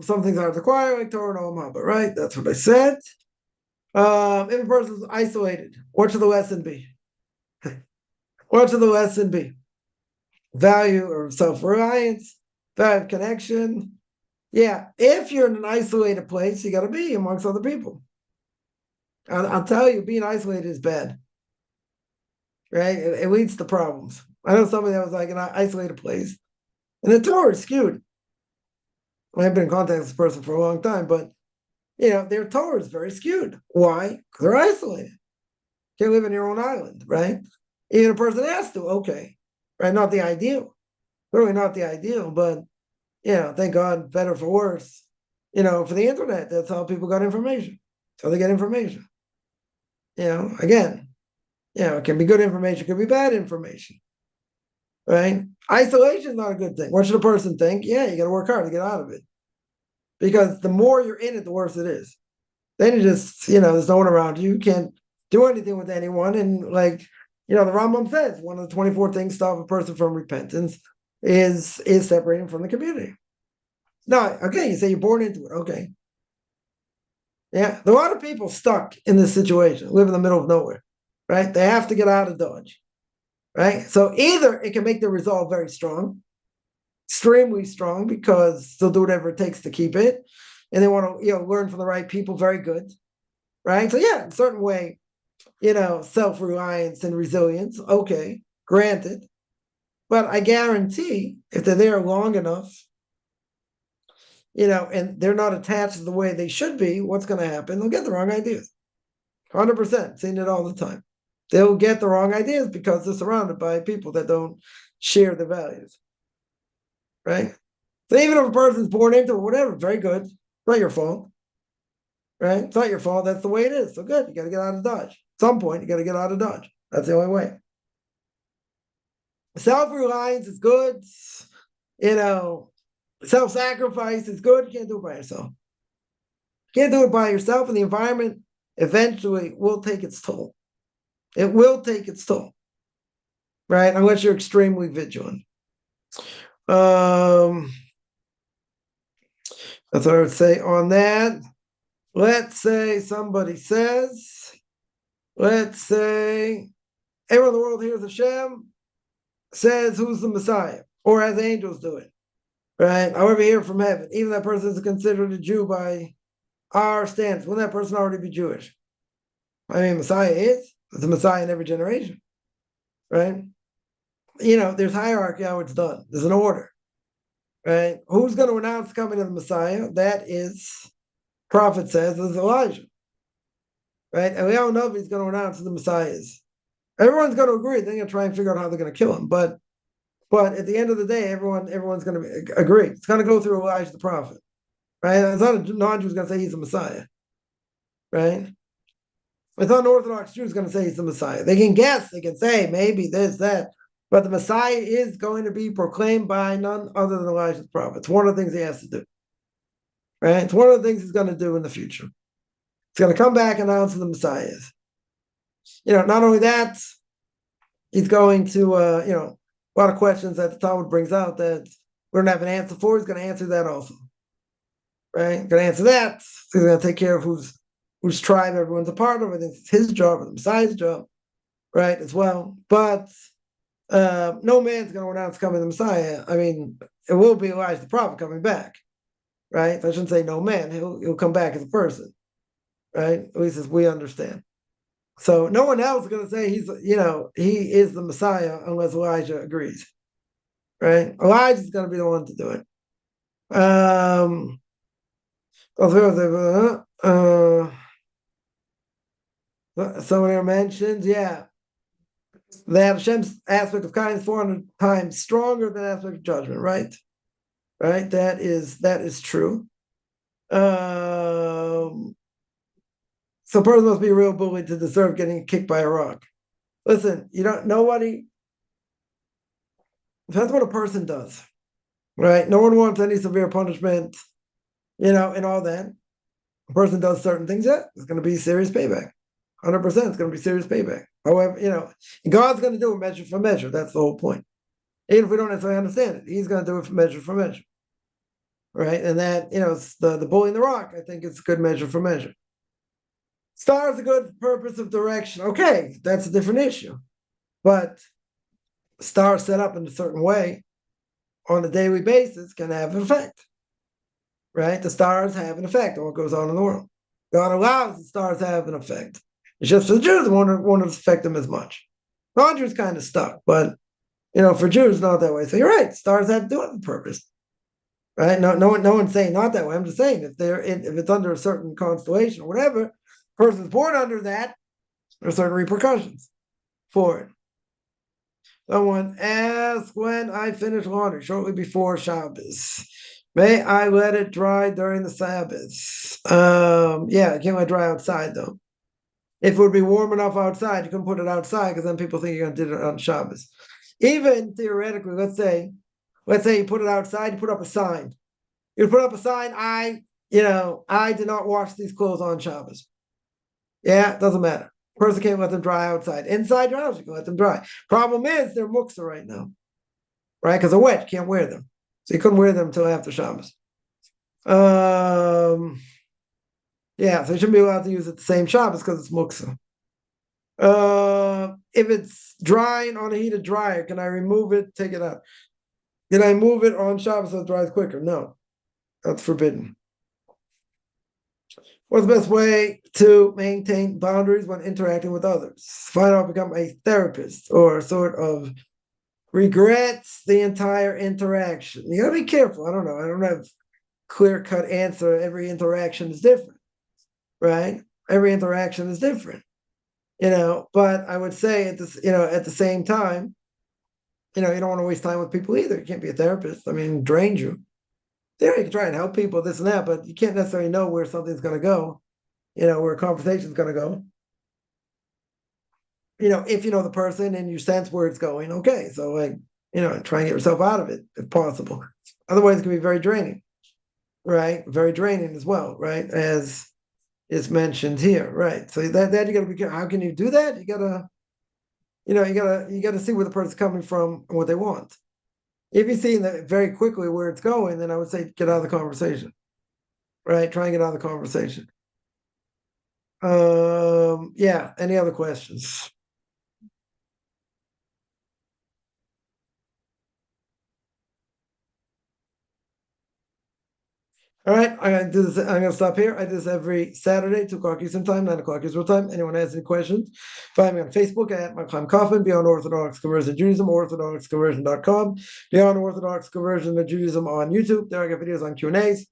[SPEAKER 1] Some things hard to acquire, like Torah and Olam Haba, right? That's what I said. If a person is isolated, what should the lesson be? What should the lesson be? Value or self-reliance, value of connection. Yeah, if you're in an isolated place, you got to be amongst other people. I'll tell you, being isolated is bad, right? It leads to problems. I know somebody that was like in an isolated place, and the Torah is skewed. I've been in contact with this person for a long time, but their Torah is very skewed. Why? Because they're isolated. Can't live in your own island, right? Even a person has to, okay, right? Not the ideal, really not the ideal, but thank God, better for worse. For the internet, that's how people got information. That's how they get information. Again, it can be good information, it can be bad information, right? Isolation is not a good thing. What should a person think? Yeah, you got to work hard to get out of it, because the more you're in it, the worse it is. Then you just, there's no one around you. You can't do anything with anyone. And the Rambam says, one of the 24 things stop a person from repentance is separating from the community. No, okay, you say you're born into it. Okay. Yeah, there are a lot of people stuck in this situation, live in the middle of nowhere, right? They have to get out of Dodge, right? So either it can make the resolve very strong, extremely strong, because they'll do whatever it takes to keep it, and they want to, learn from the right people, very good, right? So yeah, in a certain way, self-reliance and resilience, okay, granted. But I guarantee if they're there long enough, and they're not attached to the way they should be, what's going to happen? They'll get the wrong ideas. 100%, seen it all the time. They'll get the wrong ideas because they're surrounded by people that don't share the values, right? So even if a person's born into it, whatever, very good. It's not your fault, right? It's not your fault. That's the way it is. So good. You got to get out of Dodge. At some point, you got to get out of Dodge. That's the only way. Self-reliance is good. Self-sacrifice is good. You can't do it by yourself. You can't do it by yourself, and the environment eventually will take its toll. It will take its toll, right? Unless you're extremely vigilant. That's what I would say on that. Let's say somebody says, let's say everyone in the world hears Hashem, says who's the Messiah, or as angels do it, right? However, hear from heaven, even that person is considered a Jew by our standards. Wouldn't that person already be Jewish? I mean, Messiah is. There's a Messiah in every generation, right? There's hierarchy how it's done. There's an order, right? Who's going to announce the coming of the Messiah? That is, prophet says, is Elijah, right? And we all know if he's going to announce who the Messiah is. Everyone's going to agree. They're going to try and figure out how they're going to kill him. But at the end of the day, everyone's going to agree. It's going to go through Elijah the prophet, right? It's not a non-Jew who's going to say he's the Messiah, right? It's not an Orthodox Jew who's going to say he's the Messiah. They can guess. They can say maybe this, that. But the Messiah is going to be proclaimed by none other than Elijah the prophet. It's one of the things he has to do, right? It's one of the things he's going to do in the future. He's going to come back and announce who the Messiah is. Not only that, he's going to, a lot of questions that the Talmud brings out that we don't have an answer for. He's going to answer that also, right? Going to answer that. He's going to take care of whose tribe everyone's a part of. I think it's his job or the Messiah's job, right, as well. But no man's going to announce coming the Messiah. I mean, it will be Elijah the prophet coming back, right? I shouldn't say no man. He'll come back as a person, right? At least as we understand. So no one else is going to say he is the Messiah unless Elijah agrees, right? Elijah's going to be the one to do it. Someone here mentions, that Hashem's aspect of kindness 400 times stronger than aspect of judgment, right? right? That is true. So a person must be a real bully to deserve getting kicked by a rock. Listen, nobody, depends what a person does, right? No one wants any severe punishment, and all that. A person does certain things, yeah, it's going to be serious payback. 100% it's going to be serious payback. However, God's going to do it measure for measure. That's the whole point. Even if we don't necessarily understand it, he's going to do it for measure. Right? And that, it's the bully in the rock, I think it's a good measure for measure. Stars a good purpose of direction. Okay, that's a different issue. But stars set up in a certain way on a daily basis can have an effect. Right? The stars have an effect on what goes on in the world. God allows the stars to have an effect. It's just for the Jews, it won't affect them as much. Non-Jews kind of stuck, but for Jews, not that way. So you're right, stars have to do it on purpose. Right? No one's saying not that way. I'm just saying if it's under a certain constellation or whatever, person's born under that, there are certain repercussions for it. Someone asked, when I finish laundry shortly before Shabbos, may I let it dry during the Sabbath? Yeah, I can't let it dry outside though. If it would be warm enough outside, you can put it outside because then people think you're going to do it on Shabbos. Even theoretically, let's say you put it outside, you put up a sign. You put up a sign, I did not wash these clothes on Shabbos. Yeah, it doesn't matter. Person can't let them dry outside. Inside your house, you can let them dry. Problem is, they're muktzah right now, right? Because they're wet, you can't wear them. So you couldn't wear them until after Shabbos. Yeah, so you shouldn't be allowed to use it the same Shabbos because it's muktzah. If it's drying on a heated dryer, can I remove it, take it out? Can I move it on Shabbos so it dries quicker? No, that's forbidden. What's the best way to maintain boundaries when interacting with others? Find out, become a therapist, or sort of regrets the entire interaction. You gotta be careful. I don't know. I don't have clear-cut answer. Every interaction is different, right? Every interaction is different, but I would say at the same time, you don't want to waste time with people either. You can't be a therapist. I mean, drains you. Yeah, you can try and help people, this and that, but you can't necessarily know where something's going to go, where a conversation's going to go. If you know the person and you sense where it's going, okay. So try and get yourself out of it if possible. Otherwise, it can be very draining, right? Very draining as well, right? As is mentioned here, right? So that you got to be careful. How can you do that? You gotta see where the person's coming from and what they want. If you see that very quickly where it's going, then I would say get out of the conversation. Right? Try and get out of the conversation. Yeah, any other questions? All right, I'm gonna stop here. I do this every Saturday, 2 o'clock Eastern time, 9 o'clock Israel time. Anyone has any questions, find me on Facebook at Chaim Kaufman, Beyond Orthodox Conversion Judaism, orthodoxconversion.com, Beyond Orthodox Conversion of Judaism on YouTube. There I got videos on Q&As,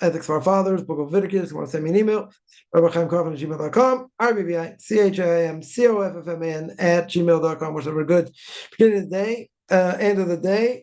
[SPEAKER 1] Ethics for Our Fathers, Book of Leviticus. You want to send me an email, RabbiChaimKaufman@gmail.com, RBBIChaimCoffman @gmail.com. Wish everyone a good beginning of the day, end of the day.